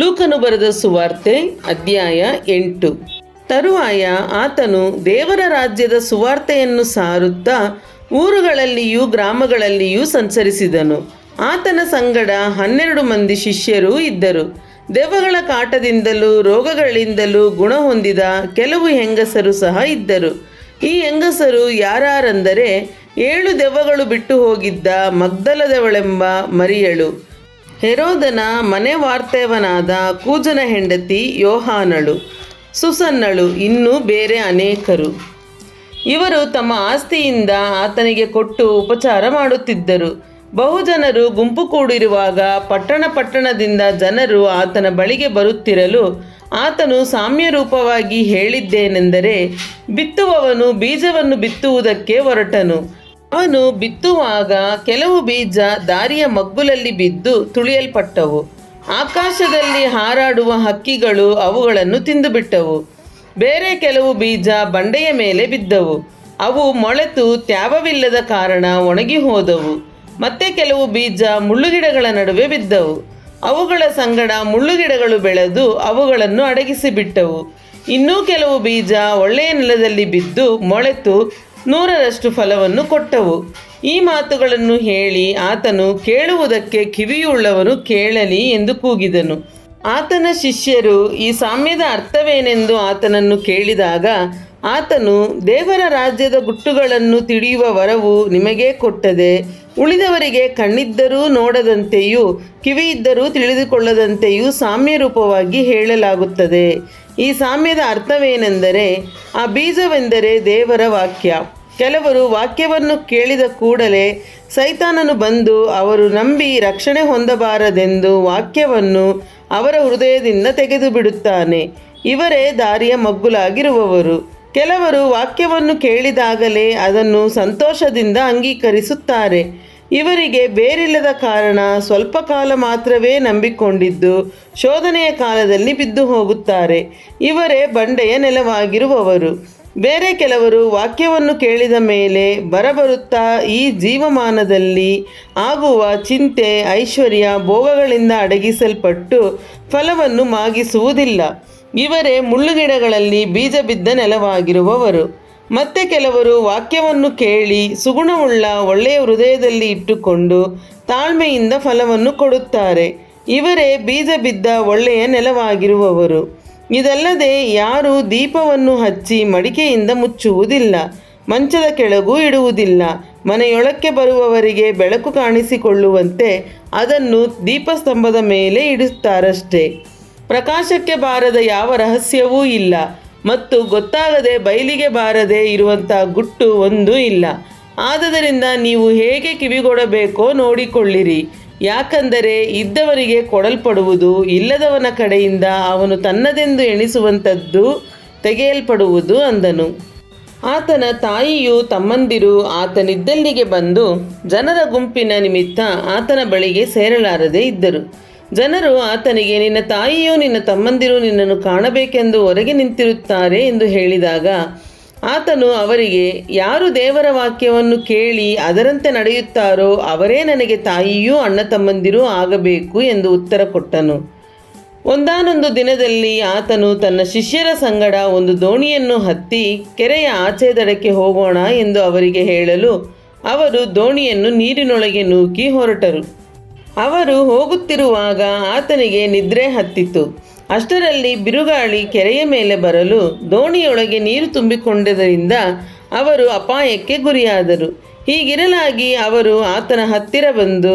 ಲೂಕನು ಬರೆದ ಸುವಾರ್ತೆ ಅಧ್ಯಾಯ 8. ತರುವಾಯ ಆತನು ದೇವರ ರಾಜ್ಯದ ಸುವಾರ್ತೆಯನ್ನು ಸಾರುತ್ತಾ ಊರುಗಳಲ್ಲಿಯೂ ಗ್ರಾಮಗಳಲ್ಲಿಯೂ ಸಂಚರಿಸಿದನು. ಆತನ ಸಂಗಡ 12 ಮಂದಿ ಶಿಷ್ಯರೂ ಇದ್ದರು. ದೆವ್ವಗಳ ಕಾಟದಿಂದಲೂ ರೋಗಗಳಿಂದಲೂ ಗುಣ ಹೊಂದಿದ ಕೆಲವು ಹೆಂಗಸರು ಸಹ ಇದ್ದರು. ಈ ಹೆಂಗಸರು ಯಾರೆಂದರೆ 7 ದೆವ್ವಗಳು ಬಿಟ್ಟು ಹೋಗಿದ್ದ ಮಗ್ದಲದವಳೆಂಬ ಮರಿಯಳು, ಹೆರೋದನ ಮನೆ ವಾರ್ತೇವನಾದ ಕೂಜನ ಹೆಂಡತಿ ಯೋಹಾನಳು, ಸುಸನ್ನಳು, ಇನ್ನೂ ಬೇರೆ ಅನೇಕರು. ಇವರು ತಮ್ಮ ಆಸ್ತಿಯಿಂದ ಆತನಿಗೆ ಕೊಟ್ಟು ಉಪಚಾರ ಮಾಡುತ್ತಿದ್ದರು. ಬಹುಜನರು ಗುಂಪು ಕೂಡಿರುವಾಗ ಪಟ್ಟಣದಿಂದ ಜನರು ಆತನ ಬಳಿಗೆ ಬರುತ್ತಿರಲು ಆತನು ಸಾಮ್ಯರೂಪವಾಗಿ ಹೇಳಿದ್ದೇನೆಂದರೆ, ಬಿತ್ತುವವನು ಬೀಜವನ್ನು ಬಿತ್ತುವುದಕ್ಕೆ ಹೊರಟನು. ಅವನು ಬಿತ್ತುವಾಗ ಕೆಲವು ಬೀಜ ದಾರಿಯ ಮಗ್ಗುಲಲ್ಲಿ ಬಿದ್ದು ತುಳಿಯಲ್ಪಟ್ಟವು. ಆಕಾಶದಲ್ಲಿ ಹಾರಾಡುವ ಹಕ್ಕಿಗಳು ಅವುಗಳನ್ನು ತಿಂದುಬಿಟ್ಟವು. ಬೇರೆ ಕೆಲವು ಬೀಜ ಬಂಡೆಯ ಮೇಲೆ ಬಿದ್ದವು. ಅವು ಮೊಳೆತು ತ್ಯಾವವಿಲ್ಲದ ಕಾರಣ ಒಣಗಿ ಹೋದವು. ಮತ್ತೆ ಕೆಲವು ಬೀಜ ಮುಳ್ಳುಗಿಡಗಳ ನಡುವೆ ಬಿದ್ದವು. ಅವುಗಳ ಸಂಗಡ ಮುಳ್ಳುಗಿಡಗಳು ಬೆಳೆದು ಅವುಗಳನ್ನು ಅಡಗಿಸಿಬಿಟ್ಟವು. ಇನ್ನೂ ಕೆಲವು ಬೀಜ ಒಳ್ಳೆಯ ನೆಲದಲ್ಲಿ ಬಿದ್ದು ಮೊಳೆತು 100ರಷ್ಟು ಫಲವನ್ನು ಕೊಟ್ಟವು. ಈ ಮಾತುಗಳನ್ನು ಹೇಳಿ ಆತನು, ಕೇಳುವುದಕ್ಕೆ ಕಿವಿಯುಳ್ಳವನು ಕೇಳಲಿ ಎಂದು ಕೂಗಿದನು. ಆತನ ಶಿಷ್ಯರು ಈ ಸಾಮ್ಯದ ಅರ್ಥವೇನೆಂದು ಆತನನ್ನು ಕೇಳಿದಾಗ ಆತನು, ದೇವರ ರಾಜ್ಯದ ಗುಟ್ಟುಗಳನ್ನು ತಿಳಿಯುವ ವರವು ನಿಮಗೇ ಕೊಟ್ಟದೆ. ಉಳಿದವರಿಗೆ ಕಣ್ಣಿದ್ದರೂ ನೋಡದಂತೆಯೂ ಕಿವಿಯಿದ್ದರೂ ತಿಳಿದುಕೊಳ್ಳದಂತೆಯೂ ಸಾಮ್ಯರೂಪವಾಗಿ ಹೇಳಲಾಗುತ್ತದೆ. ಈ ಸಾಮ್ಯದ ಅರ್ಥವೇನೆಂದರೆ, ಆ ಬೀಜವೆಂದರೆ ದೇವರ ವಾಕ್ಯ. ಕೆಲವರು ವಾಕ್ಯವನ್ನು ಕೇಳಿದ ಕೂಡಲೇ ಸೈತಾನನು ಬಂದು ಅವರು ನಂಬಿ ರಕ್ಷಣೆ ಹೊಂದಬಾರದೆಂದು ವಾಕ್ಯವನ್ನು ಅವರ ಹೃದಯದಿಂದ ತೆಗೆದು ಬಿಡುತ್ತಾನೆ. ಇವರೇ ದಾರಿಯ ಮಗ್ಗುಲಾಗಿರುವವರು. ಕೆಲವರು ವಾಕ್ಯವನ್ನು ಕೇಳಿದಾಗಲೇ ಅದನ್ನು ಸಂತೋಷದಿಂದ ಅಂಗೀಕರಿಸುತ್ತಾರೆ. ಇವರಿಗೆ ಬೇರಿಲ್ಲದ ಕಾರಣ ಸ್ವಲ್ಪ ಕಾಲ ಮಾತ್ರವೇ ನಂಬಿಕೊಂಡಿದ್ದು ಶೋಧನೆಯ ಕಾಲದಲ್ಲಿ ಬಿದ್ದು ಹೋಗುತ್ತಾರೆ. ಇವರೇ ಬಂಡೆಯ ನೆಲವಾಗಿರುವವರು. ಬೇರೆ ಕೆಲವರು ವಾಕ್ಯವನ್ನು ಕೇಳಿದ ಮೇಲೆ ಬರಬರುತ್ತಾ ಈ ಜೀವಮಾನದಲ್ಲಿ ಆಗುವ ಚಿಂತೆ, ಐಶ್ವರ್ಯ, ಭೋಗಗಳಿಂದ ಅಡಗಿಸಲ್ಪಟ್ಟು ಫಲವನ್ನು ಮಾಗಿಸುವುದಿಲ್ಲ. ಇವರೇ ಮುಳ್ಳುಗಿಡಗಳಲ್ಲಿ ಬೀಜ ಬಿದ್ದ ನೆಲವಾಗಿರುವವರು. ಮತ್ತೆ ಕೆಲವರು ವಾಕ್ಯವನ್ನು ಕೇಳಿ ಸುಗುಣವುಳ್ಳ ಒಳ್ಳೆಯ ಹೃದಯದಲ್ಲಿ ಇಟ್ಟುಕೊಂಡು ತಾಳ್ಮೆಯಿಂದ ಫಲವನ್ನು ಕೊಡುತ್ತಾರೆ. ಇವರೇ ಬೀಜ ಬಿದ್ದ ಒಳ್ಳೆಯ ನೆಲವಾಗಿರುವವರು. ಇದಲ್ಲದೆ ಯಾರೂ ದೀಪವನ್ನು ಹಚ್ಚಿ ಮಡಿಕೆಯಿಂದ ಮುಚ್ಚುವುದಿಲ್ಲ, ಮಂಚದ ಕೆಳಗೂ ಇಡುವುದಿಲ್ಲ. ಮನೆಯೊಳಕ್ಕೆ ಬರುವವರಿಗೆ ಬೆಳಕು ಕಾಣಿಸಿಕೊಳ್ಳುವಂತೆ ಅದನ್ನು ದೀಪಸ್ತಂಭದ ಮೇಲೆ ಇಡುತ್ತಾರಷ್ಟೇ. ಪ್ರಕಾಶಕ್ಕೆ ಬಾರದ ಯಾವ ರಹಸ್ಯವೂ ಇಲ್ಲ ಮತ್ತು ಗೊತ್ತಾಗದೆ ಬಯಲಿಗೆ ಬಾರದೆ ಇರುವಂಥ ಗುಟ್ಟು ಒಂದೂ ಇಲ್ಲ. ಆದುದರಿಂದ ನೀವು ಹೇಗೆ ಕಿವಿಗೊಡಬೇಕೋ ನೋಡಿಕೊಳ್ಳಿರಿ. ಯಾಕಂದರೆ ಇದ್ದವನಿಗೆ ಕೊಡಲ್ಪಡುವುದು, ಇಲ್ಲದವನ ಕಡೆಯಿಂದ ಅವನು ತನ್ನದೆಂದು ಎಣಿಸುವಂಥದ್ದು ತೆಗೆಯಲ್ಪಡುವುದು ಅಂದನು. ಆತನ ತಾಯಿಯು ತಮ್ಮಂದಿರು ಆತನಿದ್ದಲ್ಲಿಗೆ ಬಂದು ಜನರ ಗುಂಪಿನ ನಿಮಿತ್ತ ಆತನ ಬಳಿಗೆ ಸೇರಲಾರದೆ ಇದ್ದರು. ಜನರು ಆತನಿಗೆ, ನಿನ್ನ ತಾಯಿಯು ನಿನ್ನ ತಮ್ಮಂದಿರು ನಿನ್ನನ್ನು ಕಾಣಬೇಕೆಂದು ಹೊರಗೆ ನಿಂತಿರುತ್ತಾರೆ ಎಂದು ಹೇಳಿದಾಗ ಆತನು ಅವರಿಗೆ, ಯಾರು ದೇವರ ವಾಕ್ಯವನ್ನು ಕೇಳಿ ಅದರಂತೆ ನಡೆಯುತ್ತಾರೋ ಅವರೇ ನನಗೆ ತಾಯಿಯೂ ಅಣ್ಣ ತಮ್ಮಂದಿರೂ ಆಗಬೇಕು ಎಂದು ಉತ್ತರ ಕೊಟ್ಟನು. ಒಂದಾನೊಂದು ದಿನದಲ್ಲಿ ಆತನು ತನ್ನ ಶಿಷ್ಯರ ಸಂಗಡ ಒಂದು ದೋಣಿಯನ್ನು ಹತ್ತಿ ಕೆರೆಯ ಆಚೆ ದಡಕ್ಕೆ ಹೋಗೋಣ ಎಂದು ಅವರಿಗೆ ಹೇಳಲು ಅವರು ದೋಣಿಯನ್ನು ನೀರಿನೊಳಗೆ ನೂಕಿ ಹೊರಟರು. ಅವರು ಹೋಗುತ್ತಿರುವಾಗ ಆತನಿಗೆ ನಿದ್ರೆ ಹತ್ತಿತು. ಅಷ್ಟರಲ್ಲಿ ಬಿರುಗಾಳಿ ಕೆರೆಯ ಮೇಲೆ ಬರಲು ದೋಣಿಯೊಳಗೆ ನೀರು ತುಂಬಿಕೊಂಡದರಿಂದ ಅವರು ಅಪಾಯಕ್ಕೆ ಗುರಿಯಾದರು. ಹೀಗಿರಲಾಗಿ ಅವರು ಆತನ ಹತ್ತಿರ ಬಂದು,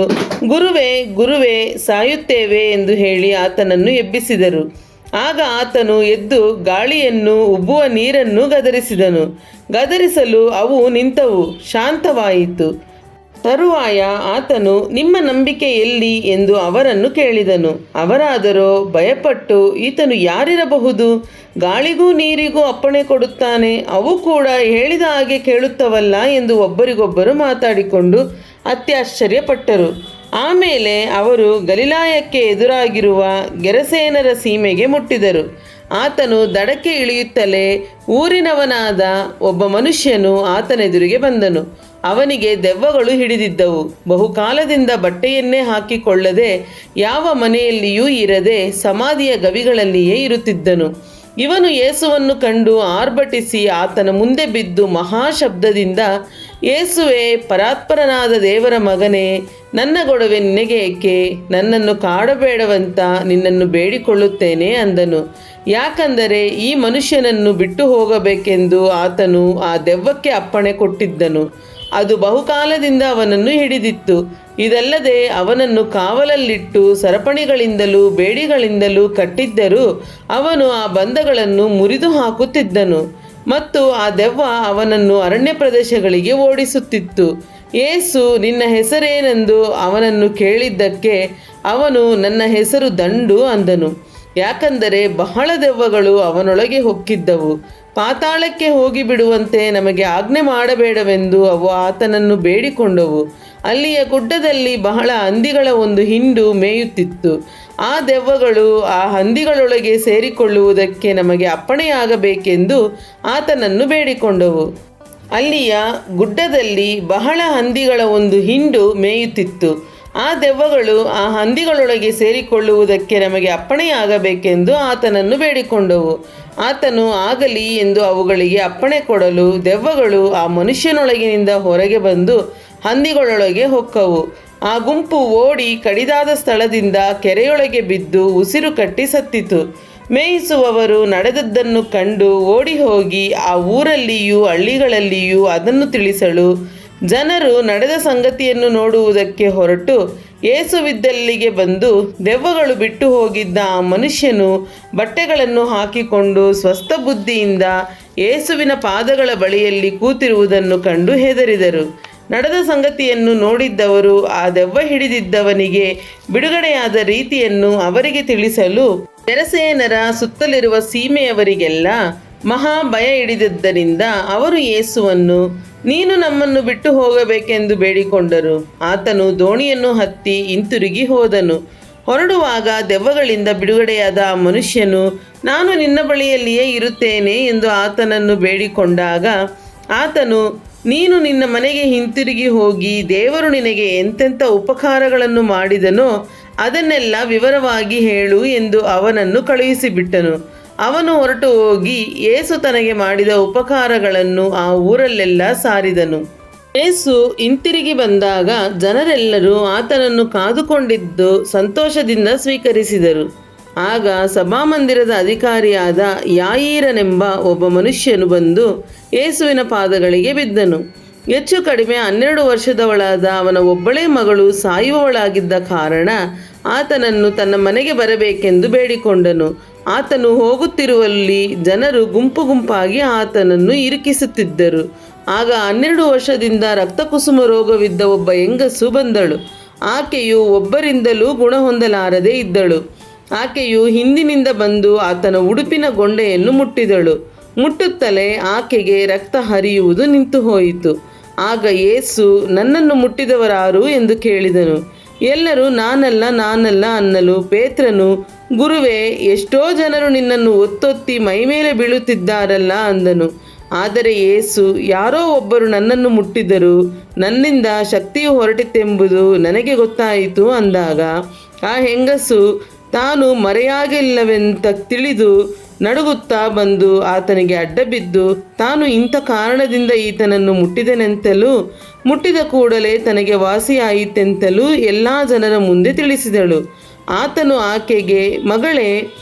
ಗುರುವೇ ಗುರುವೇ, ಸಾಯುತ್ತೇವೆ ಎಂದು ಹೇಳಿ ಆತನನ್ನು ಎಬ್ಬಿಸಿದರು. ಆಗ ಆತನು ಎದ್ದು ಗಾಳಿಯನ್ನು, ಉಬ್ಬುವ ನೀರನ್ನು ಗದರಿಸಿದನು. ಗದರಿಸಲು ಅವು ನಿಂತವು, ಶಾಂತವಾಯಿತು. ತರುವಾಯ ಆತನು, ನಿಮ್ಮ ನಂಬಿಕೆ ಎಲ್ಲಿ ಎಂದು ಅವರನ್ನು ಕೇಳಿದನು. ಅವರಾದರೋ ಭಯಪಟ್ಟು, ಈತನು ಯಾರಿರಬಹುದು? ಗಾಳಿಗೂ ನೀರಿಗೂ ಅಪ್ಪಣೆ ಕೊಡುತ್ತಾನೆ, ಅವು ಕೂಡ ಹೇಳಿದ ಹಾಗೆ ಕೇಳುತ್ತವಲ್ಲ ಎಂದು ಒಬ್ಬರಿಗೊಬ್ಬರು ಮಾತಾಡಿಕೊಂಡು ಅತ್ಯಾಶ್ಚರ್ಯಪಟ್ಟರು. ಆಮೇಲೆ ಅವರು ಗಲಿಲಾಯಕ್ಕೆ ಎದುರಾಗಿರುವ ಗೆರಸೇನರ ಸೀಮೆಗೆ ಮುಟ್ಟಿದರು. ಆತನು ದಡಕ್ಕೆ ಇಳಿಯುತ್ತಲೇ ಊರಿನವನಾದ ಒಬ್ಬ ಮನುಷ್ಯನು ಆತನೆದುರಿಗೆ ಬಂದನು. ಅವನಿಗೆ ದೆವ್ವಗಳು ಹಿಡಿದಿದ್ದವು. ಬಹುಕಾಲದಿಂದ ಬಟ್ಟೆಯನ್ನೇ ಹಾಕಿಕೊಳ್ಳದೆ ಯಾವ ಮನೆಯಲ್ಲಿಯೂ ಇರದೆ ಸಮಾಧಿಯ ಗವಿಗಳಲ್ಲಿಯೇ ಇರುತ್ತಿದ್ದನು. ಇವನು ಯೇಸುವನ್ನು ಕಂಡು ಆರ್ಭಟಿಸಿ ಆತನ ಮುಂದೆ ಬಿದ್ದು ಮಹಾಶಬ್ದದಿಂದ, ಯೇಸುವೇ, ಪರಾತ್ಪರನಾದ ದೇವರ ಮಗನೇ, ನನ್ನ ಗೊಡವೆ ನಿನಗೆ ಏಕೆ? ನನ್ನನ್ನು ಕಾಡಬೇಡವಂತ ನಿನ್ನನ್ನು ಬೇಡಿಕೊಳ್ಳುತ್ತೇನೆ ಅಂದನು. ಯಾಕಂದರೆ ಈ ಮನುಷ್ಯನನ್ನು ಬಿಟ್ಟು ಹೋಗಬೇಕೆಂದು ಆತನು ಆ ದೆವ್ವಕ್ಕೆ ಅಪ್ಪಣೆ ಕೊಟ್ಟಿದ್ದನು. ಅದು ಬಹುಕಾಲದಿಂದ ಅವನನ್ನು ಹಿಡಿದಿತ್ತು. ಇದಲ್ಲದೆ ಅವನನ್ನು ಕಾವಲಲ್ಲಿಟ್ಟು ಸರಪಣಿಗಳಿಂದಲೂ ಬೇಡಿಗಳಿಂದಲೂ ಕಟ್ಟಿದ್ದರೂ ಅವನು ಆ ಬಂಧಗಳನ್ನು ಮುರಿದು ಹಾಕುತ್ತಿದ್ದನು. ಮತ್ತು ಆ ದೆವ್ವ ಅವನನ್ನು ಅರಣ್ಯ ಪ್ರದೇಶಗಳಿಗೆ ಓಡಿಸುತ್ತಿತ್ತು. ಯೇಸು, ನಿನ್ನ ಹೆಸರೇನೆಂದು ಅವನನ್ನು ಕೇಳಿದ್ದಕ್ಕೆ ಅವನು, ನನ್ನ ಹೆಸರು ದಂಡು ಅಂದನು. ಯಾಕಂದರೆ ಬಹಳ ದೆವ್ವಗಳು ಅವನೊಳಗೆ ಹೊಕ್ಕಿದ್ದವು. ಪಾತಾಳಕ್ಕೆ ಹೋಗಿಬಿಡುವಂತೆ ನಮಗೆ ಆಜ್ಞೆ ಮಾಡಬೇಡವೆಂದು ಅವು ಆತನನ್ನು ಬೇಡಿಕೊಂಡವು. ಅಲ್ಲಿಯ ಗುಡ್ಡದಲ್ಲಿ ಬಹಳ ಹಂದಿಗಳ ಒಂದು ಹಿಂಡು ಮೇಯುತ್ತಿತ್ತು. ಆ ದೆವ್ವಗಳು ಆ ಹಂದಿಗಳೊಳಗೆ ಸೇರಿಕೊಳ್ಳುವುದಕ್ಕೆ ನಮಗೆ ಅಪ್ಪಣೆಯಾಗಬೇಕೆಂದು ಆತನನ್ನು ಬೇಡಿಕೊಂಡವು. ಅಲ್ಲಿಯ ಗುಡ್ಡದಲ್ಲಿ ಬಹಳ ಹಂದಿಗಳ ಒಂದು ಹಿಂಡು ಮೇಯುತ್ತಿತ್ತು. ಆ ದೆವ್ವಗಳು ಆ ಹಂದಿಗಳೊಳಗೆ ಸೇರಿಕೊಳ್ಳುವುದಕ್ಕೆ ನಮಗೆ ಅಪ್ಪಣೆಯಾಗಬೇಕೆಂದು ಆತನನ್ನು ಬೇಡಿಕೊಂಡವು. ಆತನು ಆಗಲಿ ಎಂದು ಅವುಗಳಿಗೆ ಅಪ್ಪಣೆ ಕೊಡಲು ದೆವ್ವಗಳು ಆ ಮನುಷ್ಯನೊಳಗಿನಿಂದ ಹೊರಗೆ ಬಂದು ಹಂದಿಗಳೊಳಗೆ ಹೊಕ್ಕವು. ಆ ಗುಂಪು ಓಡಿ ಕಡಿದಾದ ಸ್ಥಳದಿಂದ ಕೆರೆಯೊಳಗೆ ಬಿದ್ದು ಉಸಿರು ಕಟ್ಟಿ ಸತ್ತಿತು. ಮೇಯಿಸುವವರು ನಡೆದದ್ದನ್ನು ಕಂಡು ಓಡಿ ಹೋಗಿ ಆ ಊರಲ್ಲಿಯೂ ಹಳ್ಳಿಗಳಲ್ಲಿಯೂ ಅದನ್ನು ತಿಳಿಸಲು ಜನರು ನಡೆದ ಸಂಗತಿಯನ್ನು ನೋಡುವುದಕ್ಕೆ ಹೊರಟು ಯೇಸುವಿದ್ದಲ್ಲಿಗೆ ಬಂದು, ದೆವ್ವಗಳು ಬಿಟ್ಟು ಹೋಗಿದ್ದ ಆ ಮನುಷ್ಯನು ಬಟ್ಟೆಗಳನ್ನು ಹಾಕಿಕೊಂಡು ಸ್ವಸ್ಥ ಬುದ್ಧಿಯಿಂದ ಯೇಸುವಿನ ಪಾದಗಳ ಬಳಿಯಲ್ಲಿ ಕೂತಿರುವುದನ್ನು ಕಂಡು ಹೆದರಿದರು. ನಡೆದ ಸಂಗತಿಯನ್ನು ನೋಡಿದ್ದವರು ಆ ದೆವ್ವ ಹಿಡಿದಿದ್ದವನಿಗೆ ಬಿಡುಗಡೆಯಾದ ರೀತಿಯನ್ನು ಅವರಿಗೆ ತಿಳಿಸಲು ಗೆರಸೇನರ ಸುತ್ತಲಿರುವ ಸೀಮೆಯವರಿಗೆಲ್ಲ ಮಹಾ ಭಯ ಹಿಡಿದಿದ್ದರಿಂದ ಅವರು ಯೇಸುವನ್ನು, ನೀನು ನಮ್ಮನ್ನು ಬಿಟ್ಟು ಹೋಗಬೇಕೆಂದು ಬೇಡಿಕೊಂಡರು. ಆತನು ದೋಣಿಯನ್ನು ಹತ್ತಿ ಹಿಂತಿರುಗಿ ಹೋದನು. ಹೊರಡುವಾಗ ದೆವ್ವಗಳಿಂದ ಬಿಡುಗಡೆಯಾದ ಆ ಮನುಷ್ಯನು, ನಾನು ನಿನ್ನ ಬಳಿಯಲ್ಲಿಯೇ ಇರುತ್ತೇನೆ ಎಂದು ಆತನನ್ನು ಬೇಡಿಕೊಂಡಾಗ ಆತನು, ನೀನು ನಿನ್ನ ಮನೆಗೆ ಹಿಂತಿರುಗಿ ಹೋಗಿ ದೇವರು ನಿನಗೆ ಎಂತೆಂಥ ಉಪಕಾರಗಳನ್ನು ಮಾಡಿದನೋ ಅದನ್ನೆಲ್ಲ ವಿವರವಾಗಿ ಹೇಳು ಎಂದು ಅವನನ್ನು ಕಳುಹಿಸಿಬಿಟ್ಟನು. ಅವನು ಹೊರಟು ಹೋಗಿ ಯೇಸು ತನಗೆ ಮಾಡಿದ ಉಪಕಾರಗಳನ್ನು ಆ ಊರಲ್ಲೆಲ್ಲ ಸಾರಿದನು. ಯೇಸು ಹಿಂತಿರುಗಿ ಬಂದಾಗ ಜನರೆಲ್ಲರೂ ಆತನನ್ನು ಕಾದುಕೊಂಡಿದ್ದು ಸಂತೋಷದಿಂದ ಸ್ವೀಕರಿಸಿದರು. ಆಗ ಸಭಾಮಂದಿರದ ಅಧಿಕಾರಿಯಾದ ಯಾಯೀರನೆಂಬ ಒಬ್ಬ ಮನುಷ್ಯನು ಬಂದು ಯೇಸುವಿನ ಪಾದಗಳಿಗೆ ಬಿದ್ದನು. ಹೆಚ್ಚು ಕಡಿಮೆ 12 ವರ್ಷದವಳಾದ ಅವನ ಒಬ್ಬಳೇ ಮಗಳು ಸಾಯುವವಳಾಗಿದ್ದ ಕಾರಣ ಆತನನ್ನು ತನ್ನ ಮನೆಗೆ ಬರಬೇಕೆಂದು ಬೇಡಿಕೊಂಡನು. ಆತನು ಹೋಗುತ್ತಿರುವಲ್ಲಿ ಜನರು ಗುಂಪು ಗುಂಪಾಗಿ ಆತನನ್ನು ಇರಿಕಿಸುತ್ತಿದ್ದರು. ಆಗ 12 ವರ್ಷದಿಂದ ರಕ್ತಕುಸುಮ ರೋಗವಿದ್ದ ಒಬ್ಬ ಹೆಂಗಸು ಬಂದಳು. ಆಕೆಯು ಒಬ್ಬರಿಂದಲೂ ಗುಣ ಹೊಂದಲಾರದೆ ಇದ್ದಳು. ಆಕೆಯು ಹಿಂದಿನಿಂದ ಬಂದು ಆತನ ಉಡುಪಿನ ಗೊಂಡೆಯನ್ನು ಮುಟ್ಟಿದಳು. ಮುಟ್ಟುತ್ತಲೇ ಆಕೆಗೆ ರಕ್ತ ಹರಿಯುವುದು ನಿಂತು ಹೋಯಿತು. ಆಗ ಯೇಸು, ನನ್ನನ್ನು ಮುಟ್ಟಿದವರಾರು ಎಂದು ಕೇಳಿದನು. ಎಲ್ಲರೂ ನಾನಲ್ಲ ಅನ್ನಲು ಪೇತ್ರನು, ಗುರುವೇ, ಎಷ್ಟೋ ಜನರು ನಿನ್ನನ್ನು ಒತ್ತೊತ್ತಿ ಮೈಮೇಲೆ ಬೀಳುತ್ತಿದ್ದಾರಲ್ಲ ಅಂದನು. ಆದರೆ ಯೇಸು, ಯಾರೋ ಒಬ್ಬರು ನನ್ನನ್ನು ಮುಟ್ಟಿದರು, ನನ್ನಿಂದ ಶಕ್ತಿಯು ಹೊರಟಿತೆಂಬುದು ನನಗೆ ಗೊತ್ತಾಯಿತು ಅಂದಾಗ ಆ ಹೆಂಗಸು ತಾನು ಮರೆಯಾಗಿಲ್ಲವೆಂತ ತಿಳಿದು ನಡುಗುತ್ತಾ ಬಂದು ಆತನಿಗೆ ಅಡ್ಡಬಿದ್ದು ತಾನು ಇಂಥ ಕಾರಣದಿಂದ ಈತನನ್ನು ಮುಟ್ಟಿದನೆಂತಲೂ ಮುಟ್ಟಿದ ಕೂಡಲೇ ತನಗೆ ವಾಸಿಯಾಯಿತೆಂತಲೂ ಎಲ್ಲ ಜನರ ಮುಂದೆ ತಿಳಿಸಿದಳು. ಆತನು ಆಕೆಗೆ, ಮಗಳೇ,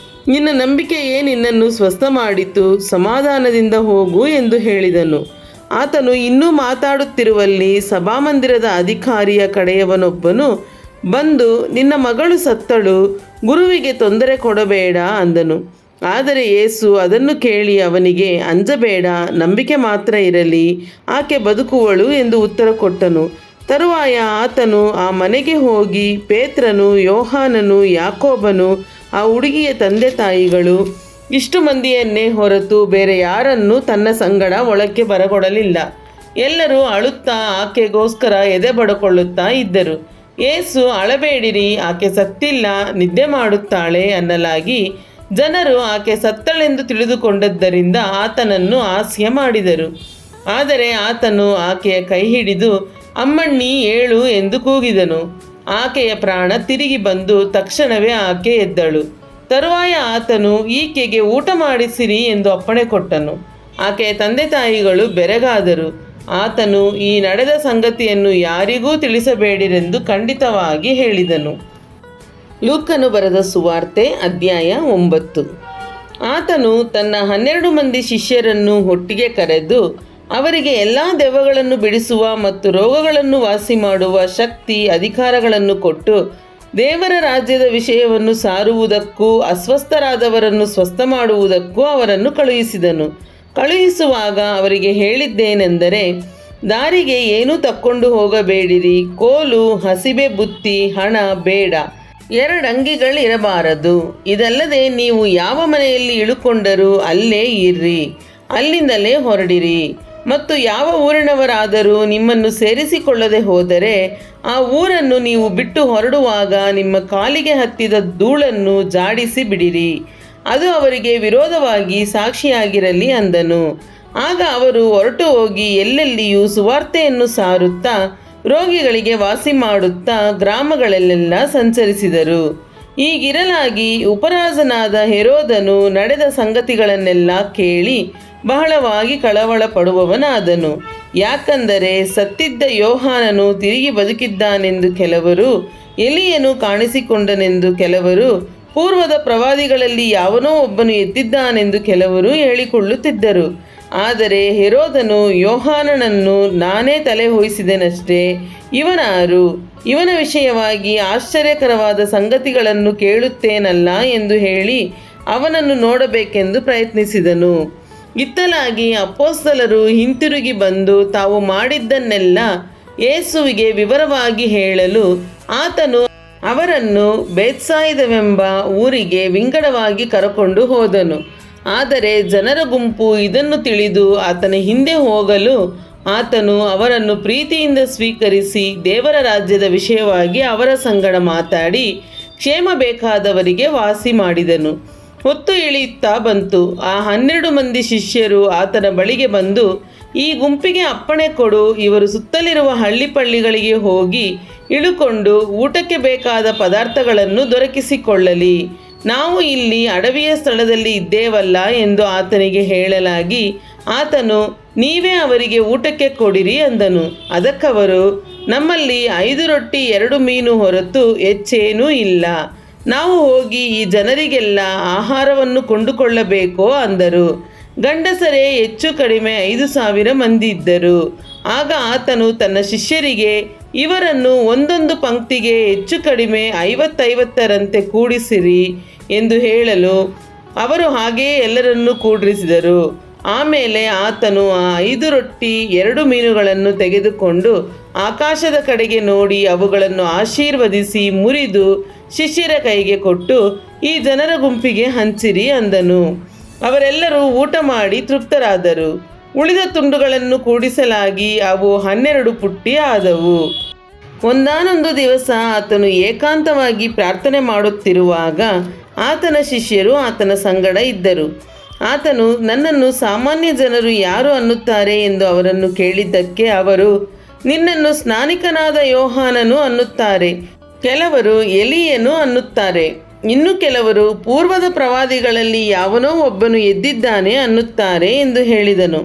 ನಿನ್ನ ನಂಬಿಕೆಯೇ ನಿನ್ನನ್ನು ಸ್ವಸ್ಥ ಮಾಡಿತು, ಸಮಾಧಾನದಿಂದ ಹೋಗು ಎಂದು ಹೇಳಿದನು. ಆತನು ಇನ್ನೂ ಮಾತಾಡುತ್ತಿರುವಲ್ಲಿ ಸಭಾಮಂದಿರದ ಅಧಿಕಾರಿಯ ಕಡೆಯವನೊಬ್ಬನು ಬಂದು, ನಿನ್ನ ಮಗಳು ಸತ್ತಳು, ಗುರುವಿಗೆ ತೊಂದರೆ ಕೊಡಬೇಡ ಅಂದನು. ಆದರೆ ಯೇಸು ಅದನ್ನು ಕೇಳಿ ಅವನಿಗೆ, ಅಂಜಬೇಡ, ನಂಬಿಕೆ ಮಾತ್ರ ಇರಲಿ, ಆಕೆ ಬದುಕುವಳು ಎಂದು ಉತ್ತರ ಕೊಟ್ಟನು. ತರುವಾಯ ಆತನು ಆ ಮನೆಗೆ ಹೋಗಿ ಪೇತ್ರನು, ಯೋಹಾನನು, ಯಾಕೋಬನು, ಆ ಹುಡುಗಿಯ ತಂದೆ ತಾಯಿಗಳು ಇಷ್ಟು ಮಂದಿಯನ್ನೇ ಹೊರತು ಬೇರೆ ಯಾರನ್ನೂ ತನ್ನ ಸಂಗಡ ಒಳಕ್ಕೆ ಬರಗೊಡಲಿಲ್ಲ. ಎಲ್ಲರೂ ಅಳುತ್ತಾ ಆಕೆಗೋಸ್ಕರ ಎದೆ ಬಡಕೊಳ್ಳುತ್ತಾ ಇದ್ದರು. ಯೇಸು, ಅಳಬೇಡಿರಿ, ಆಕೆ ಸತ್ತಿಲ್ಲ, ನಿದ್ದೆ ಮಾಡುತ್ತಾಳೆ ಅನ್ನಲಾಗಿ ಜನರು ಆಕೆ ಸತ್ತಳೆಂದು ತಿಳಿದುಕೊಂಡದ್ದರಿಂದ ಆತನನ್ನು ಹಾಸ್ಯ ಮಾಡಿದರು. ಆದರೆ ಆತನು ಆಕೆಯ ಕೈ ಹಿಡಿದು ಅಮ್ಮಣ್ಣಿ ಏಳು ಎಂದು ಕೂಗಿದನು. ಆಕೆಯ ಪ್ರಾಣ ತಿರುಗಿ ಬಂದು ತಕ್ಷಣವೇ ಆಕೆ ಎದ್ದಳು. ತರುವಾಯ ಆತನು ಈಕೆಗೆ ಊಟ ಮಾಡಿಸಿರಿ ಎಂದು ಅಪ್ಪಣೆ ಕೊಟ್ಟನು. ಆಕೆಯ ತಂದೆ ತಾಯಿಗಳು ಬೆರಗಾದರು. ಆತನು ಈ ನಡೆದ ಸಂಗತಿಯನ್ನು ಯಾರಿಗೂ ತಿಳಿಸಬೇಡಿರೆಂದು ಖಂಡಿತವಾಗಿ ಹೇಳಿದನು. ಲೂಕನು ಬರೆದ ಸುವಾರ್ತೆ ಅಧ್ಯಾಯ 9. ಆತನು ತನ್ನ 12 ಮಂದಿ ಶಿಷ್ಯರನ್ನು ಒಟ್ಟಿಗೆ ಕರೆದು ಅವರಿಗೆ ಎಲ್ಲ ದೆವ್ವಗಳನ್ನು ಬಿಡಿಸುವ ಮತ್ತು ರೋಗಗಳನ್ನು ವಾಸಿ ಮಾಡುವ ಶಕ್ತಿ ಅಧಿಕಾರಗಳನ್ನು ಕೊಟ್ಟು ದೇವರ ರಾಜ್ಯದ ವಿಷಯವನ್ನು ಸಾರುವುದಕ್ಕೂ ಅಸ್ವಸ್ಥರಾದವರನ್ನು ಸ್ವಸ್ಥ ಮಾಡುವುದಕ್ಕೂ ಅವರನ್ನು ಕಳುಹಿಸಿದನು. ಕಳುಹಿಸುವಾಗ ಅವರಿಗೆ ಹೇಳಿದ್ದೇನೆಂದರೆ, ದಾರಿಗೆ ಏನೂ ತಕ್ಕೊಂಡು ಹೋಗಬೇಡಿರಿ. ಕೋಲು, ಹಸಿಬೆ ಬುತ್ತಿ, ಹಣ ಬೇಡ. 2 ಅಂಗಿಗಳಿರಬಾರದು. ಇದಲ್ಲದೆ ನೀವು ಯಾವ ಮನೆಯಲ್ಲಿ ಇಳುಕೊಂಡರೂ ಅಲ್ಲೇ ಇರ್ರಿ, ಅಲ್ಲಿಂದಲೇ ಹೊರಡಿರಿ. ಮತ್ತು ಯಾವ ಊರಿನವರಾದರೂ ನಿಮ್ಮನ್ನು ಸೇರಿಸಿಕೊಳ್ಳದೆ ಹೋದರೆ ಆ ಊರನ್ನು ನೀವು ಬಿಟ್ಟು ಹೊರಡುವಾಗ ನಿಮ್ಮ ಕಾಲಿಗೆ ಹತ್ತಿದ ಧೂಳನ್ನು ಜಾಡಿಸಿ ಬಿಡಿರಿ. ಅದು ಅವರಿಗೆ ವಿರೋಧವಾಗಿ ಸಾಕ್ಷಿಯಾಗಿರಲಿ ಅಂದನು. ಆಗ ಅವರು ಹೊರಟು ಹೋಗಿ ಎಲ್ಲೆಲ್ಲಿಯೂ ಸುವಾರ್ತೆಯನ್ನು ಸಾರುತ್ತಾ ರೋಗಿಗಳಿಗೆ ವಾಸಿ ಮಾಡುತ್ತಾ ಗ್ರಾಮಗಳಲ್ಲೆಲ್ಲ ಸಂಚರಿಸಿದರು. ಹೀಗಿರಲಾಗಿ ಉಪರಾಜನಾದ ಹೆರೋದನು ನಡೆದ ಸಂಗತಿಗಳನ್ನೆಲ್ಲ ಕೇಳಿ ಬಹಳವಾಗಿ ಕಳವಳ ಪಡುವವನಾದನು. ಯಾಕಂದರೆ ಸತ್ತಿದ್ದ ಯೋಹಾನನು ತಿರುಗಿ ಬದುಕಿದ್ದಾನೆಂದು ಕೆಲವರು, ಎಲಿಯನು ಕಾಣಿಸಿಕೊಂಡನೆಂದು ಕೆಲವರು, ಪೂರ್ವದ ಪ್ರವಾದಿಗಳಲ್ಲಿ ಯಾವನೋ ಒಬ್ಬನು ಎದ್ದಿದ್ದಾನೆಂದು ಕೆಲವರು ಹೇಳಿಕೊಳ್ಳುತ್ತಿದ್ದರು. ಆದರೆ ಹೆರೋದನು ಯೋಹಾನನನ್ನು ನಾನೇ ತಲೆ ಹೊಯ್ಸಿದೆನಷ್ಟೇ, ಇವನಾರು? ಇವನ ವಿಷಯವಾಗಿ ಆಶ್ಚರ್ಯಕರವಾದ ಸಂಗತಿಗಳನ್ನು ಕೇಳುತ್ತೇನಲ್ಲ ಎಂದು ಹೇಳಿ ಅವನನ್ನು ನೋಡಬೇಕೆಂದು ಪ್ರಯತ್ನಿಸಿದನು. ಇತ್ತಲಾಗಿ ಅಪೊಸ್ತಲರು ಹಿಂತಿರುಗಿ ಬಂದು ತಾವು ಮಾಡಿದ್ದನ್ನೆಲ್ಲ ಯೇಸುವಿಗೆ ವಿವರವಾಗಿ ಹೇಳಲು ಆತನು ಅವರನ್ನು ಬೇತ್ಸಾಯಿದವೆಂಬ ಊರಿಗೆ ವಿಂಗಡವಾಗಿ ಕರಕೊಂಡು ಹೋದನು. ಆದರೆ ಜನರ ಗುಂಪು ಇದನ್ನು ತಿಳಿದು ಆತನ ಹಿಂದೆ ಹೋಗಲು ಆತನು ಅವರನ್ನು ಪ್ರೀತಿಯಿಂದ ಸ್ವೀಕರಿಸಿ ದೇವರ ರಾಜ್ಯದ ವಿಷಯವಾಗಿ ಅವರ ಸಂಗಡ ಮಾತಾಡಿ ಕ್ಷೇಮ ಬೇಕಾದವರಿಗೆ ವಾಸಿ ಮಾಡಿದನು. ಹೊತ್ತು ಇಳಿಯುತ್ತಾ ಬಂತು. ಆ 12 ಮಂದಿ ಶಿಷ್ಯರು ಆತನ ಬಳಿಗೆ ಬಂದು, ಈ ಗುಂಪಿಗೆ ಅಪ್ಪಣೆ ಕೊಡು, ಇವರು ಸುತ್ತಲಿರುವ ಹಳ್ಳಿಪಳ್ಳಿಗಳಿಗೆ ಹೋಗಿ ಇಳುಕೊಂಡು ಊಟಕ್ಕೆ ಬೇಕಾದ ಪದಾರ್ಥಗಳನ್ನು ದೊರಕಿಸಿಕೊಳ್ಳಲಿ. ನಾವು ಇಲ್ಲಿ ಅಡವಿಯ ಸ್ಥಳದಲ್ಲಿ ಇದ್ದೇವಲ್ಲ ಎಂದು ಆತನಿಗೆ ಹೇಳಲಾಗಿ ಆತನು, ನೀವೇ ಅವರಿಗೆ ಊಟಕ್ಕೆ ಕೊಡಿರಿ ಅಂದನು. ಅದಕ್ಕವರು, ನಮ್ಮಲ್ಲಿ 5 ರೊಟ್ಟಿ 2 ಮೀನು ಹೊರತು ಹೆಚ್ಚೇನೂ ಇಲ್ಲ. ನಾವು ಹೋಗಿ ಈ ಜನರಿಗೆಲ್ಲ ಆಹಾರವನ್ನು ಕೊಂಡುಕೊಳ್ಳಬೇಕೋ ಅಂದರು. ಗಂಡಸರೇ ಹೆಚ್ಚು ಕಡಿಮೆ 5,000 ಮಂದಿ ಇದ್ದರು. ಆಗ ಆತನು ತನ್ನ ಶಿಷ್ಯರಿಗೆ, ಇವರನ್ನು ಒಂದೊಂದು ಪಂಕ್ತಿಗೆ ಹೆಚ್ಚು ಕಡಿಮೆ 50-50ರಂತೆ ಕೂಡಿಸಿರಿ ಎಂದು ಹೇಳಲು ಅವರು ಹಾಗೆಯೇ ಎಲ್ಲರನ್ನೂ ಕೂಡಿಸಿದರು. ಆಮೇಲೆ ಆತನು ಆ 5 ರೊಟ್ಟಿ 2 ಮೀನುಗಳನ್ನು ತೆಗೆದುಕೊಂಡು ಆಕಾಶದ ಕಡೆಗೆ ನೋಡಿ ಅವುಗಳನ್ನು ಆಶೀರ್ವದಿಸಿ ಮುರಿದು ಶಿಷ್ಯರ ಕೈಗೆ ಕೊಟ್ಟು, ಈ ಜನರ ಗುಂಪಿಗೆ ಹಂಚಿರಿ ಅಂದನು. ಅವರೆಲ್ಲರೂ ಊಟ ಮಾಡಿ ತೃಪ್ತರಾದರು. ಉಳಿದ ತುಂಡುಗಳನ್ನು ಕೂಡಿಸಲಾಗಿ ಅವು 12 ಪುಟ್ಟಿ ಆದವು. ಒಂದಾನೊಂದು ದಿವಸ ಆತನು ಏಕಾಂತವಾಗಿ ಪ್ರಾರ್ಥನೆ ಮಾಡುತ್ತಿರುವಾಗ ಆತನ ಶಿಷ್ಯರು ಆತನ ಸಂಗಡ ಇದ್ದರು. ಆತನು, ನನ್ನನ್ನು ಸಾಮಾನ್ಯ ಜನರು ಯಾರು ಅನ್ನುತ್ತಾರೆ ಎಂದು ಅವರನ್ನು ಕೇಳಿದ್ದಕ್ಕೆ ಅವರು, ನಿನ್ನನ್ನು ಸ್ನಾನಿಕನಾದ ಯೋಹಾನನು ಅನ್ನುತ್ತಾರೆ, ಕೆಲವರು ಎಲೀಯನು ಅನ್ನುತ್ತಾರೆ, ಇನ್ನು ಕೆಲವರು ಪೂರ್ವದ ಪ್ರವಾದಿಗಳಲ್ಲಿ ಯಾವನೋ ಒಬ್ಬನು ಎದ್ದಿದ್ದಾನೆ ಅನ್ನುತ್ತಾರೆ ಎಂದು ಹೇಳಿದನು.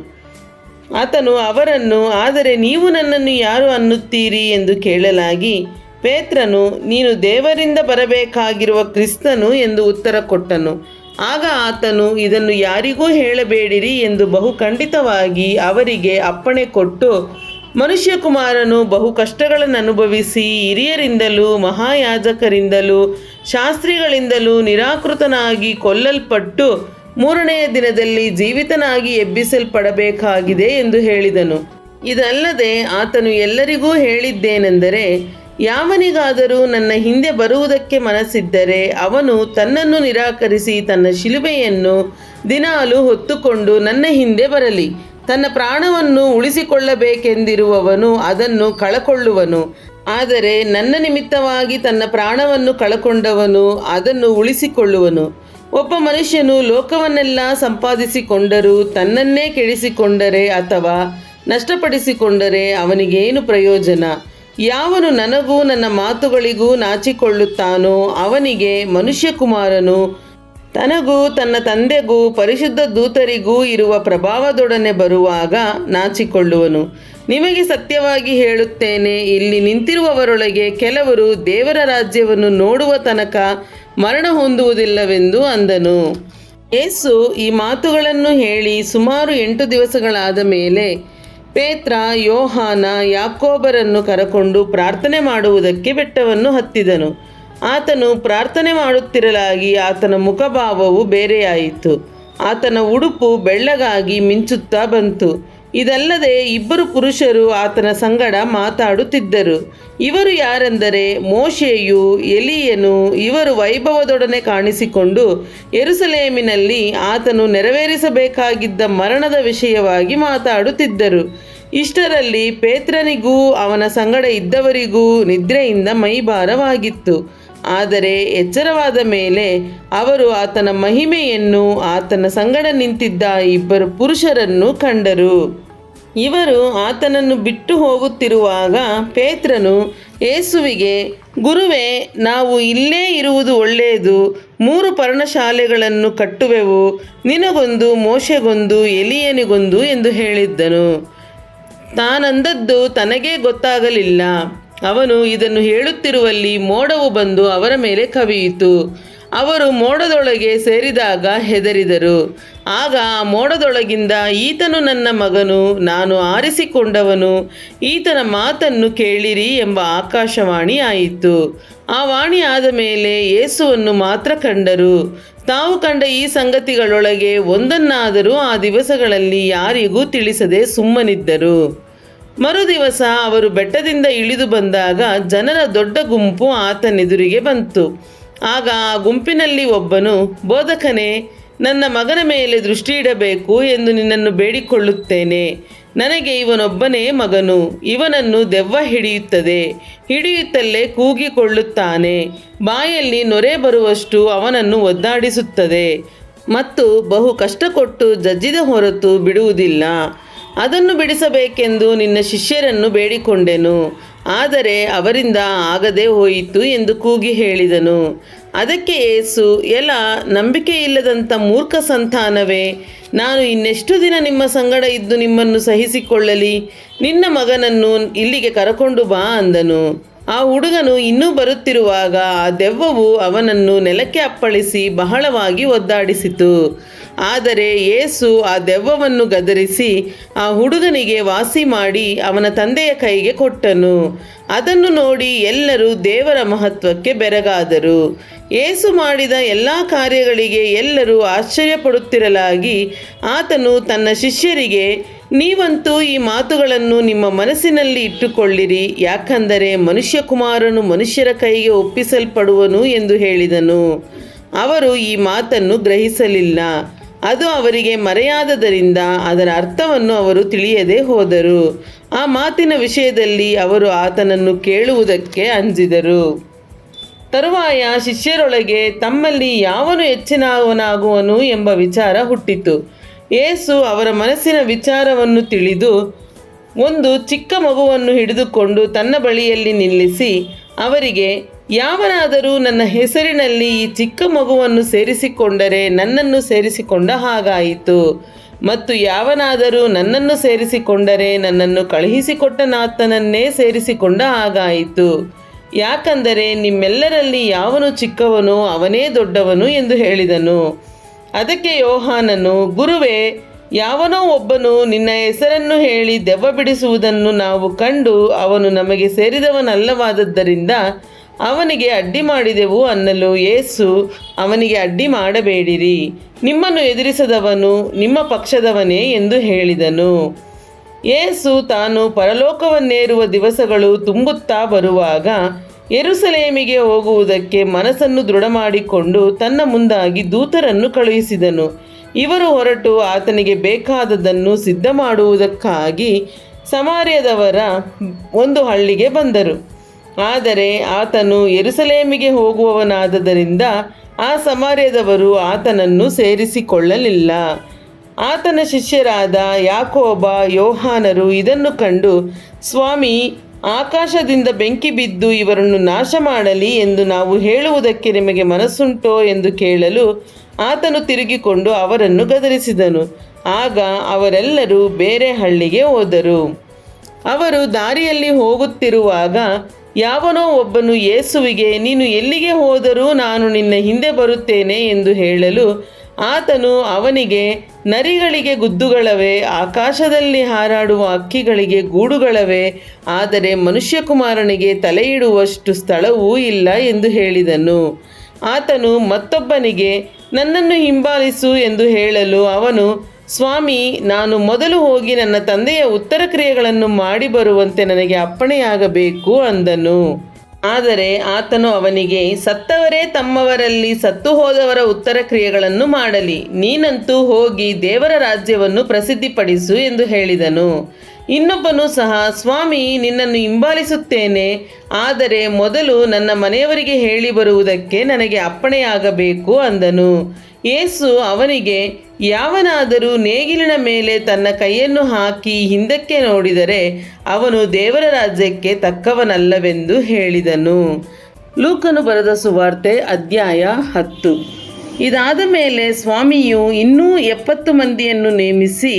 ಆತನು ಅವರನ್ನು, ಆದರೆ ನೀವು ನನ್ನನ್ನು ಯಾರು ಅನ್ನುತ್ತೀರಿ ಎಂದು ಕೇಳಲಾಗಿ ಪೇತ್ರನು, ನೀನು ದೇವರಿಂದ ಬರಬೇಕಾಗಿರುವ ಕ್ರಿಸ್ತನು ಎಂದು ಉತ್ತರ ಕೊಟ್ಟನು. ಆಗ ಆತನು, ಇದನ್ನು ಯಾರಿಗೂ ಹೇಳಬೇಡಿರಿ ಎಂದು ಬಹು ಖಂಡಿತವಾಗಿ ಅವರಿಗೆ ಅಪ್ಪಣೆ ಕೊಟ್ಟು, ಮನುಷ್ಯಕುಮಾರನು ಬಹು ಕಷ್ಟಗಳನ್ನು ಅನುಭವಿಸಿ ಹಿರಿಯರಿಂದಲೂ ಮಹಾಯಾಜಕರಿಂದಲೂ ಶಾಸ್ತ್ರಿಗಳಿಂದಲೂ ನಿರಾಕೃತನಾಗಿ ಕೊಲ್ಲಲ್ಪಟ್ಟು 3ನೆಯ ದಿನದಲ್ಲಿ ಜೀವಿತನಾಗಿ ಎಬ್ಬಿಸಲ್ಪಡಬೇಕಾಗಿದೆ ಎಂದು ಹೇಳಿದನು. ಇದಲ್ಲದೆ ಆತನು ಎಲ್ಲರಿಗೂ ಹೇಳಿದ್ದೇನೆಂದರೆ, ಯಾವನಿಗಾದರೂ ನನ್ನ ಹಿಂದೆ ಬರುವುದಕ್ಕೆ ಮನಸ್ಸಿದ್ದರೆ ಅವನು ತನ್ನನ್ನು ನಿರಾಕರಿಸಿ ತನ್ನ ಶಿಲುಬೆಯನ್ನು ದಿನಾಲು ಹೊತ್ತುಕೊಂಡು ನನ್ನ ಹಿಂದೆ ಬರಲಿ. ತನ್ನ ಪ್ರಾಣವನ್ನು ಉಳಿಸಿಕೊಳ್ಳಬೇಕೆಂದಿರುವವನು ಅದನ್ನು ಕಳಕೊಳ್ಳುವನು. ಆದರೆ ನನ್ನ ನಿಮಿತ್ತವಾಗಿ ತನ್ನ ಪ್ರಾಣವನ್ನು ಕಳಕೊಂಡವನು ಅದನ್ನು ಉಳಿಸಿಕೊಳ್ಳುವನು. ಒಬ್ಬ ಮನುಷ್ಯನು ಲೋಕವನ್ನೆಲ್ಲ ಸಂಪಾದಿಸಿಕೊಂಡರೂ ತನ್ನನ್ನೇ ಕೆಡಿಸಿಕೊಂಡರೆ ಅಥವಾ ನಷ್ಟಪಡಿಸಿಕೊಂಡರೆ ಅವನಿಗೇನು ಪ್ರಯೋಜನ? ಯಾವನು ನನಗೂ ನನ್ನ ಮಾತುಗಳಿಗೂ ನಾಚಿಕೊಳ್ಳುತ್ತಾನೋ ಅವನಿಗೆ ಮನುಷ್ಯಕುಮಾರನು ತನಗೂ ತನ್ನ ತಂದೆಗೂ ಪರಿಶುದ್ಧ ದೂತರಿಗೂ ಇರುವ ಪ್ರಭಾವದೊಡನೆ ಬರುವಾಗ ನಾಚಿಕೊಳ್ಳುವನು. ನಿಮಗೆ ಸತ್ಯವಾಗಿ ಹೇಳುತ್ತೇನೆ, ಇಲ್ಲಿ ನಿಂತಿರುವವರೊಳಗೆ ಕೆಲವರು ದೇವರ ರಾಜ್ಯವನ್ನು ನೋಡುವ ತನಕ ಮರಣ ಹೊಂದುವುದಿಲ್ಲವೆಂದು ಅಂದನು. ಯೇಸು ಈ ಮಾತುಗಳನ್ನು ಹೇಳಿ ಸುಮಾರು 8 ದಿವಸಗಳಾದ ಮೇಲೆ ಪೇತ್ರ, ಯೋಹಾನ, ಯಾಕೋಬರನ್ನು ಕರಕೊಂಡು ಪ್ರಾರ್ಥನೆ ಮಾಡುವುದಕ್ಕೆ ಬೆಟ್ಟವನ್ನು ಹತ್ತಿದನು. ಆತನು ಪ್ರಾರ್ಥನೆ ಮಾಡುತ್ತಿರಲಾಗಿ ಆತನ ಮುಖಭಾವವು ಬೇರೆಯಾಯಿತು. ಆತನ ಉಡುಪು ಬೆಳ್ಳಗಾಗಿ ಮಿಂಚುತ್ತಾ ಬಂತು. ಇದಲ್ಲದೆ 2 ಪುರುಷರು ಆತನ ಸಂಗಡ ಮಾತಾಡುತ್ತಿದ್ದರು. ಇವರು ಯಾರೆಂದರೆ ಮೋಶೆಯು ಎಲೀಯನು. ಇವರು ವೈಭವದೊಡನೆ ಕಾಣಿಸಿಕೊಂಡು ಯೆರೂಸಲೇಮಿನಲ್ಲಿ ಆತನು ನೆರವೇರಿಸಬೇಕಾಗಿದ್ದ ಮರಣದ ವಿಷಯವಾಗಿ ಮಾತಾಡುತ್ತಿದ್ದರು. ಇಷ್ಟರಲ್ಲಿ ಪೇತ್ರನಿಗೂ ಅವನ ಸಂಗಡ ಇದ್ದವರಿಗೂ ನಿದ್ರೆಯಿಂದ ಮೈಭಾರವಾಗಿತ್ತು. ಆದರೆ ಎಚ್ಚರವಾದ ಮೇಲೆ ಅವರು ಆತನ ಮಹಿಮೆಯನ್ನು, ಆತನ ಸಂಗಡ ನಿಂತಿದ್ದ 2 ಪುರುಷರನ್ನು ಕಂಡರು. ಇವರು ಆತನನ್ನು ಬಿಟ್ಟು ಹೋಗುತ್ತಿರುವಾಗ ಪೇತ್ರನು ಯೇಸುವಿಗೆ, ಗುರುವೇ, ನಾವು ಇಲ್ಲೇ ಇರುವುದು ಒಳ್ಳೆಯದು. 3 ಪರ್ಣಶಾಲೆಗಳನ್ನು ಕಟ್ಟುವೆವು, ನಿನಗೊಂದು, ಮೋಶೆಗೊಂದು, ಎಲೀಯನಿಗೊಂದು ಎಂದು ಹೇಳಿದ್ದನು. ತಾನಂದದ್ದು ತನಗೇ ಗೊತ್ತಾಗಲಿಲ್ಲ. ಅವನು ಇದನ್ನು ಹೇಳುತ್ತಿರುವಲ್ಲಿ ಮೋಡವು ಬಂದು ಅವರ ಮೇಲೆ ಕವಿಯಿತು. ಅವರು ಮೋಡದೊಳಗೆ ಸೇರಿದಾಗ ಹೆದರಿದರು. ಆಗ ಆ ಮೋಡದೊಳಗಿಂದ, ಈತನು ನನ್ನ ಮಗನು, ನಾನು ಆರಿಸಿಕೊಂಡವನು, ಈತನ ಮಾತನ್ನು ಕೇಳಿರಿ ಎಂಬ ಆಕಾಶವಾಣಿ ಆಯಿತು. ಆ ವಾಣಿ ಆದ ಮೇಲೆ ಯೇಸುವನ್ನು ಮಾತ್ರ ಕಂಡರು. ತಾವು ಕಂಡ ಈ ಸಂಗತಿಗಳೊಳಗೆ ಒಂದನ್ನಾದರೂ ಆ ದಿವಸಗಳಲ್ಲಿ ಯಾರಿಗೂ ತಿಳಿಸದೆ ಸುಮ್ಮನಿದ್ದರು. ಮರುದಿವಸ ಅವರು ಬೆಟ್ಟದಿಂದ ಇಳಿದು ಬಂದಾಗ ಜನರ ದೊಡ್ಡ ಗುಂಪು ಆತನೆದುರಿಗೆ ಬಂತು. ಆಗ ಆ ಗುಂಪಿನಲ್ಲಿ ಒಬ್ಬನು, ಬೋಧಕನೇ, ನನ್ನ ಮಗನ ಮೇಲೆ ದೃಷ್ಟಿ ಇಡಬೇಕು ಎಂದು ನಿನ್ನನ್ನು ಬೇಡಿಕೊಳ್ಳುತ್ತೇನೆ. ನನಗೆ ಇವನೊಬ್ಬನೇ ಮಗನು. ಇವನನ್ನು ದೆವ್ವ ಹಿಡಿಯುತ್ತದೆ. ಹಿಡಿಯುತ್ತಲೇ ಕೂಗಿಕೊಳ್ಳುತ್ತಾನೆ. ಬಾಯಲ್ಲಿ ನೊರೆ ಬರುವಷ್ಟು ಅವನನ್ನು ಒದ್ದಾಡಿಸುತ್ತದೆ ಮತ್ತು ಬಹು ಕಷ್ಟಕೊಟ್ಟು ಜಜ್ಜಿದ ಹೊರತು ಬಿಡುವುದಿಲ್ಲ. ಅದನ್ನು ಬಿಡಿಸಬೇಕೆಂದು ನಿನ್ನ ಶಿಷ್ಯರನ್ನು ಬೇಡಿಕೊಂಡೆನು, ಆದರೆ ಅವರಿಂದ ಆಗದೆ ಹೋಯಿತು ಎಂದು ಕೂಗಿ ಹೇಳಿದನು. ಅದಕ್ಕೆ ಯೇಸು, ಎಲಾ, ನಂಬಿಕೆಯಿಲ್ಲದಂಥ ಮೂರ್ಖ ಸಂತಾನವೇ, ನಾನು ಇನ್ನೆಷ್ಟು ದಿನ ನಿಮ್ಮ ಸಂಗಡ ಇದ್ದು ನಿಮ್ಮನ್ನು ಸಹಿಸಿಕೊಳ್ಳಲಿ? ನಿನ್ನ ಮಗನನ್ನು ಇಲ್ಲಿಗೆ ಕರಕೊಂಡು ಬಾ ಅಂದನು. ಆ ಹುಡುಗನು ಇನ್ನೂ ಬರುತ್ತಿರುವಾಗ ಆ ದೆವ್ವವು ಅವನನ್ನು ನೆಲಕ್ಕೆ ಅಪ್ಪಳಿಸಿ ಬಹಳವಾಗಿ ಒದ್ದಾಡಿಸಿತು. ಆದರೆ ಯೇಸು ಆ ದೆವ್ವವನ್ನು ಗದರಿಸಿ ಆ ಹುಡುಗನಿಗೆ ವಾಸಿ ಮಾಡಿ ಅವನ ತಂದೆಯ ಕೈಗೆ ಕೊಟ್ಟನು. ಅದನ್ನು ನೋಡಿ ಎಲ್ಲರೂ ದೇವರ ಮಹತ್ವಕ್ಕೆ ಬೆರಗಾದರು. ಯೇಸು ಮಾಡಿದ ಎಲ್ಲ ಕಾರ್ಯಗಳಿಗೆ ಎಲ್ಲರೂ ಆಶ್ಚರ್ಯಪಡುತ್ತಿರಲಾಗಿ ಆತನು ತನ್ನ ಶಿಷ್ಯರಿಗೆ, ನೀವಂತೂ ಈ ಮಾತುಗಳನ್ನು ನಿಮ್ಮ ಮನಸ್ಸಿನಲ್ಲಿ ಇಟ್ಟುಕೊಳ್ಳಿರಿ, ಯಾಕಂದರೆ ಮನುಷ್ಯಕುಮಾರನು ಮನುಷ್ಯರ ಕೈಗೆ ಒಪ್ಪಿಸಲ್ಪಡುವನು ಎಂದು ಹೇಳಿದನು. ಅವರು ಈ ಮಾತನ್ನು ಗ್ರಹಿಸಲಿಲ್ಲ. ಅದು ಅವರಿಗೆ ಮರೆಯಾದದರಿಂದ ಅದರ ಅರ್ಥವನ್ನು ಅವರು ತಿಳಿಯದೆ ಹೋದರು. ಆ ಮಾತಿನ ವಿಷಯದಲ್ಲಿ ಅವರು ಆತನನ್ನು ಕೇಳುವುದಕ್ಕೆ ಅಂಜಿದರು. ತರುವಾಯ ಶಿಷ್ಯರೊಳಗೆ ತಮ್ಮಲ್ಲಿ ಯಾವನು ಹೆಚ್ಚಿನವನಾಗುವನು ಎಂಬ ವಿಚಾರ ಹುಟ್ಟಿತು. ಯೇಸು ಅವರ ಮನಸ್ಸಿನ ವಿಚಾರವನ್ನು ತಿಳಿದು ಒಂದು ಚಿಕ್ಕ ಮಗುವನ್ನು ಹಿಡಿದುಕೊಂಡು ತನ್ನ ಬಳಿಯಲ್ಲಿ ನಿಲ್ಲಿಸಿ ಅವರಿಗೆ, ಯಾವನಾದರೂ ನನ್ನ ಹೆಸರಿನಲ್ಲಿ ಈ ಚಿಕ್ಕ ಮಗುವನ್ನು ಸೇರಿಸಿಕೊಂಡರೆ ನನ್ನನ್ನು ಸೇರಿಸಿಕೊಂಡ ಹಾಗಾಯಿತು, ಮತ್ತು ಯಾವನಾದರೂ ನನ್ನನ್ನು ಸೇರಿಸಿಕೊಂಡರೆ ನನ್ನನ್ನು ಕಳುಹಿಸಿಕೊಟ್ಟನಾತನನ್ನೇ ಸೇರಿಸಿಕೊಂಡ ಹಾಗಾಯಿತು. ಯಾಕಂದರೆ ನಿಮ್ಮೆಲ್ಲರಲ್ಲಿ ಯಾವನು ಚಿಕ್ಕವನೋ ಅವನೇ ದೊಡ್ಡವನು ಎಂದು ಹೇಳಿದನು. ಅದಕ್ಕೆ ಯೋಹಾನನು, ಗುರುವೇ, ಯಾವನೋ ಒಬ್ಬನು ನಿನ್ನ ಹೆಸರನ್ನು ಹೇಳಿ ದೆವ್ವ ಬಿಡಿಸುವುದನ್ನು ನಾವು ಕಂಡು ಅವನು ನಮಗೆ ಸೇರಿದವನಲ್ಲವಾದದ್ದರಿಂದ ಅವನಿಗೆ ಅಡ್ಡಿ ಮಾಡಿದೆವು ಅನ್ನಲು ಯೇಸು ಅವನಿಗೆ ಅಡ್ಡಿ ಮಾಡಬೇಡಿರಿ, ನಿಮ್ಮನ್ನು ಎದುರಿಸದವನು ನಿಮ್ಮ ಪಕ್ಷದವನೇ ಎಂದು ಹೇಳಿದನು. ಯೇಸು ತಾನು ಪರಲೋಕವನ್ನೇರುವ ದಿವಸಗಳು ತುಂಬುತ್ತಾ ಬರುವಾಗ ಯೆರೂಸಲೇಮಿಗೆ ಹೋಗುವುದಕ್ಕೆ ಮನಸ್ಸನ್ನು ದೃಢ ಮಾಡಿಕೊಂಡು ತನ್ನ ಮುಂದಾಗಿ ದೂತರನ್ನು ಕಳುಹಿಸಿದನು. ಇವರು ಹೊರಟು ಆತನಿಗೆ ಬೇಕಾದದನ್ನು ಸಿದ್ಧ ಮಾಡುವುದಕ್ಕಾಗಿ ಸಮಾರ್ಯದವರ ಒಂದು ಹಳ್ಳಿಗೆ ಬಂದರು. ಆದರೆ ಆತನು ಯೆರೂಸಲೇಮಿಗೆ ಹೋಗುವವನಾದ್ದರಿಂದ ಆ ಸಮಾರ್ಯದವರು ಆತನನ್ನು ಸೇರಿಸಿಕೊಳ್ಳಲಿಲ್ಲ. ಆತನ ಶಿಷ್ಯರಾದ ಯಾಕೋಬ, ಯೋಹಾನರು ಇದನ್ನು ಕಂಡು, ಸ್ವಾಮಿ, ಆಕಾಶದಿಂದ ಬೆಂಕಿ ಬಿದ್ದು ಇವರನ್ನು ನಾಶ ಮಾಡಲಿ ಎಂದು ನಾವು ಹೇಳುವುದಕ್ಕೆ ನಿಮಗೆ ಮನಸ್ಸುಂಟೋ ಎಂದು ಕೇಳಲು ಆತನು ತಿರುಗಿಕೊಂಡು ಅವರನ್ನು ಗದರಿಸಿದನು. ಆಗ ಅವರೆಲ್ಲರೂ ಬೇರೆ ಹಳ್ಳಿಗೆ ಹೋದರು. ಅವರು ದಾರಿಯಲ್ಲಿ ಹೋಗುತ್ತಿರುವಾಗ ಯಾವನೋ ಒಬ್ಬನು ಯೇಸುವಿಗೆ, ನೀನು ಎಲ್ಲಿಗೆ ಹೋದರೂ ನಾನು ನಿನ್ನ ಹಿಂದೆ ಬರುತ್ತೇನೆ ಎಂದು ಹೇಳಲು ಆತನು ಅವನಿಗೆ, ನರಿಗಳಿಗೆ ಗುದ್ದುಗಳವೆ, ಆಕಾಶದಲ್ಲಿ ಹಾರಾಡುವ ಹಕ್ಕಿಗಳಿಗೆ ಗೂಡುಗಳವೆ, ಆದರೆ ಮನುಷ್ಯಕುಮಾರನಿಗೆ ತಲೆಯಿಡುವಷ್ಟು ಸ್ಥಳವೂ ಇಲ್ಲ ಎಂದು ಹೇಳಿದನು. ಆತನು ಮತ್ತೊಬ್ಬನಿಗೆ, ನನ್ನನ್ನು ಹಿಂಬಾಲಿಸು ಎಂದು ಹೇಳಲು ಅವನು, ಸ್ವಾಮಿ, ನಾನು ಮೊದಲು ಹೋಗಿ ನನ್ನ ತಂದೆಯ ಉತ್ತರ ಕ್ರಿಯೆಗಳನ್ನು ಮಾಡಿ ಬರುವಂತೆ ನನಗೆ ಅಪ್ಪಣೆಯಾಗಬೇಕು ಅಂದನು. ಆದರೆ ಆತನು ಅವನಿಗೆ, ಸತ್ತವರೇ ತಮ್ಮವರಲ್ಲಿ ಸತ್ತು ಹೋದವರ ಉತ್ತರ ಕ್ರಿಯೆಗಳನ್ನು ಮಾಡಲಿ, ನೀನಂತೂ ಹೋಗಿ ದೇವರ ರಾಜ್ಯವನ್ನು ಪ್ರಸಿದ್ಧಿಪಡಿಸು ಎಂದು ಹೇಳಿದನು. ಇನ್ನೊಬ್ಬನು ಸಹ, ಸ್ವಾಮಿ, ನಿನ್ನನ್ನು ಹಿಂಬಾಲಿಸುತ್ತೇನೆ, ಆದರೆ ಮೊದಲು ನನ್ನ ಮನೆಯವರಿಗೆ ಹೇಳಿ ಬರುವುದಕ್ಕೆ ನನಗೆ ಅಪ್ಪಣೆಯಾಗಬೇಕು ಅಂದನು. ಯೇಸು ಅವನಿಗೆ, ಯಾವನಾದರೂ ನೇಗಿಲಿನ ಮೇಲೆ ತನ್ನ ಕೈಯನ್ನು ಹಾಕಿ ಹಿಂದಕ್ಕೆ ನೋಡಿದರೆ ಅವನು ದೇವರ ರಾಜ್ಯಕ್ಕೆ ತಕ್ಕವನಲ್ಲವೆಂದು ಹೇಳಿದನು. ಲೂಕನು ಬರೆದ ಸುವಾರ್ತೆ ಅಧ್ಯಾಯ 10. ಇದಾದ ಮೇಲೆ ಸ್ವಾಮಿಯು ಇನ್ನೂ 70 ಮಂದಿಯನ್ನು ನೇಮಿಸಿ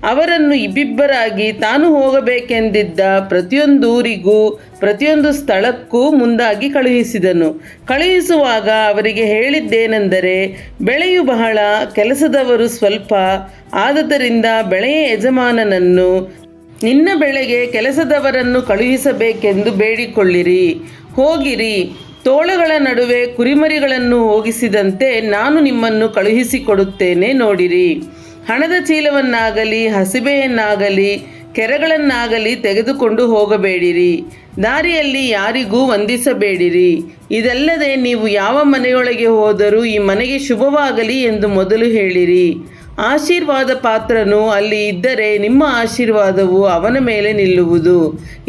ಅವರನ್ನು ಇಬ್ಬಿಬ್ಬರಾಗಿ ತಾನು ಹೋಗಬೇಕೆಂದಿದ್ದ ಪ್ರತಿಯೊಂದೂರಿಗೂ ಪ್ರತಿಯೊಂದು ಸ್ಥಳಕ್ಕೂ ಮುಂದಾಗಿ ಕಳುಹಿಸಿದನು. ಕಳುಹಿಸುವಾಗ ಅವರಿಗೆ ಹೇಳಿದ್ದೇನೆಂದರೆ, ಬೆಳೆಯು ಬಹಳ, ಕೆಲಸದವರು ಸ್ವಲ್ಪ. ಆದುದರಿಂದ ಬೆಳೆಯ ಯಜಮಾನನನ್ನು, ನಿನ್ನ ಬೆಳೆಗೆ ಕೆಲಸದವರನ್ನು ಕಳುಹಿಸಬೇಕೆಂದು ಬೇಡಿಕೊಳ್ಳಿರಿ. ಹೋಗಿರಿ, ತೋಳಗಳ ನಡುವೆ ಕುರಿಮರಿಗಳನ್ನು ಹೋಗಿಸಿದಂತೆ ನಾನು ನಿಮ್ಮನ್ನು ಕಳುಹಿಸಿಕೊಡುತ್ತೇನೆ. ನೋಡಿರಿ, ಹಣದ ಚೀಲವನ್ನಾಗಲಿ ಹಸಿಬೆಯನ್ನಾಗಲಿ ಕೆರೆಗಳನ್ನಾಗಲಿ ತೆಗೆದುಕೊಂಡು ಹೋಗಬೇಡಿರಿ. ದಾರಿಯಲ್ಲಿ ಯಾರಿಗೂ ವಂದಿಸಬೇಡಿರಿ. ಇದಲ್ಲದೆ ನೀವು ಯಾವ ಮನೆಯೊಳಗೆ ಹೋದರೂ ಈ ಮನೆಗೆ ಶುಭವಾಗಲಿ ಎಂದು ಮೊದಲು ಹೇಳಿರಿ. ಆಶೀರ್ವಾದ ಪಾತ್ರನು ಅಲ್ಲಿ ಇದ್ದರೆ ನಿಮ್ಮ ಆಶೀರ್ವಾದವು ಅವನ ಮೇಲೆ ನಿಲ್ಲುವುದು,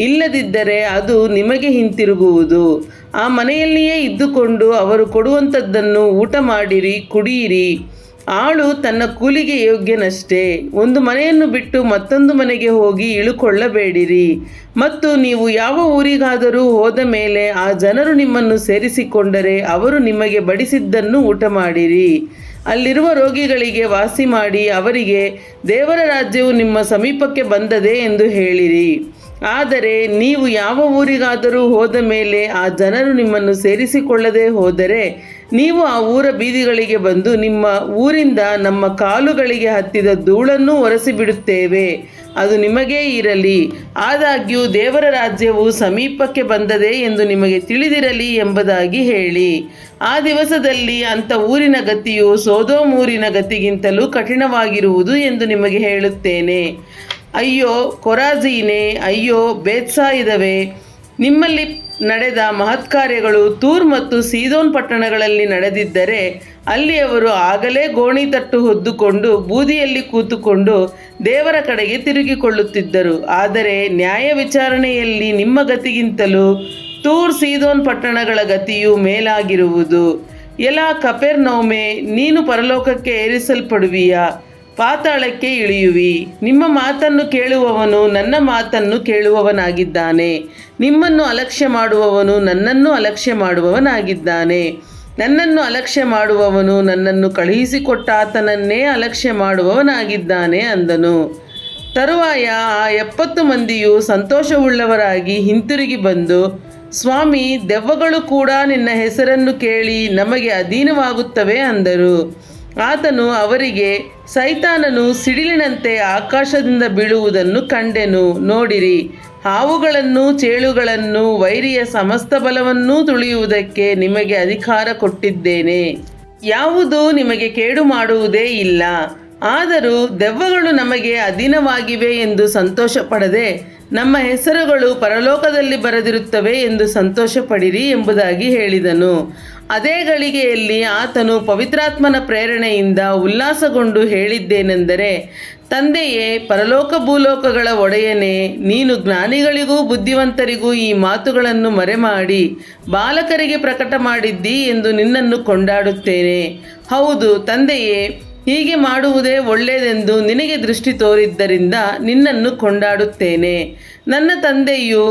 ಇಲ್ಲದಿದ್ದರೆ ಅದು ನಿಮಗೆ ಹಿಂತಿರುಗುವುದು. ಆ ಮನೆಯಲ್ಲಿಯೇ ಇದ್ದುಕೊಂಡು ಅವರು ಕೊಡುವಂಥದ್ದನ್ನು ಊಟ ಮಾಡಿರಿ, ಕುಡಿಯಿರಿ. ಆಳು ತನ್ನ ಕೂಲಿಗೆ ಯೋಗ್ಯನಷ್ಟೇ. ಒಂದು ಮನೆಯನ್ನು ಬಿಟ್ಟು ಮತ್ತೊಂದು ಮನೆಗೆ ಹೋಗಿ ಇಳುಕೊಳ್ಳಬೇಡಿರಿ. ಮತ್ತು ನೀವು ಯಾವ ಊರಿಗಾದರೂ ಹೋದ ಮೇಲೆ ಆ ಜನರು ನಿಮ್ಮನ್ನು ಸೇರಿಸಿಕೊಂಡರೆ ಅವರು ನಿಮಗೆ ಬಡಿಸಿದ್ದನ್ನು ಊಟ ಮಾಡಿರಿ. ಅಲ್ಲಿರುವ ರೋಗಿಗಳಿಗೆ ವಾಸಿ ಮಾಡಿ ಅವರಿಗೆ, ದೇವರ ರಾಜ್ಯವು ನಿಮ್ಮ ಸಮೀಪಕ್ಕೆ ಬಂದದೆ ಎಂದು ಹೇಳಿರಿ. ಆದರೆ ನೀವು ಯಾವ ಊರಿಗಾದರೂ ಹೋದ ಮೇಲೆ ಆ ಜನರು ನಿಮ್ಮನ್ನು ಸೇರಿಸಿಕೊಳ್ಳದೆ ಹೋದರೆ ನೀವು ಆ ಊರ ಬೀದಿಗಳಿಗೆ ಬಂದು, ನಿಮ್ಮ ಊರಿಂದ ನಮ್ಮ ಕಾಲುಗಳಿಗೆ ಹತ್ತಿದ ಧೂಳನ್ನು ಒರೆಸಿಬಿಡುತ್ತೇವೆ, ಅದು ನಿಮಗೇ ಇರಲಿ. ಆದಾಗ್ಯೂ ದೇವರ ರಾಜ್ಯವು ಸಮೀಪಕ್ಕೆ ಬಂದದೆ ಎಂದು ನಿಮಗೆ ತಿಳಿದಿರಲಿ ಎಂಬುದಾಗಿ ಹೇಳಿ. ಆ ದಿವಸದಲ್ಲಿ ಅಂಥ ಊರಿನ ಗತಿಯು ಸೊದೋಮ್ ಊರಿನ ಗತಿಗಿಂತಲೂ ಕಠಿಣವಾಗಿರುವುದು ಎಂದು ನಿಮಗೆ ಹೇಳುತ್ತೇನೆ. ಅಯ್ಯೋ ಕೊರಾಜೀನೇ, ಅಯ್ಯೋ ಬೇತ್ಸಾಯಿದವೇ, ನಿಮ್ಮಲ್ಲಿ ನಡೆದ ಮಹತ್ಕಾರ್ಯಗಳು ತೂರ್ ಮತ್ತು ಸೀದೋನ್ ಪಟ್ಟಣಗಳಲ್ಲಿ ನಡೆದಿದ್ದರೆ ಅಲ್ಲಿ ಅವರು ಆಗಲೇ ಗೋಣಿತಟ್ಟು ಹೊದ್ದುಕೊಂಡು ಬೂದಿಯಲ್ಲಿ ಕೂತುಕೊಂಡು ದೇವರ ಕಡೆಗೆ ತಿರುಗಿಕೊಳ್ಳುತ್ತಿದ್ದರು. ಆದರೆ ನ್ಯಾಯ ವಿಚಾರಣೆಯಲ್ಲಿ ನಿಮ್ಮ ಗತಿಗಿಂತಲೂ ತೂರ್ ಸೀದೋನ್ ಪಟ್ಟಣಗಳ ಗತಿಯು ಮೇಲಾಗಿರುವುದು. ಎಲಾ ಕಪೆರ್ನೌಮೇ, ನೀನು ಪರಲೋಕಕ್ಕೆ ಏರಿಸಲ್ಪಡುವಿಯಾ, ಪಾತಾಳಕ್ಕೆ ಇಳಿಯುವಿ. ನಿಮ್ಮ ಮಾತನ್ನು ಕೇಳುವವನು ನನ್ನ ಮಾತನ್ನು ಕೇಳುವವನಾಗಿದ್ದಾನೆ. ನಿಮ್ಮನ್ನು ಅಲಕ್ಷ್ಯ ಮಾಡುವವನು ನನ್ನನ್ನು ಅಲಕ್ಷ್ಯ ಮಾಡುವವನಾಗಿದ್ದಾನೆ. ನನ್ನನ್ನು ಅಲಕ್ಷ್ಯ ಮಾಡುವವನು ನನ್ನನ್ನು ಕಳುಹಿಸಿಕೊಟ್ಟ ಆತನನ್ನೇ ಅಲಕ್ಷ್ಯ ಮಾಡುವವನಾಗಿದ್ದಾನೆ ಅಂದನು. ತರುವಾಯ ಆ 70 ಮಂದಿಯು ಸಂತೋಷವುಳ್ಳವರಾಗಿ ಹಿಂತಿರುಗಿ ಬಂದು, ಸ್ವಾಮಿ, ದೆವ್ವಗಳು ಕೂಡ ನಿನ್ನ ಹೆಸರನ್ನು ಕೇಳಿ ನಮಗೆ ಅಧೀನವಾಗುತ್ತವೆ ಅಂದರು. ಆತನು ಅವರಿಗೆ, ಸೈತಾನನು ಸಿಡಿಲಿನಂತೆ ಆಕಾಶದಿಂದ ಬೀಳುವುದನ್ನು ಕಂಡೆನು. ನೋಡಿರಿ, ಹಾವುಗಳನ್ನು, ಚೇಳುಗಳನ್ನು, ವೈರಿಯ ಸಮಸ್ತ ಬಲವನ್ನೂ ತುಳಿಯುವುದಕ್ಕೆ ನಿಮಗೆ ಅಧಿಕಾರ ಕೊಟ್ಟಿದ್ದೇನೆ. ಯಾವುದೂ ನಿಮಗೆ ಕೇಡು ಮಾಡುವುದೇ ಇಲ್ಲ. ಆದರೂ ದೆವ್ವಗಳು ನಮಗೆ ಅಧೀನವಾಗಿವೆ ಎಂದು ಸಂತೋಷ ಪಡದೆ ನಮ್ಮ ಹೆಸರುಗಳು ಪರಲೋಕದಲ್ಲಿ ಬರೆದಿರುತ್ತವೆ ಎಂದು ಸಂತೋಷಪಡಿರಿ ಎಂಬುದಾಗಿ ಹೇಳಿದನು. ಅದೇ ಗಳಿಗೆಯಲ್ಲಿ ಆತನು ಪವಿತ್ರಾತ್ಮನ ಪ್ರೇರಣೆಯಿಂದ ಉಲ್ಲಾಸಗೊಂಡು ಹೇಳಿದ್ದೇನೆಂದರೆ, ತಂದೆಯೇ, ಪರಲೋಕ ಭೂಲೋಕಗಳ ಒಡೆಯನೇ, ನೀನು ಜ್ಞಾನಿಗಳಿಗೂ ಬುದ್ಧಿವಂತರಿಗೂ ಈ ಮಾತುಗಳನ್ನು ಮರೆಮಾಡಿ ಬಾಲಕರಿಗೆ ಪ್ರಕಟ ಮಾಡಿದ್ದಿ ಎಂದು ನಿನ್ನನ್ನು ಕೊಂಡಾಡುತ್ತೇನೆ. ಹೌದು ತಂದೆಯೇ, ಹೀಗೆ ಮಾಡುವುದೇ ಒಳ್ಳೆಯದೆಂದು ನಿನಗೆ ದೃಷ್ಟಿ ತೋರಿದ್ದರಿಂದ ನಿನ್ನನ್ನು ಕೊಂಡಾಡುತ್ತೇನೆ. ನನ್ನ ತಂದೆಯು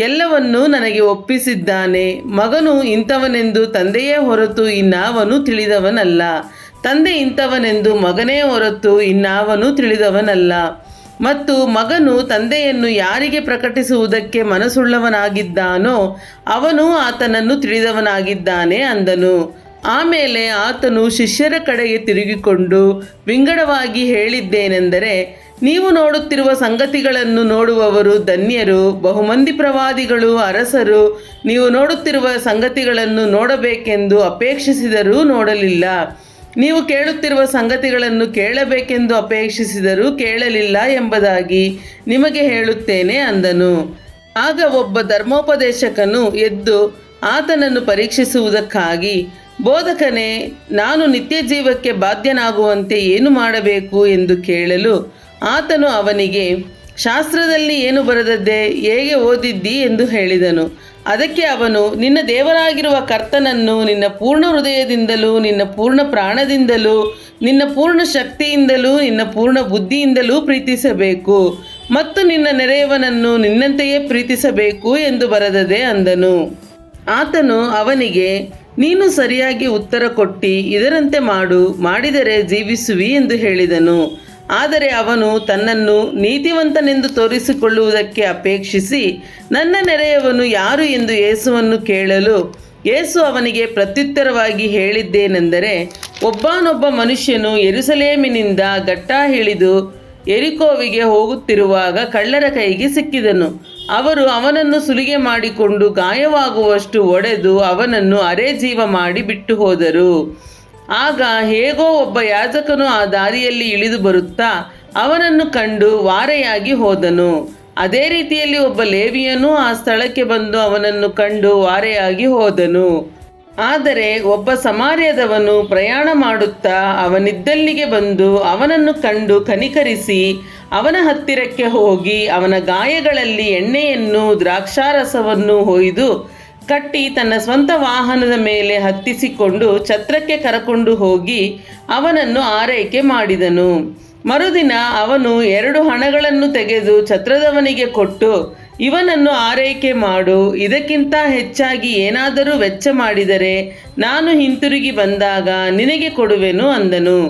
ಎಲ್ಲವನ್ನೂ ನನಗೆ ಒಪ್ಪಿಸಿದ್ದಾನೆ. ಮಗನು ಇಂಥವನೆಂದು ತಂದೆಯೇ ಹೊರತು ಇನ್ನಾವನು ತಿಳಿದವನಲ್ಲ, ತಂದೆ ಇಂಥವನೆಂದು ಮಗನೇ ಹೊರತು ಇನ್ನಾವನು ತಿಳಿದವನಲ್ಲ. ಮತ್ತು ಮಗನು ತಂದೆಯನ್ನು ಯಾರಿಗೆ ಪ್ರಕಟಿಸುವುದಕ್ಕೆ ಮನಸ್ಸುಳ್ಳವನಾಗಿದ್ದಾನೋ ಅವನು ಆತನನ್ನು ತಿಳಿದವನಾಗಿದ್ದಾನೆ ಅಂದನು. ಆಮೇಲೆ ಆತನು ಶಿಷ್ಯರ ಕಡೆಗೆ ತಿರುಗಿಕೊಂಡು ವಿಂಗಡವಾಗಿ ಹೇಳಿದ್ದೇನೆಂದರೆ, ನೀವು ನೋಡುತ್ತಿರುವ ಸಂಗತಿಗಳನ್ನು ನೋಡುವವರು ಧನ್ಯರು. ಬಹುಮಂದಿ ಪ್ರವಾದಿಗಳು, ಅರಸರು ನೀವು ನೋಡುತ್ತಿರುವ ಸಂಗತಿಗಳನ್ನು ನೋಡಬೇಕೆಂದು ಅಪೇಕ್ಷಿಸಿದರೂ ನೋಡಲಿಲ್ಲ, ನೀವು ಕೇಳುತ್ತಿರುವ ಸಂಗತಿಗಳನ್ನು ಕೇಳಬೇಕೆಂದು ಅಪೇಕ್ಷಿಸಿದರೂ ಕೇಳಲಿಲ್ಲ ಎಂಬುದಾಗಿ ನಿಮಗೆ ಹೇಳುತ್ತೇನೆ ಅಂದನು. ಆಗ ಒಬ್ಬ ಧರ್ಮೋಪದೇಶಕನು ಎದ್ದು ಆತನನ್ನು ಪರೀಕ್ಷಿಸುವುದಕ್ಕಾಗಿ, ಬೋಧಕನೇ, ನಾನು ನಿತ್ಯ ಜೀವಕ್ಕೆ ಬಾಧ್ಯನಾಗುವಂತೆ ಏನು ಮಾಡಬೇಕು ಎಂದು ಕೇಳಲು, ಆತನು ಅವನಿಗೆ, ಶಾಸ್ತ್ರದಲ್ಲಿ ಏನು ಬರೆದದ್ದೇ, ಹೇಗೆ ಓದಿದ್ದಿ ಎಂದು ಹೇಳಿದನು. ಅದಕ್ಕೆ ಅವನು, ನಿನ್ನ ದೇವರಾಗಿರುವ ಕರ್ತನನ್ನು ನಿನ್ನ ಪೂರ್ಣ ಹೃದಯದಿಂದಲೂ, ನಿನ್ನ ಪೂರ್ಣ ಪ್ರಾಣದಿಂದಲೂ, ನಿನ್ನ ಪೂರ್ಣ ಶಕ್ತಿಯಿಂದಲೂ, ನಿನ್ನ ಪೂರ್ಣ ಬುದ್ಧಿಯಿಂದಲೂ ಪ್ರೀತಿಸಬೇಕು, ಮತ್ತು ನಿನ್ನ ನೆರೆಯವನನ್ನು ನಿನ್ನಂತೆಯೇ ಪ್ರೀತಿಸಬೇಕು ಎಂದು ಬರೆದದೆ ಅಂದನು. ಆತನು ಅವನಿಗೆ, ನೀನು ಸರಿಯಾಗಿ ಉತ್ತರ ಕೊಟ್ಟು ಇದರಂತೆ ಮಾಡು, ಮಾಡಿದರೆ ಜೀವಿಸುವಿ ಎಂದು ಹೇಳಿದನು. ಆದರೆ ಅವನು ತನ್ನನ್ನು ನೀತಿವಂತನೆಂದು ತೋರಿಸಿಕೊಳ್ಳುವುದಕ್ಕೆ ಅಪೇಕ್ಷಿಸಿ, ನನ್ನ ನೆರೆಯವನು ಯಾರು ಎಂದು ಯೇಸುವನ್ನು ಕೇಳಲು, ಯೇಸು ಅವನಿಗೆ ಪ್ರತ್ಯುತ್ತರವಾಗಿ ಹೇಳಿದ್ದೇನೆಂದರೆ, ಒಬ್ಬನೊಬ್ಬ ಮನುಷ್ಯನು ಯೆರೂಸಲೇಮಿನಿಂದ ಗಟ್ಟಾ ಇಳಿದು ಯೆರಿಕೋವಿಗೆ ಹೋಗುತ್ತಿರುವಾಗ ಕಳ್ಳರ ಕೈಗೆ ಸಿಕ್ಕಿದನು. ಅವರು ಅವನನ್ನು ಸುಲಿಗೆ ಮಾಡಿಕೊಂಡು ಗಾಯವಾಗುವಷ್ಟು ಹೊಡೆದು ಅವನನ್ನು ಅರೆಜೀವ ಮಾಡಿ ಬಿಟ್ಟು ಹೋದರು. ಆಗ ಹೇಗೋ ಒಬ್ಬ ಯಾಜಕನು ಆ ದಾರಿಯಲ್ಲಿ ಇಳಿದು ಬರುತ್ತಾ ಅವನನ್ನು ಕಂಡು ವಾರೆಯಾಗಿ ಹೋದನು. ಅದೇ ರೀತಿಯಲ್ಲಿ ಒಬ್ಬ ಲೇವಿಯನೂ ಆ ಸ್ಥಳಕ್ಕೆ ಬಂದು ಅವನನ್ನು ಕಂಡು ವಾರೆಯಾಗಿ ಹೋದನು. ಆದರೆ ಒಬ್ಬ ಸಮಾರ್ಯದವನು ಪ್ರಯಾಣ ಮಾಡುತ್ತಾ ಅವನಿದ್ದಲ್ಲಿಗೆ ಬಂದು ಅವನನ್ನು ಕಂಡು ಕನಿಕರಿಸಿ ಅವನ ಹತ್ತಿರಕ್ಕೆ ಹೋಗಿ ಅವನ ಗಾಯಗಳಲ್ಲಿ ಎಣ್ಣೆಯನ್ನು ದ್ರಾಕ್ಷಾರಸವನ್ನು ಹೊಯ್ದು ಕಟ್ಟಿ ತನ್ನ ಸ್ವಂತ ವಾಹನದ ಮೇಲೆ ಹತ್ತಿಸಿಕೊಂಡು ಛತ್ರಕ್ಕೆ ಕರಕೊಂಡು ಹೋಗಿ ಅವನನ್ನು ಆರೈಕೆ ಮಾಡಿದನು. ಮರುದಿನ ಅವನು 2 ಹಣಗಳನ್ನು ತೆಗೆದು ಛತ್ರದವನಿಗೆ ಕೊಟ್ಟು, ಇವನನ್ನು ಆರೈಕೆ ಮಾಡು, ಇದಕ್ಕಿಂತ ಹೆಚ್ಚಾಗಿ ಏನಾದರೂ ವೆಚ್ಚ ಮಾಡಿದರೆ ನಾನು ಹಿಂತಿರುಗಿ ಬಂದಾಗ ನಿನಗೆ ಕೊಡುವೆನು ಅಂದನು.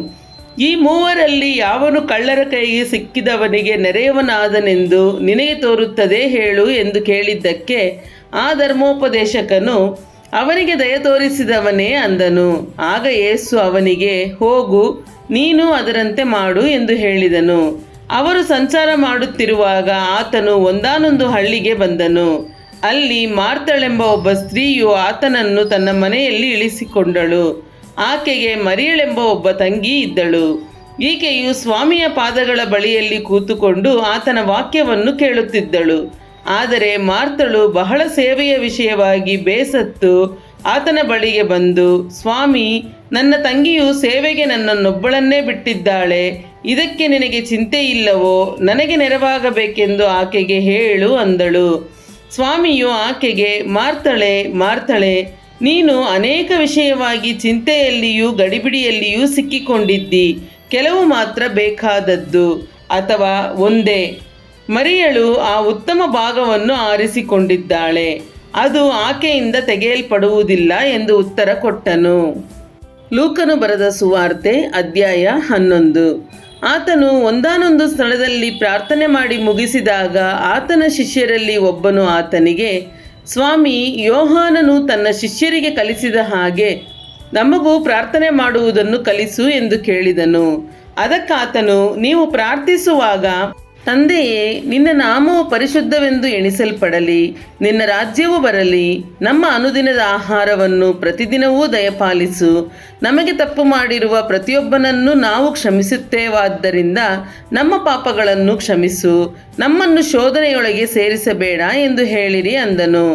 ಈ ಮೂವರಲ್ಲಿ ಯಾವನು ಕಳ್ಳರ ಕೈಗೆ ಸಿಕ್ಕಿದವನಿಗೆ ನೆರೆಯವನಾದನೆಂದು ನಿನಗೆ ತೋರುತ್ತದೆ ಹೇಳು ಎಂದು ಕೇಳಿದ್ದಕ್ಕೆ ಆ ಧರ್ಮೋಪದೇಶಕನು, ಅವನಿಗೆ ದಯ ತೋರಿಸಿದವನೇ ಅಂದನು. ಆಗ ಯೇಸು ಅವನಿಗೆ, ಹೋಗು, ನೀನು ಅದರಂತೆ ಮಾಡು ಎಂದು ಹೇಳಿದನು. ಅವರು ಸಂಚಾರ ಮಾಡುತ್ತಿರುವಾಗ ಆತನು ಒಂದಾನೊಂದು ಹಳ್ಳಿಗೆ ಬಂದನು. ಅಲ್ಲಿ ಮಾರ್ತಳೆಂಬ ಒಬ್ಬ ಸ್ತ್ರೀಯು ಆತನನ್ನು ತನ್ನ ಮನೆಯಲ್ಲಿ ಇಳಿಸಿಕೊಂಡಳು. ಆಕೆಗೆ ಮರಿಯಳೆಂಬ ಒಬ್ಬ ತಂಗಿ ಇದ್ದಳು. ಈಕೆಯು ಸ್ವಾಮಿಯ ಪಾದಗಳ ಬಳಿಯಲ್ಲಿ ಕೂತುಕೊಂಡು ಆತನ ವಾಕ್ಯವನ್ನು ಕೇಳುತ್ತಿದ್ದಳು. ಆದರೆ ಮಾರ್ತಳು ಬಹಳ ಸೇವೆಯ ವಿಷಯವಾಗಿ ಬೇಸತ್ತು ಆತನ ಬಳಿಗೆ ಬಂದು, ಸ್ವಾಮಿ, ನನ್ನ ತಂಗಿಯು ಸೇವೆಗೆ ನನ್ನನ್ನೊಬ್ಬಳನ್ನೇ ಬಿಟ್ಟಿದ್ದಾಳೆ, ಇದಕ್ಕೆ ನಿನಗೆ ಚಿಂತೆ ಇಲ್ಲವೋ? ನನಗೆ ನೆರವಾಗಬೇಕೆಂದು ಆಕೆಗೆ ಹೇಳು ಅಂದಳು. ಸ್ವಾಮಿಯು ಆಕೆಗೆ, ಮಾರ್ತಳೆ, ಮಾರ್ತಳೆ, ನೀನು ಅನೇಕ ವಿಷಯವಾಗಿ ಚಿಂತೆಯಲ್ಲಿಯೂ ಗಡಿಬಿಡಿಯಲ್ಲಿಯೂ ಸಿಕ್ಕಿಕೊಂಡಿದ್ದಿ. ಕೆಲವು ಮಾತ್ರ ಬೇಕಾದದ್ದು, ಅಥವಾ ಒಂದೇ. ಮರಿಯಳು ಆ ಉತ್ತಮ ಭಾಗವನ್ನು ಆರಿಸಿಕೊಂಡಿದ್ದಾಳೆ, ಅದು ಆಕೆಯಿಂದ ತೆಗೆಯಲ್ಪಡುವುದಿಲ್ಲ ಎಂದು ಉತ್ತರ ಕೊಟ್ಟನು. ಲೂಕನು ಬರೆದ ಸುವಾರ್ತೆ ಅಧ್ಯಾಯ 11. ಆತನು ಒಂದಾನೊಂದು ಸ್ಥಳದಲ್ಲಿ ಪ್ರಾರ್ಥನೆ ಮಾಡಿ ಮುಗಿಸಿದಾಗ ಆತನ ಶಿಷ್ಯರಲ್ಲಿ ಒಬ್ಬನು ಆತನಿಗೆ, ಸ್ವಾಮಿ, ಯೋಹಾನನು ತನ್ನ ಶಿಷ್ಯರಿಗೆ ಕಲಿಸಿದ ಹಾಗೆ ನಮಗೂ ಪ್ರಾರ್ಥನೆ ಮಾಡುವುದನ್ನು ಕಲಿಸು ಎಂದು ಕೇಳಿದನು. ಅದಕ್ಕಾತನು, ನೀವು ಪ್ರಾರ್ಥಿಸುವಾಗ, ತಂದೆಯೇ, ನಿನ್ನ ನಾಮವು ಪರಿಶುದ್ಧವೆಂದು ಎಣಿಸಲ್ಪಡಲಿ, ನಿನ್ನ ರಾಜ್ಯವು ಬರಲಿ, ನಮ್ಮ ಅನುದಿನದ ಆಹಾರವನ್ನು ಪ್ರತಿದಿನವೂ ದಯಪಾಲಿಸು, ನಮಗೆ ತಪ್ಪು ಮಾಡಿರುವ ಪ್ರತಿಯೊಬ್ಬನನ್ನು ನಾವು ಕ್ಷಮಿಸುತ್ತೇವಾದ್ದರಿಂದ ನಮ್ಮ ಪಾಪಗಳನ್ನು ಕ್ಷಮಿಸು, ನಮ್ಮನ್ನು ಶೋಧನೆಯೊಳಗೆ ಸೇರಿಸಬೇಡ ಎಂದು ಹೇಳಿರಿ ಅಂದನು.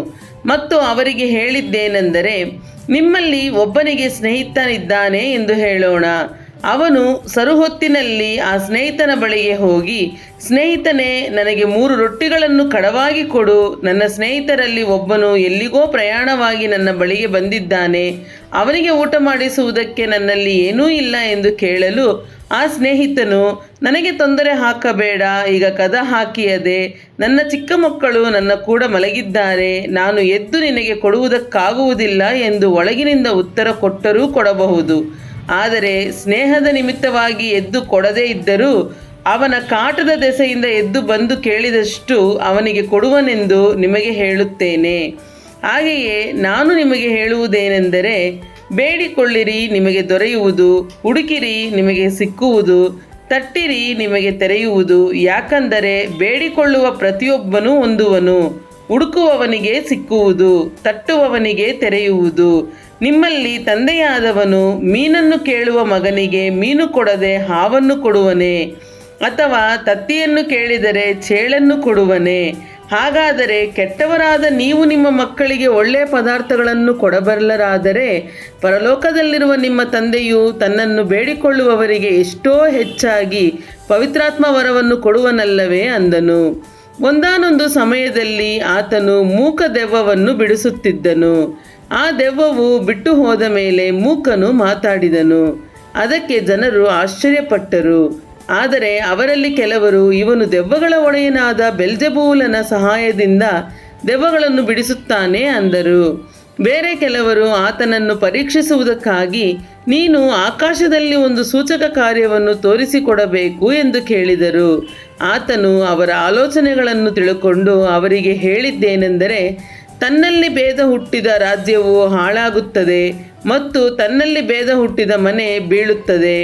ಮತ್ತು ಅವರಿಗೆ ಹೇಳಿದ್ದೇನೆಂದರೆ, ನಿಮ್ಮಲ್ಲಿ ಒಬ್ಬನಿಗೆ ಸ್ನೇಹಿತನಿದ್ದಾನೆ ಎಂದು ಹೇಳೋಣ. ಅವನು ಸರುಹೊತ್ತಿನಲ್ಲಿ ಆ ಸ್ನೇಹಿತನ ಬಳಿಗೆ ಹೋಗಿ, ಸ್ನೇಹಿತನೇ, ನನಗೆ 3 ರೊಟ್ಟಿಗಳನ್ನು ಕಡವಾಗಿ ಕೊಡು. ನನ್ನ ಸ್ನೇಹಿತರಲ್ಲಿ ಒಬ್ಬನು ಎಲ್ಲಿಗೋ ಪ್ರಯಾಣವಾಗಿ ನನ್ನ ಬಳಿಗೆ ಬಂದಿದ್ದಾನೆ. ಅವನಿಗೆ ಊಟ ಮಾಡಿಸುವುದಕ್ಕೆ ನನ್ನಲ್ಲಿ ಏನೂ ಇಲ್ಲ ಎಂದು ಕೇಳಲು, ಆ ಸ್ನೇಹಿತನು, ನನಗೆ ತೊಂದರೆ ಹಾಕಬೇಡ, ಈಗ ಕದ ಹಾಕಿಯದೆ ನನ್ನ ಚಿಕ್ಕ ಮಕ್ಕಳು ನನ್ನ ಕೂಡ ಮಲಗಿದ್ದಾರೆ, ನಾನು ಎದ್ದು ನಿನಗೆ ಕೊಡುವುದಕ್ಕಾಗುವುದಿಲ್ಲ ಎಂದು ಒಳಗಿನಿಂದ ಉತ್ತರ ಕೊಟ್ಟರೂ ಕೊಡಬಹುದು. ಆದರೆ ಸ್ನೇಹದ ನಿಮಿತ್ತವಾಗಿ ಎದ್ದು ಕೊಡದೇ ಇದ್ದರೂ ಅವನ ಕಾಟದ ದೆಸೆಯಿಂದ ಎದ್ದು ಬಂದು ಕೇಳಿದಷ್ಟು ಅವನಿಗೆ ಕೊಡುವನೆಂದು ನಿಮಗೆ ಹೇಳುತ್ತೇನೆ. ಹಾಗೆಯೇ ನಾನು ನಿಮಗೆ ಹೇಳುವುದೇನೆಂದರೆ, ಬೇಡಿಕೊಳ್ಳಿರಿ, ನಿಮಗೆ ದೊರೆಯುವುದು, ಹುಡುಕಿರಿ, ನಿಮಗೆ ಸಿಕ್ಕುವುದು, ತಟ್ಟಿರಿ, ನಿಮಗೆ ತೆರೆಯುವುದು. ಯಾಕಂದರೆ ಬೇಡಿಕೊಳ್ಳುವ ಪ್ರತಿಯೊಬ್ಬನೂ ಹೊಂದುವನು, ಹುಡುಕುವವನಿಗೆ ಸಿಕ್ಕುವುದು, ತಟ್ಟುವವನಿಗೆ ತೆರೆಯುವುದು. ನಿಮ್ಮಲ್ಲಿ ತಂದೆಯಾದವನು ಮೀನನ್ನು ಕೇಳುವ ಮಗನಿಗೆ ಮೀನು ಕೊಡದೆ ಹಾವನ್ನು ಕೊಡುವನೇ? ಅಥವಾ ತತ್ತಿಯನ್ನು ಕೇಳಿದರೆ ಚೇಳನ್ನು ಕೊಡುವನೇ? ಹಾಗಾದರೆ ಕೆಟ್ಟವರಾದ ನೀವು ನಿಮ್ಮ ಮಕ್ಕಳಿಗೆ ಒಳ್ಳೆಯ ಪದಾರ್ಥಗಳನ್ನು ಕೊಡಬಲ್ಲರಾದರೆ ಪರಲೋಕದಲ್ಲಿರುವ ನಿಮ್ಮ ತಂದೆಯು ತನ್ನನ್ನು ಬೇಡಿಕೊಳ್ಳುವವರಿಗೆ ಎಷ್ಟೋ ಹೆಚ್ಚಾಗಿ ಪವಿತ್ರಾತ್ಮ ವರವನ್ನು ಕೊಡುವನಲ್ಲವೇ ಅಂದನು. ಒಂದಾನೊಂದು ಸಮಯದಲ್ಲಿ ಆತನು ಮೂಕ ದೆವ್ವವನ್ನು ಬಿಡಿಸುತ್ತಿದ್ದನು. ಆ ದೆವ್ವವು ಬಿಟ್ಟು ಹೋದ ಮೇಲೆ ಮೂಕನು ಮಾತಾಡಿದನು. ಅದಕ್ಕೆ ಜನರು ಆಶ್ಚರ್ಯಪಟ್ಟರು. ಆದರೆ ಅವರಲ್ಲಿ ಕೆಲವರು, ಇವನು ದೆವ್ವಗಳ ಒಡೆಯನಾದ ಬೆಲ್ಜೆಬೂಲನ ಸಹಾಯದಿಂದ ದೆವ್ವಗಳನ್ನು ಬಿಡಿಸುತ್ತಾನೆ ಅಂದರು. ಬೇರೆ ಕೆಲವರು ಆತನನ್ನು ಪರೀಕ್ಷಿಸುವುದಕ್ಕಾಗಿ, ನೀನು ಆಕಾಶದಲ್ಲಿ ಒಂದು ಸೂಚಕ ಕಾರ್ಯವನ್ನು ತೋರಿಸಿಕೊಡಬೇಕು ಎಂದು ಕೇಳಿದರು. ಆತನು ಅವರ ಆಲೋಚನೆಗಳನ್ನು ತಿಳುಕೊಂಡು ಅವರಿಗೆ ಹೇಳಿದ್ದೇನೆಂದರೆ, ತನ್ನಲ್ಲಿ ಭೇದ ಹುಟ್ಟಿದ ರಾಜ್ಯವು ಹಾಳಾಗುತ್ತದೆ ಮತ್ತು ತನ್ನಲ್ಲಿ ಭೇದ ಹುಟ್ಟಿದ ಮನೆ ಬೀಳುತ್ತದೆ.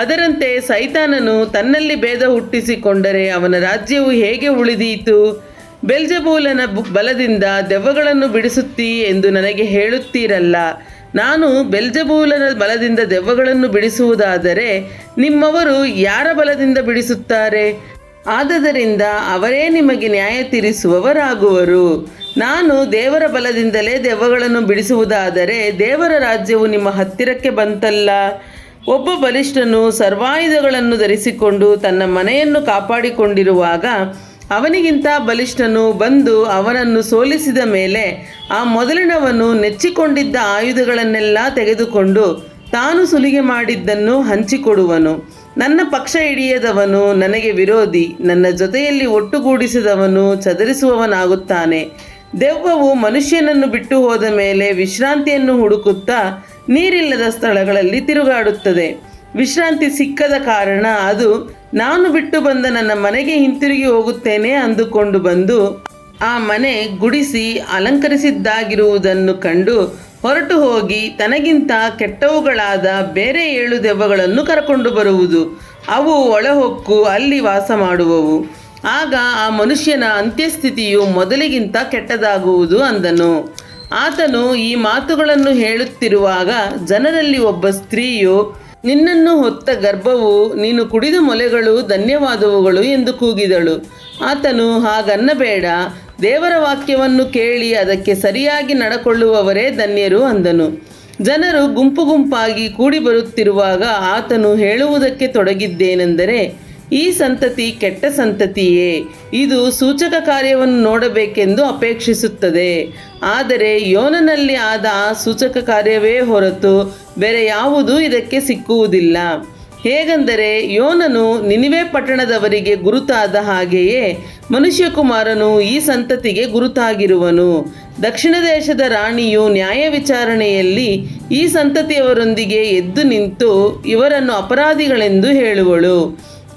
ಅದರಂತೆ ಸೈತಾನನು ತನ್ನಲ್ಲಿ ಭೇದ ಹುಟ್ಟಿಸಿಕೊಂಡರೆ ಅವನ ರಾಜ್ಯವು ಹೇಗೆ ಉಳಿದೀತು? ಬೆಲ್ಜೆಬೂಲನ ಬಲದಿಂದ ದೆವ್ವಗಳನ್ನು ಬಿಡಿಸುತ್ತೀ ಎಂದು ನನಗೆ ಹೇಳುತ್ತೀರಲ್ಲ. ನಾನು ಬೆಲ್ಜೆಬೂಲನ ಬಲದಿಂದ ದೆವ್ವಗಳನ್ನು ಬಿಡಿಸುವುದಾದರೆ ನಿಮ್ಮವರು ಯಾರ ಬಲದಿಂದ ಬಿಡಿಸುತ್ತಾರೆ? ಆದದರಿಂದ ಅವರೇ ನಿಮಗೆ ನ್ಯಾಯ ತೀರಿಸುವವರಾಗುವರು. ನಾನು ದೇವರ ಬಲದಿಂದಲೇ ದೆವ್ವಗಳನ್ನು ಬಿಡಿಸುವುದಾದರೆ ದೇವರ ರಾಜ್ಯವು ನಿಮ್ಮ ಹತ್ತಿರಕ್ಕೆ ಬಂತಲ್ಲ. ಒಬ್ಬ ಬಲಿಷ್ಠನು ಸರ್ವಾಯುಧಗಳನ್ನು ಧರಿಸಿಕೊಂಡು ತನ್ನ ಮನೆಯನ್ನು ಕಾಪಾಡಿಕೊಂಡಿರುವಾಗ ಅವನಿಗಿಂತ ಬಲಿಷ್ಠನು ಬಂದು ಅವನನ್ನು ಸೋಲಿಸಿದ ಮೇಲೆ ಆ ಮೊದಲಿನವನು ನೆಚ್ಚಿಕೊಂಡಿದ್ದ ಆಯುಧಗಳನ್ನೆಲ್ಲ ತೆಗೆದುಕೊಂಡು ತಾನು ಸುಲಿಗೆ ಮಾಡಿದ್ದನ್ನು ಹಂಚಿಕೊಡುವನು. ನನ್ನ ಪಕ್ಷ ಹಿಡಿಯದವನು ನನಗೆ ವಿರೋಧಿ, ನನ್ನ ಜೊತೆಯಲ್ಲಿ ಒಟ್ಟುಗೂಡಿಸಿದವನು ಚದರಿಸುವವನಾಗುತ್ತಾನೆ. ದೆವ್ವವು ಮನುಷ್ಯನನ್ನು ಬಿಟ್ಟು ಹೋದ ಮೇಲೆ ವಿಶ್ರಾಂತಿಯನ್ನು ಹುಡುಕುತ್ತಾ ನೀರಿಲ್ಲದ ಸ್ಥಳಗಳಲ್ಲಿ ತಿರುಗಾಡುತ್ತದೆ. ವಿಶ್ರಾಂತಿ ಸಿಕ್ಕದ ಕಾರಣ ಅದು ನಾನು ಬಿಟ್ಟು ಬಂದ ನನ್ನ ಮನೆಗೆ ಹಿಂತಿರುಗಿ ಹೋಗುತ್ತೇನೆ ಅಂದುಕೊಂಡು ಬಂದು ಆ ಮನೆ ಗುಡಿಸಿ ಅಲಂಕರಿಸಿದ್ದಾಗಿರುವುದನ್ನು ಕಂಡು ಹೊರಟು ಹೋಗಿ ತನಗಿಂತ ಕೆಟ್ಟವುಗಳಾದ ಬೇರೆ 7 ದೆವ್ವಗಳನ್ನು ಕರಕೊಂಡು ಬರುವುದು. ಅವು ಒಳಹೊಕ್ಕು ಅಲ್ಲಿ ವಾಸ ಮಾಡುವವು. ಆಗ ಆ ಮನುಷ್ಯನ ಅಂತ್ಯಸ್ಥಿತಿಯು ಮೊದಲಿಗಿಂತ ಕೆಟ್ಟದಾಗುವುದು ಅಂದನು. ಆತನು ಈ ಮಾತುಗಳನ್ನು ಹೇಳುತ್ತಿರುವಾಗ ಜನರಲ್ಲಿ ಒಬ್ಬ ಸ್ತ್ರೀಯು, ನಿನ್ನನ್ನು ಹೊತ್ತ ಗರ್ಭವು ನೀನು ಕುಡಿದ ಮೊಲೆಗಳು ಧನ್ಯವಾದವುಗಳು ಎಂದು ಕೂಗಿದಳು. ಆತನು, ಹಾಗನ್ನಬೇಡ, ದೇವರ ವಾಕ್ಯವನ್ನು ಕೇಳಿ ಅದಕ್ಕೆ ಸರಿಯಾಗಿ ನಡಕೊಳ್ಳುವವರೇ ಧನ್ಯರು ಅಂದನು. ಜನರು ಗುಂಪು ಗುಂಪಾಗಿ ಕೂಡಿ ಬರುತ್ತಿರುವಾಗ ಆತನು ಹೇಳುವುದಕ್ಕೆ ತೊಡಗಿದ್ದೇನೆಂದರೆ, ಈ ಸಂತತಿ ಕೆಟ್ಟ ಸಂತತಿಯೇ, ಇದು ಸೂಚಕ ಕಾರ್ಯವನ್ನು ನೋಡಬೇಕೆಂದು ಅಪೇಕ್ಷಿಸುತ್ತದೆ. ಆದರೆ ಯೋನನಲ್ಲಿ ಆದ ಆ ಸೂಚಕ ಕಾರ್ಯವೇ ಹೊರತು ಬೇರೆ ಯಾವುದೂ ಇದಕ್ಕೆ ಸಿಕ್ಕುವುದಿಲ್ಲ. ಹೇಗೆಂದರೆ ಯೋನನು ನಿನಿವೆ ಪಟ್ಟಣದವರಿಗೆ ಗುರುತಾದ ಹಾಗೆಯೇ ಮನುಷ್ಯಕುಮಾರನು ಈ ಸಂತತಿಗೆ ಗುರುತಾಗಿರುವನು. ದಕ್ಷಿಣ ದೇಶದ ರಾಣಿಯು ನ್ಯಾಯ ವಿಚಾರಣೆಯಲ್ಲಿ ಈ ಸಂತತಿಯವರೊಂದಿಗೆ ಎದ್ದು ನಿಂತು ಇವರನ್ನು ಅಪರಾಧಿಗಳೆಂದು ಹೇಳುವಳು.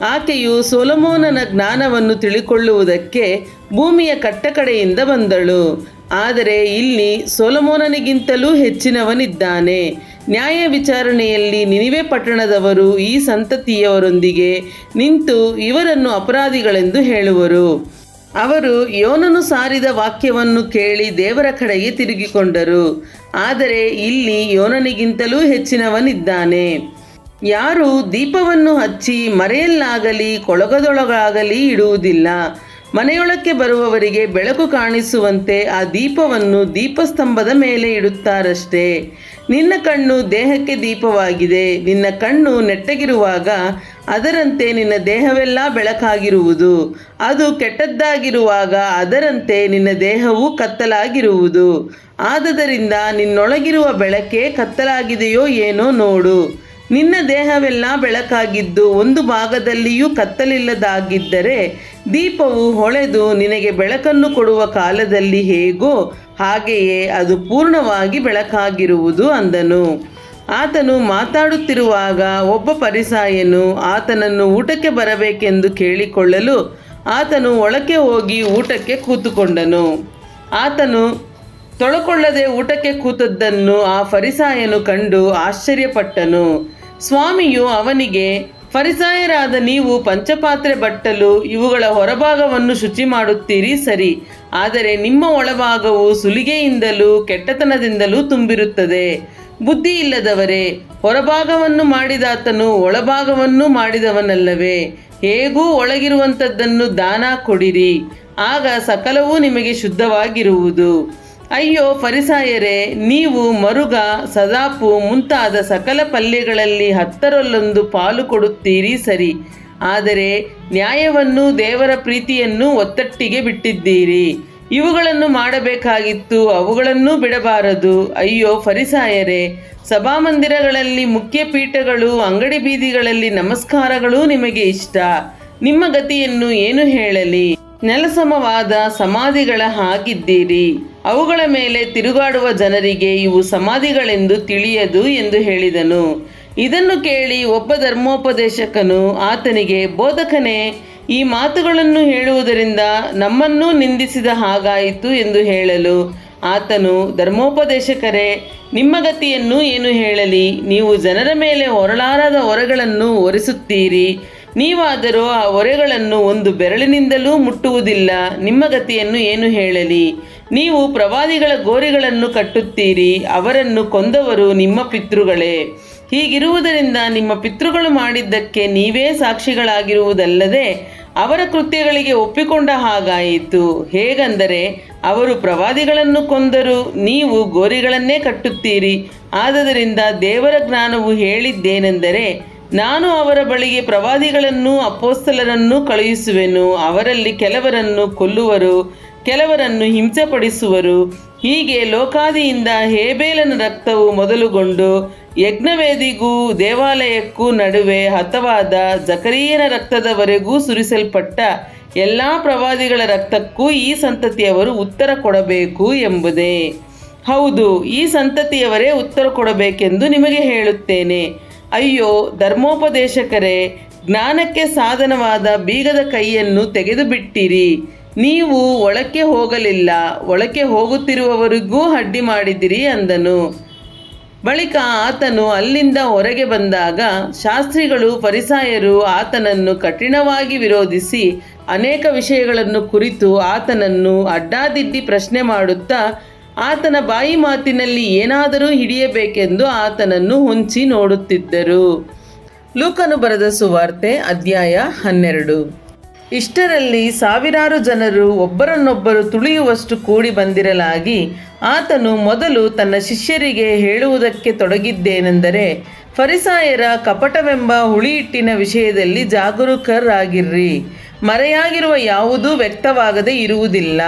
ಆಕೆಯು ಸೊಲೊಮೋನನ ಜ್ಞಾನವನ್ನು ತಿಳಿಕೊಳ್ಳುವುದಕ್ಕೆ ಭೂಮಿಯ ಕಟ್ಟಕಡೆಯಿಂದ ಬಂದಳು. ಆದರೆ ಇಲ್ಲಿ ಸೊಲೊಮೋನನಿಗಿಂತಲೂ ಹೆಚ್ಚಿನವನಿದ್ದಾನೆ. ನ್ಯಾಯ ವಿಚಾರಣೆಯಲ್ಲಿ ನಿನಿವೆ ಪಟ್ಟಣದವರು ಈ ಸಂತತಿಯವರೊಂದಿಗೆ ನಿಂತು ಇವರನ್ನು ಅಪರಾಧಿಗಳೆಂದು ಹೇಳುವರು. ಅವರು ಯೋನನು ಸಾರಿದ ವಾಕ್ಯವನ್ನು ಕೇಳಿ ದೇವರ ಕಡೆಗೆ ತಿರುಗಿಕೊಂಡರು. ಆದರೆ ಇಲ್ಲಿ ಯೋನನಿಗಿಂತಲೂ ಹೆಚ್ಚಿನವನಿದ್ದಾನೆ. ಯಾರು ದೀಪವನ್ನು ಹಚ್ಚಿ ಮರೆಯಲ್ಲಾಗಲಿ ಕೊಳಗದೊಳಗಾಗಲಿ ಇಡುವುದಿಲ್ಲ. ಮನೆಯೊಳಕ್ಕೆ ಬರುವವರಿಗೆ ಬೆಳಕು ಕಾಣಿಸುವಂತೆ ಆ ದೀಪವನ್ನು ದೀಪಸ್ತಂಭದ ಮೇಲೆ ಇಡುತ್ತಾರಷ್ಟೇ. ನಿನ್ನ ಕಣ್ಣು ದೇಹಕ್ಕೆ ದೀಪವಾಗಿದೆ. ನಿನ್ನ ಕಣ್ಣು ನೆಟ್ಟಗಿರುವಾಗ ಅದರಂತೆ ನಿನ್ನ ದೇಹವೆಲ್ಲ ಬೆಳಕಾಗಿರುವುದು. ಅದು ಕೆಟ್ಟದ್ದಾಗಿರುವಾಗ ಅದರಂತೆ ನಿನ್ನ ದೇಹವು ಕತ್ತಲಾಗಿರುವುದು. ಆದುದರಿಂದ ನಿನ್ನೊಳಗಿರುವ ಬೆಳಕೆ ಕತ್ತಲಾಗಿದೆಯೋ ಏನೋ ನೋಡು. ನಿನ್ನ ದೇಹವೆಲ್ಲ ಬೆಳಕಾಗಿದ್ದು ಒಂದು ಭಾಗದಲ್ಲಿಯೂ ಕತ್ತಲಿಲ್ಲದಾಗಿದ್ದರೆ ದೀಪವು ಹೊಳೆದು ನಿನಗೆ ಬೆಳಕನ್ನು ಕೊಡುವ ಕಾಲದಲ್ಲಿ ಹೇಗೋ ಹಾಗೆಯೇ ಅದು ಪೂರ್ಣವಾಗಿ ಬೆಳಕಾಗಿರುವುದು ಅಂದನು. ಆತನು ಮಾತಾಡುತ್ತಿರುವಾಗ ಒಬ್ಬ ಫರಿಸಾಯನು ಆತನನ್ನು ಊಟಕ್ಕೆ ಬರಬೇಕೆಂದು ಕೇಳಿಕೊಳ್ಳಲು ಆತನು ಒಳಕ್ಕೆ ಹೋಗಿ ಊಟಕ್ಕೆ ಕೂತುಕೊಂಡನು. ಆತನು ತೊಳಕೊಳ್ಳದೆ ಊಟಕ್ಕೆ ಕೂತದ್ದನ್ನು ಆ ಫರಿಸಾಯನು ಕಂಡು ಆಶ್ಚರ್ಯಪಟ್ಟನು. ಸ್ವಾಮಿಯು ಅವನಿಗೆ, ಫರಿಸಾಯರಾದ ನೀವು ಪಂಚಪಾತ್ರೆ ಬಟ್ಟಲು ಇವುಗಳ ಹೊರಭಾಗವನ್ನು ಶುಚಿ ಮಾಡುತ್ತೀರಿ ಸರಿ, ಆದರೆ ನಿಮ್ಮ ಒಳಭಾಗವು ಸುಲಿಗೆಯಿಂದಲೂ ಕೆಟ್ಟತನದಿಂದಲೂ ತುಂಬಿರುತ್ತದೆ. ಬುದ್ಧಿ ಇಲ್ಲದವರೇ, ಹೊರಭಾಗವನ್ನು ಮಾಡಿದಾತನು ಒಳಭಾಗವನ್ನು ಮಾಡಿದವನಲ್ಲವೇ? ಹೇಗೂ ಒಳಗಿರುವಂಥದ್ದನ್ನು ದಾನ ಕೊಡಿರಿ, ಆಗ ಸಕಲವೂ ನಿಮಗೆ ಶುದ್ಧವಾಗಿರುವುದು. ಅಯ್ಯೋ ಫರಿಸಾಯರೇ, ನೀವು ಮರುಗ, ಸದಾಪು ಮುಂತಾದ ಸಕಲ ಪಲ್ಯಗಳಲ್ಲಿ 10ರಲ್ಲೊಂದು ಪಾಲು ಕೊಡುತ್ತೀರಿ ಸರಿ, ಆದರೆ ನ್ಯಾಯವನ್ನು ದೇವರ ಪ್ರೀತಿಯನ್ನು ಒತ್ತಟ್ಟಿಗೆ ಬಿಟ್ಟಿದ್ದೀರಿ. ಇವುಗಳನ್ನು ಮಾಡಬೇಕಾಗಿತ್ತು, ಅವುಗಳನ್ನೂ ಬಿಡಬಾರದು. ಅಯ್ಯೋ ಫರಿಸಾಯರೇ, ಸಭಾಮಂದಿರಗಳಲ್ಲಿ ಮುಖ್ಯ ಪೀಠಗಳು, ಅಂಗಡಿ ಬೀದಿಗಳಲ್ಲಿ ನಮಸ್ಕಾರಗಳೂ ನಿಮಗೆ ಇಷ್ಟ. ನಿಮ್ಮ ಗತಿಯನ್ನು ಏನು ಹೇಳಲಿ? ನೆಲಸಮವಾದ ಸಮಾಧಿಗಳ ಹಾಗಿದ್ದೀರಿ. ಅವುಗಳ ಮೇಲೆ ತಿರುಗಾಡುವ ಜನರಿಗೆ ಇವು ಸಮಾಧಿಗಳೆಂದು ತಿಳಿಯದು ಎಂದು ಹೇಳಿದನು. ಇದನ್ನು ಕೇಳಿ ಒಬ್ಬ ಧರ್ಮೋಪದೇಶಕನು ಆತನಿಗೆ, ಬೋಧಕನೇ, ಈ ಮಾತುಗಳನ್ನು ಹೇಳುವುದರಿಂದ ನಮ್ಮನ್ನೂ ನಿಂದಿಸಿದ ಹಾಗಾಯಿತು ಎಂದು ಹೇಳಲು ಆತನು, ಧರ್ಮೋಪದೇಶಕರೇ, ನಿಮ್ಮ ಗತಿಯನ್ನು ಏನು ಹೇಳಲಿ? ನೀವು ಜನರ ಮೇಲೆ ಹೊರಲಾರದ ಹೊರೆಗಳನ್ನು ಹೊರಿಸುತ್ತೀರಿ. ನೀವಾದರೂ ಆ ಹೊರೆಗಳನ್ನು ಒಂದು ಬೆರಳಿನಿಂದಲೂ ಮುಟ್ಟುವುದಿಲ್ಲ. ನಿಮ್ಮ ಗತಿಯನ್ನು ಏನು ಹೇಳಲಿ? ನೀವು ಪ್ರವಾದಿಗಳ ಗೋರಿಗಳನ್ನು ಕಟ್ಟುತ್ತೀರಿ. ಅವರನ್ನು ಕೊಂದವರು ನಿಮ್ಮ ಪಿತೃಗಳೇ. ಹೀಗಿರುವುದರಿಂದ ನಿಮ್ಮ ಪಿತೃಗಳು ಮಾಡಿದ್ದಕ್ಕೆ ನೀವೇ ಸಾಕ್ಷಿಗಳಾಗಿರುವುದಲ್ಲದೆ ಅವರ ಕೃತ್ಯಗಳಿಗೆ ಒಪ್ಪಿಕೊಂಡ ಹಾಗಾಯಿತು. ಹೇಗೆಂದರೆ ಅವರು ಪ್ರವಾದಿಗಳನ್ನು ಕೊಂದರು, ನೀವು ಗೋರಿಗಳನ್ನೇ ಕಟ್ಟುತ್ತೀರಿ. ಆದುದರಿಂದ ದೇವರ ಜ್ಞಾನವು ಹೇಳಿದ್ದೇನೆಂದರೆ, ನಾನು ಅವರ ಬಳಿಗೆ ಪ್ರವಾದಿಗಳನ್ನೂ ಅಪೊಸ್ತಲರನ್ನೂ ಕಳುಹಿಸುವೆನು. ಅವರಲ್ಲಿ ಕೆಲವರನ್ನು ಕೊಲ್ಲುವರು, ಕೆಲವರನ್ನು ಹಿಂಸೆಪಡಿಸುವರು. ಹೀಗೆ ಲೋಕಾದಿಯಿಂದ ಹೇಬೇಲನ ರಕ್ತವು ಮೊದಲುಗೊಂಡು ಯಜ್ಞವೇದಿಗೂ ದೇವಾಲಯಕ್ಕೂ ನಡುವೆ ಹತವಾದ ಜಕರೀಯನ ರಕ್ತದವರೆಗೂ ಸುರಿಸಲ್ಪಟ್ಟ ಎಲ್ಲ ಪ್ರವಾದಿಗಳ ರಕ್ತಕ್ಕೂ ಈ ಸಂತತಿಯವರು ಉತ್ತರ ಕೊಡಬೇಕು ಎಂಬುದೇ. ಹೌದು, ಈ ಸಂತತಿಯವರೇ ಉತ್ತರ ಕೊಡಬೇಕೆಂದು ನಿಮಗೆ ಹೇಳುತ್ತೇನೆ. ಅಯ್ಯೋ ಧರ್ಮೋಪದೇಶಕರೇ, ಜ್ಞಾನಕ್ಕೆ ಸಾಧನವಾದ ಬೀಗದ ಕೈಯನ್ನು ತೆಗೆದು ಬಿಟ್ಟಿರಿ. ನೀವು ಒಳಕ್ಕೆ ಹೋಗಲಿಲ್ಲ, ಒಳಕ್ಕೆ ಹೋಗುತ್ತಿರುವವರಿಗೂ ಅಡ್ಡಿ ಮಾಡಿದಿರಿ ಅಂದನು. ಬಳಿಕ ಆತನು ಅಲ್ಲಿಂದ ಹೊರಗೆ ಬಂದಾಗ ಶಾಸ್ತ್ರಿಗಳು ಫರಿಸಾಯರು ಆತನನ್ನು ಕಠಿಣವಾಗಿ ವಿರೋಧಿಸಿ ಅನೇಕ ವಿಷಯಗಳನ್ನು ಕುರಿತು ಆತನನ್ನು ಅಡ್ಡಾದಿಡ್ಡಿ ಪ್ರಶ್ನೆ ಮಾಡುತ್ತಾ ಆತನ ಬಾಯಿ ಮಾತಿನಲ್ಲಿ ಏನಾದರೂ ಹಿಡಿಯಬೇಕೆಂದು ಆತನನ್ನು ಹೊಂಚಿ ನೋಡುತ್ತಿದ್ದರು. ಲೂಕನು ಬರೆದ ಸುವಾರ್ತೆ ಅಧ್ಯಾಯ 12. ಇಷ್ಟರಲ್ಲಿ ಸಾವಿರಾರು ಜನರು ಒಬ್ಬರನ್ನೊಬ್ಬರು ತುಳಿಯುವಷ್ಟು ಕೂಡಿ ಬಂದಿರಲಾಗಿ ಆತನು ಮೊದಲು ತನ್ನ ಶಿಷ್ಯರಿಗೆ ಹೇಳುವುದಕ್ಕೆ ತೊಡಗಿದ್ದೇನೆಂದರೆ, ಫರಿಸಾಯರ ಕಪಟವೆಂಬ ಹುಳಿಹಿಟ್ಟಿನ ವಿಷಯದಲ್ಲಿ ಜಾಗರೂಕರಾಗಿರ್ರಿ. ಮರೆಯಾಗಿರುವ ಯಾವುದೂ ವ್ಯಕ್ತವಾಗದೇ ಇರುವುದಿಲ್ಲ,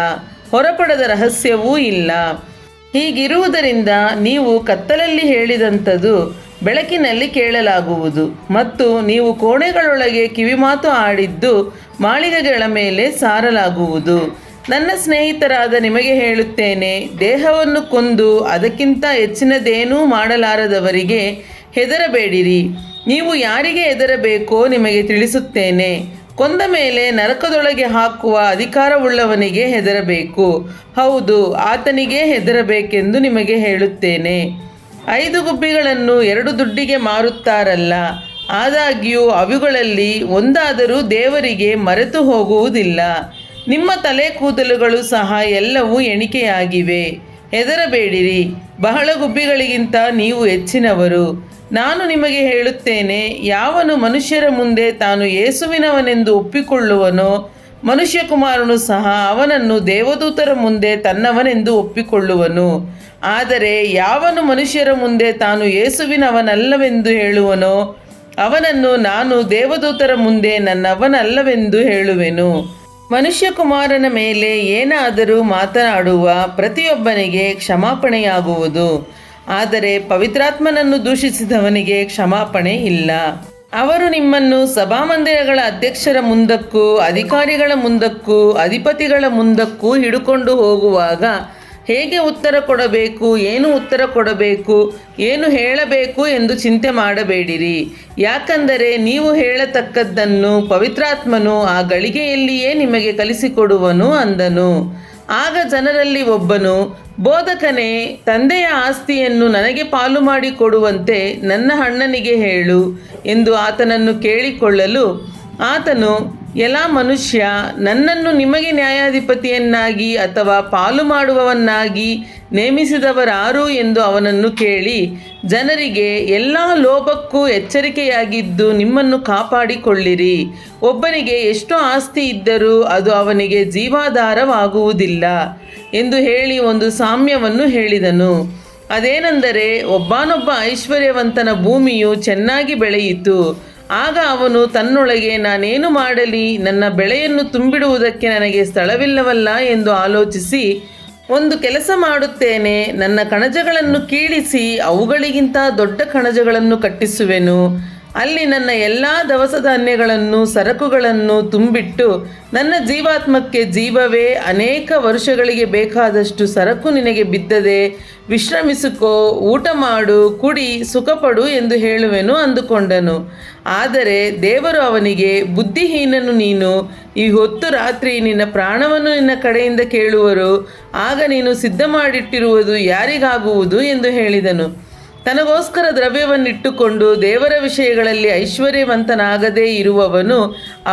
ಹೊರಪಡದ ರಹಸ್ಯವೂ ಇಲ್ಲ. ಹೀಗಿರುವುದರಿಂದ ನೀವು ಕತ್ತಲಲ್ಲಿ ಹೇಳಿದಂಥದ್ದು ಬೆಳಕಿನಲ್ಲಿ ಕೇಳಲಾಗುವುದು, ಮತ್ತು ನೀವು ಕೋಣೆಗಳೊಳಗೆ ಕಿವಿಮಾತು ಆಡಿದ್ದು ಮಾಳಿಗೆಗಳ ಮೇಲೆ ಸಾರಲಾಗುವುದು. ನನ್ನ ಸ್ನೇಹಿತರಾದ ನಿಮಗೆ ಹೇಳುತ್ತೇನೆ, ದೇಹವನ್ನು ಕೊಂದು ಅದಕ್ಕಿಂತ ಹೆಚ್ಚಿನದೇನೂ ಮಾಡಲಾರದವರಿಗೆ ಹೆದರಬೇಡಿರಿ. ನೀವು ಯಾರಿಗೆ ಹೆದರಬೇಕೋ ನಿಮಗೆ ತಿಳಿಸುತ್ತೇನೆ. ಕೊಂದ ಮೇಲೆ ನರಕದೊಳಗೆ ಹಾಕುವ ಅಧಿಕಾರವುಳ್ಳವನಿಗೆ ಹೆದರಬೇಕು. ಹೌದು, ಆತನಿಗೇ ಹೆದರಬೇಕೆಂದು ನಿಮಗೆ ಹೇಳುತ್ತೇನೆ. 5 ಗುಬ್ಬಿಗಳನ್ನು 2 ದುಡ್ಡಿಗೆ ಮಾರುತ್ತಾರಲ್ಲ, ಆದಾಗ್ಯೂ ಅವುಗಳಲ್ಲಿ ಒಂದಾದರೂ ದೇವರಿಗೆ ಮರೆತು ಹೋಗುವುದಿಲ್ಲ. ನಿಮ್ಮ ತಲೆ ಕೂದಲುಗಳು ಸಹ ಎಲ್ಲವೂ ಎಣಿಕೆಯಾಗಿವೆ. ಹೆದರಬೇಡಿರಿ, ಬಹಳ ಗುಬ್ಬಿಗಳಿಗಿಂತ ನೀವು ಹೆಚ್ಚಿನವರು. ನಾನು ನಿಮಗೆ ಹೇಳುತ್ತೇನೆ, ಯಾವನು ಮನುಷ್ಯರ ಮುಂದೆ ತಾನು ಯೇಸುವಿನವನೆಂದು ಒಪ್ಪಿಕೊಳ್ಳುವನೋ ಮನುಷ್ಯಕುಮಾರನು ಸಹ ಅವನನ್ನು ದೇವದೂತರ ಮುಂದೆ ತನ್ನವನೆಂದು ಒಪ್ಪಿಕೊಳ್ಳುವನು. ಆದರೆ ಯಾವನು ಮನುಷ್ಯರ ಮುಂದೆ ತಾನು ಯೇಸುವಿನವನಲ್ಲವೆಂದು ಹೇಳುವನೋ ಅವನನ್ನು ನಾನು ದೇವದೂತರ ಮುಂದೆ ನನ್ನವನಲ್ಲವೆಂದು ಹೇಳುವೆನು. ಮನುಷ್ಯಕುಮಾರನ ಮೇಲೆ ಏನಾದರೂ ಮಾತನಾಡುವ ಪ್ರತಿಯೊಬ್ಬನಿಗೆ ಕ್ಷಮಾಪಣೆಯಾಗುವುದು, ಆದರೆ ಪವಿತ್ರಾತ್ಮನನ್ನು ದೂಷಿಸಿದವನಿಗೆ ಕ್ಷಮಾಪಣೆ ಇಲ್ಲ. ಅವರು ನಿಮ್ಮನ್ನು ಸಭಾಮಂದಿರಗಳ ಅಧ್ಯಕ್ಷರ ಮುಂದಕ್ಕೂ ಅಧಿಕಾರಿಗಳ ಮುಂದಕ್ಕೂ ಅಧಿಪತಿಗಳ ಮುಂದಕ್ಕೂ ಹಿಡುಕೊಂಡು ಹೋಗುವಾಗ ಹೇಗೆ ಉತ್ತರ ಕೊಡಬೇಕು, ಏನು ಉತ್ತರ ಕೊಡಬೇಕು, ಏನು ಹೇಳಬೇಕು ಎಂದು ಚಿಂತೆ ಮಾಡಬೇಡಿರಿ. ಯಾಕಂದರೆ ನೀವು ಹೇಳತಕ್ಕದ್ದನ್ನು ಪವಿತ್ರಾತ್ಮನು ಆ ಗಳಿಗೆಯಲ್ಲಿಯೇ ನಿಮಗೆ ಕಲಿಸಿಕೊಡುವನು ಅಂದನು. ಆಗ ಜನರಲ್ಲಿ ಒಬ್ಬನು, ಬೋಧಕನೇ, ತಂದೆಯ ಆಸ್ತಿಯನ್ನು ನನಗೆ ಪಾಲು ಮಾಡಿ ಕೊಡುವಂತೆ ನನ್ನ ಅಣ್ಣನಿಗೆ ಹೇಳು ಎಂದು ಆತನನ್ನು ಕೇಳಿಕೊಳ್ಳಲು ಆತನು, ಎಲಾ ಮನುಷ್ಯ, ನನ್ನನ್ನು ನಿಮಗೆ ನ್ಯಾಯಾಧಿಪತಿಯನ್ನಾಗಿ ಅಥವಾ ಪಾಲು ಮಾಡುವವನ್ನಾಗಿ ನೇಮಿಸಿದವರಾರು ಎಂದು ಅವನನ್ನು ಕೇಳಿ, ಜನರಿಗೆ, ಎಲ್ಲ ಲೋಭಕ್ಕೂ ಎಚ್ಚರಿಕೆಯಾಗಿದ್ದು ನಿಮ್ಮನ್ನು ಕಾಪಾಡಿಕೊಳ್ಳಿರಿ. ಒಬ್ಬನಿಗೆ ಎಷ್ಟು ಆಸ್ತಿ ಇದ್ದರೂ ಅದು ಅವನಿಗೆ ಜೀವಾಧಾರವಾಗುವುದಿಲ್ಲ ಎಂದು ಹೇಳಿ ಒಂದು ಸಾಮ್ಯವನ್ನು ಹೇಳಿದನು. ಅದೇನೆಂದರೆ, ಒಬ್ಬನೊಬ್ಬ ಐಶ್ವರ್ಯವಂತನ ಭೂಮಿಯು ಚೆನ್ನಾಗಿ ಬೆಳೆಯಿತು. ಆಗ ಅವನು ತನ್ನೊಳಗೆ, ನಾನೇನು ಮಾಡಲಿ, ನನ್ನ ಬೆಳೆಯನ್ನು ತುಂಬಿಡುವುದಕ್ಕೆ ನನಗೆ ಸ್ಥಳವಿಲ್ಲವಲ್ಲ ಎಂದು ಆಲೋಚಿಸಿ, ಒಂದು ಕೆಲಸ ಮಾಡುತ್ತೇನೆ, ನನ್ನ ಕಣಜಗಳನ್ನು ಕೀಳಿಸಿ ಅವುಗಳಿಗಿಂತ ದೊಡ್ಡ ಕಣಜಗಳನ್ನು ಕಟ್ಟಿಸುವೆನು. ಅಲ್ಲಿ ನನ್ನ ಎಲ್ಲ ದವಸ ಧಾನ್ಯಗಳನ್ನು ಸರಕುಗಳನ್ನು ತುಂಬಿಟ್ಟು, ನನ್ನ ಜೀವಾತ್ಮಕ್ಕೆ ಜೀವವೇ, ಅನೇಕ ವರ್ಷಗಳಿಗೆ ಬೇಕಾದಷ್ಟು ಸರಕು ನಿನಗೆ ಬಿದ್ದದೆ, ವಿಶ್ರಮಿಸಿಕೋ, ಊಟ ಮಾಡು, ಕುಡಿ, ಸುಖಪಡು ಎಂದು ಹೇಳುವೆನು ಅಂದುಕೊಂಡನು. ಆದರೆ ದೇವರು ಅವನಿಗೆ, ಬುದ್ಧಿಹೀನನು ನೀನು, ಈ ಹೊತ್ತು ರಾತ್ರಿ ನಿನ್ನ ಪ್ರಾಣವನ್ನು ನಿನ್ನ ಕಡೆಯಿಂದ ಕೇಳುವರು, ಆಗ ನೀನು ಸಿದ್ಧ ಮಾಡಿಟ್ಟಿರುವುದು ಯಾರಿಗಾಗುವುದು ಎಂದು ಹೇಳಿದನು. ತನಗೋಸ್ಕರ ದ್ರವ್ಯವನ್ನಿಟ್ಟುಕೊಂಡು ದೇವರ ವಿಷಯಗಳಲ್ಲಿ ಐಶ್ವರ್ಯವಂತನಾಗದೇ ಇರುವವನು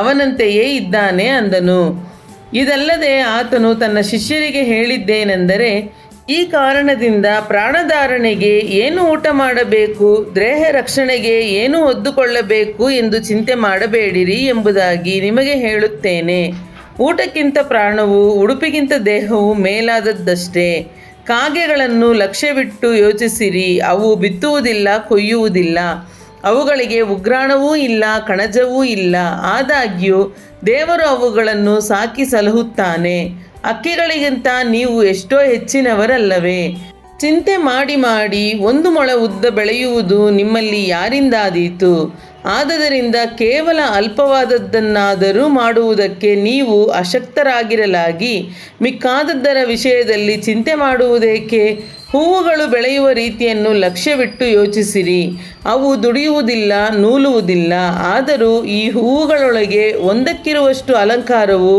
ಅವನಂತೆಯೇ ಇದ್ದಾನೆ ಅಂದನು. ಇದಲ್ಲದೆ ಆತನು ತನ್ನ ಶಿಷ್ಯರಿಗೆ ಹೇಳಿದ್ದೇನೆಂದರೆ, ಈ ಕಾರಣದಿಂದ ಪ್ರಾಣಧಾರಣೆಗೆ ಏನು ಊಟ ಮಾಡಬೇಕು, ದೇಹ ರಕ್ಷಣೆಗೆ ಏನು ಹೊದ್ದುಕೊಳ್ಳಬೇಕು ಎಂದು ಚಿಂತೆ ಮಾಡಬೇಡಿರಿ ಎಂಬುದಾಗಿ ನಿಮಗೆ ಹೇಳುತ್ತೇನೆ. ಊಟಕ್ಕಿಂತ ಪ್ರಾಣವು, ಉಡುಪಿಗಿಂತ ದೇಹವು ಮೇಲಾದದ್ದಷ್ಟೇ. ಕಾಗೆಗಳನ್ನು ಲಕ್ಷ್ಯವಿಟ್ಟು ಯೋಚಿಸಿರಿ, ಅವು ಬಿತ್ತುವುದಿಲ್ಲ, ಕೊಯ್ಯುವುದಿಲ್ಲ, ಅವುಗಳಿಗೆ ಉಗ್ರಾಣವೂ ಇಲ್ಲ, ಕಣಜವೂ ಇಲ್ಲ, ಆದಾಗ್ಯೂ ದೇವರು ಅವುಗಳನ್ನು ಸಾಕಿ ಸಲಹುತ್ತಾನೆ. ಹಕ್ಕಿಗಳಿಗಿಂತ ನೀವು ಎಷ್ಟೋ ಹೆಚ್ಚಿನವರಲ್ಲವೇ? ಚಿಂತೆ ಮಾಡಿ ಮಾಡಿ 1 ಮೊಳ ಉದ್ದ ಬೆಳೆಯುವುದು ನಿಮ್ಮಲ್ಲಿ ಯಾರಿಂದಾದೀತು? ಆದದರಿಂದ ಕೇವಲ ಅಲ್ಪವಾದದ್ದನ್ನಾದರೂ ಮಾಡುವುದಕ್ಕೆ ನೀವು ಅಶಕ್ತರಾಗಿರಲಾಗಿ ಮಿಕ್ಕಾದದ್ದರ ವಿಷಯದಲ್ಲಿ ಚಿಂತೆ ಮಾಡುವುದೇಕೆ? ಹೂವುಗಳು ಬೆಳೆಯುವ ರೀತಿಯನ್ನು ಲಕ್ಷ್ಯವಿಟ್ಟು ಯೋಚಿಸಿರಿ. ಅವು ದುಡಿಯುವುದಿಲ್ಲ, ನೂಲುವುದಿಲ್ಲ. ಆದರೂ ಈ ಹೂವುಗಳೊಳಗೆ ಒಂದಕ್ಕಿರುವಷ್ಟು ಅಲಂಕಾರವು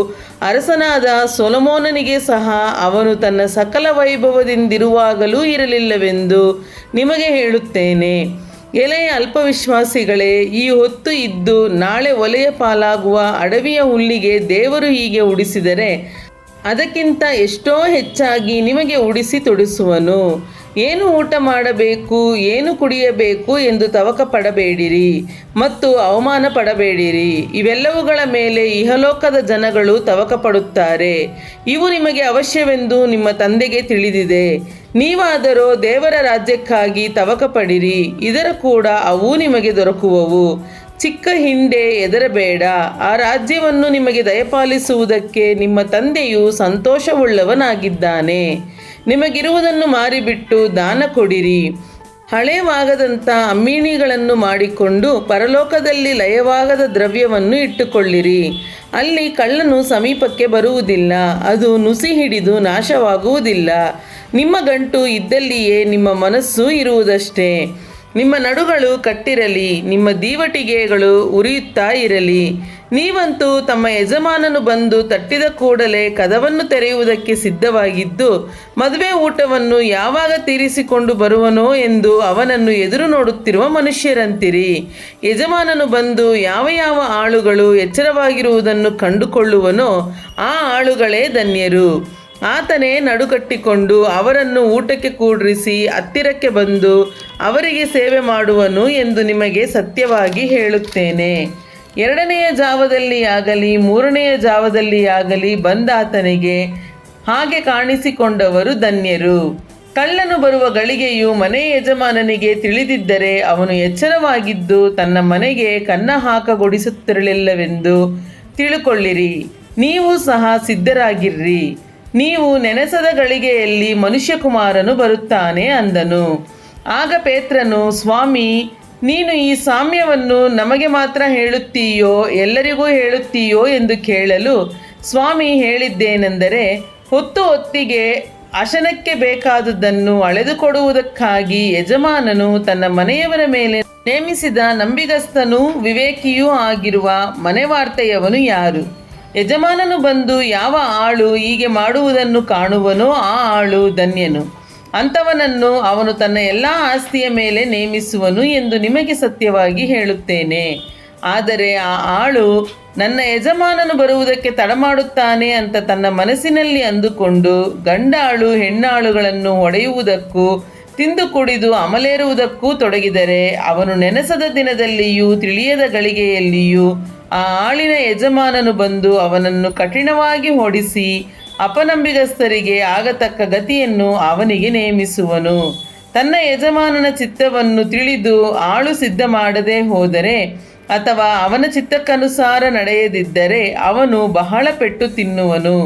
ಅರಸನಾದ ಸೊಲೊಮೋನನಿಗೆ ಸಹ ಅವನು ತನ್ನ ಸಕಲ ವೈಭವದಿಂದಿರುವಾಗಲೂ ಇರಲಿಲ್ಲವೆಂದು ನಿಮಗೆ ಹೇಳುತ್ತೇನೆ. ಎಲೆಯ ಅಲ್ಪವಿಶ್ವಾಸಿಗಳೇ, ಈ ಹೊತ್ತು ಇದ್ದು ನಾಳೆ ಒಲೆಯ ಪಾಲಾಗುವ ಅಡವಿಯ ಹುಲ್ಲಿಗೆ ದೇವರು ಹೀಗೆ ಉಡಿಸಿದರೆ ಅದಕ್ಕಿಂತ ಎಷ್ಟೋ ಹೆಚ್ಚಾಗಿ ನಿಮಗೆ ಉಡಿಸಿ ತೊಡಿಸುವನು. ಏನು ಊಟ ಮಾಡಬೇಕು, ಏನು ಕುಡಿಯಬೇಕು ಎಂದು ತವಕ ಪಡಬೇಡಿರಿ ಮತ್ತು ಅವಮಾನ ಪಡಬೇಡಿರಿ. ಇವೆಲ್ಲವುಗಳ ಮೇಲೆ ಇಹಲೋಕದ ಜನಗಳು ತವಕ ಪಡುತ್ತಾರೆ. ಇವು ನಿಮಗೆ ಅವಶ್ಯವೆಂದು ನಿಮ್ಮ ತಂದೆಗೆ ತಿಳಿದಿದೆ. ನೀವಾದರೋ ದೇವರ ರಾಜ್ಯಕ್ಕಾಗಿ ತವಕ ಪಡಿರಿ, ಇದರ ಕೂಡ ಅವು ನಿಮಗೆ ದೊರಕುವವು. ಚಿಕ್ಕ ಹಿಂಡೆ ಹೆದರಬೇಡ, ಆ ರಾಜ್ಯವನ್ನು ನಿಮಗೆ ದಯಪಾಲಿಸುವುದಕ್ಕೆ ನಿಮ್ಮ ತಂದೆಯು ಸಂತೋಷವುಳ್ಳವನಾಗಿದ್ದಾನೆ. ನಿಮಗಿರುವುದನ್ನು ಮಾರಿಬಿಟ್ಟು ದಾನ ಕೊಡಿರಿ. ಹಳೆಯವಾಗದಂಥ ಅಮ್ಮೀಣಿಗಳನ್ನು ಮಾಡಿಕೊಂಡು ಪರಲೋಕದಲ್ಲಿ ಲಯವಾಗದ ದ್ರವ್ಯವನ್ನು ಇಟ್ಟುಕೊಳ್ಳಿರಿ. ಅಲ್ಲಿ ಕಳ್ಳನು ಸಮೀಪಕ್ಕೆ ಬರುವುದಿಲ್ಲ, ಅದು ನುಸಿ ಹಿಡಿದು ನಾಶವಾಗುವುದಿಲ್ಲ. ನಿಮ್ಮ ಗಂಟು ಇದ್ದಲ್ಲಿಯೇ ನಿಮ್ಮ ಮನಸ್ಸು ಇರುವುದಷ್ಟೇ. ನಿಮ್ಮ ನಡುಗಳು ಕಟ್ಟಿರಲಿ, ನಿಮ್ಮ ದೀವಟಿಗೆಗಳು ಉರಿಯುತ್ತಾ ಇರಲಿ. ನೀವಂತೂ ತಮ್ಮ ಯಜಮಾನನು ಬಂದು ತಟ್ಟಿದ ಕೂಡಲೇ ಕದವನ್ನು ತೆರೆಯುವುದಕ್ಕೆ ಸಿದ್ಧವಾಗಿದ್ದು, ಮದುವೆ ಊಟವನ್ನು ಯಾವಾಗ ತೀರಿಸಿಕೊಂಡು ಬರುವನೋ ಎಂದು ಅವನನ್ನು ಎದುರು ನೋಡುತ್ತಿರುವ ಮನುಷ್ಯರಂತಿರಿ. ಯಜಮಾನನು ಬಂದು ಯಾವ ಯಾವ ಆಳುಗಳು ಎಚ್ಚರವಾಗಿರುವುದನ್ನು ಕಂಡುಕೊಳ್ಳುವನೋ ಆ ಆಳುಗಳೇ ಧನ್ಯರು. ಆತನೇ ನಡುಕಟ್ಟಿಕೊಂಡು ಅವರನ್ನು ಊಟಕ್ಕೆ ಕೂಡ್ರಿಸಿ ಹತ್ತಿರಕ್ಕೆ ಬಂದು ಅವರಿಗೆ ಸೇವೆ ಮಾಡುವನು ಎಂದು ನಿಮಗೆ ಸತ್ಯವಾಗಿ ಹೇಳುತ್ತೇನೆ. ಎರಡನೆಯ ಜಾವದಲ್ಲಿ ಆಗಲಿ ಮೂರನೆಯ ಜಾವದಲ್ಲಿ ಆಗಲಿ ಬಂದಾತನಿಗೆ ಹಾಗೆ ಕಾಣಿಸಿಕೊಂಡವರು ಧನ್ಯರು. ಕಳ್ಳನು ಬರುವ ಗಳಿಗೆಯು ಮನೆ ಯಜಮಾನನಿಗೆ ತಿಳಿದಿದ್ದರೆ ಅವನು ಎಚ್ಚರವಾಗಿದ್ದು ತನ್ನ ಮನೆಗೆ ಕನ್ನ ಹಾಕಗೊಡಿಸುತ್ತಿರಲಿಲ್ಲವೆಂದು ತಿಳುಕೊಳ್ಳಿರಿ. ನೀವು ಸಹ ಸಿದ್ಧರಾಗಿರ್ರಿ, ನೀವು ನೆನೆಸದ ಗಳಿಗೆಯಲ್ಲಿ ಮನುಷ್ಯಕುಮಾರನು ಬರುತ್ತಾನೆ ಅಂದನು. ಆಗ ಪೇತ್ರನು, ಸ್ವಾಮಿ, ನೀನು ಈ ಸಾಮ್ಯವನ್ನು ನಮಗೆ ಮಾತ್ರ ಹೇಳುತ್ತೀಯೋ ಎಲ್ಲರಿಗೂ ಹೇಳುತ್ತೀಯೋ ಎಂದು ಕೇಳಲು, ಸ್ವಾಮಿ ಹೇಳಿದ್ದೇನೆಂದರೆ, ಹೊತ್ತಿಗೆ ಅಶನಕ್ಕೆ ಬೇಕಾದುದನ್ನು ಅಳೆದುಕೊಡುವುದಕ್ಕಾಗಿ ಯಜಮಾನನು ತನ್ನ ಮನೆಯವರ ಮೇಲೆ ನೇಮಿಸಿದ ನಂಬಿಗಸ್ತನೂ ವಿವೇಕಿಯೂ ಆಗಿರುವ ಮನೆವಾರ್ತೆಯವನು ಯಾರು? ಯಜಮಾನನು ಬಂದು ಯಾವ ಆಳು ಹೀಗೆ ಮಾಡುವುದನ್ನು ಕಾಣುವನೋ ಆ ಆಳು ಧನ್ಯನು. ಅಂಥವನನ್ನು ಅವನು ತನ್ನ ಎಲ್ಲ ಆಸ್ತಿಯ ಮೇಲೆ ನೇಮಿಸುವನು ಎಂದು ನಿಮಗೆ ಸತ್ಯವಾಗಿ ಹೇಳುತ್ತೇನೆ. ಆದರೆ ಆ ಆಳು ನನ್ನ ಯಜಮಾನನು ಬರುವುದಕ್ಕೆ ತಡಮಾಡುತ್ತಾನೆ ಅಂತ ತನ್ನ ಮನಸ್ಸಿನಲ್ಲಿ ಅಂದುಕೊಂಡು ಗಂಡಾಳು ಹೆಣ್ಣಾಳುಗಳನ್ನು ಹೊಡೆಯುವುದಕ್ಕೂ ತಿಂದು ಕುಡಿದು ಅಮಲೇರುವುದಕ್ಕೂ ತೊಡಗಿದರೆ ಅವನು ನೆನೆಸದ ದಿನದಲ್ಲಿಯೂ ತಿಳಿಯದ ಗಳಿಗೆಯಲ್ಲಿಯೂ ಆ ಆಳಿನ ಯಜಮಾನನು ಬಂದು ಅವನನ್ನು ಕಠಿಣವಾಗಿ ಹೊಡಿಸಿ ಅಪನಂಬಿಗಸ್ತರಿಗೆ ಆಗತಕ್ಕ ಗತಿಯನ್ನು ಅವನಿಗೆ ನೇಮಿಸುವನು. ತನ್ನ ಯಜಮಾನನ ಚಿತ್ತವನ್ನು ತಿಳಿದು ಆಳು ಸಿದ್ಧ ಮಾಡದೆ ಹೋದರೆ ಅಥವಾ ಅವನ ಚಿತ್ತಕ್ಕನುಸಾರ ನಡೆಯದಿದ್ದರೆ ಅವನು ಬಹಳ ಪೆಟ್ಟು ತಿನ್ನುವನು.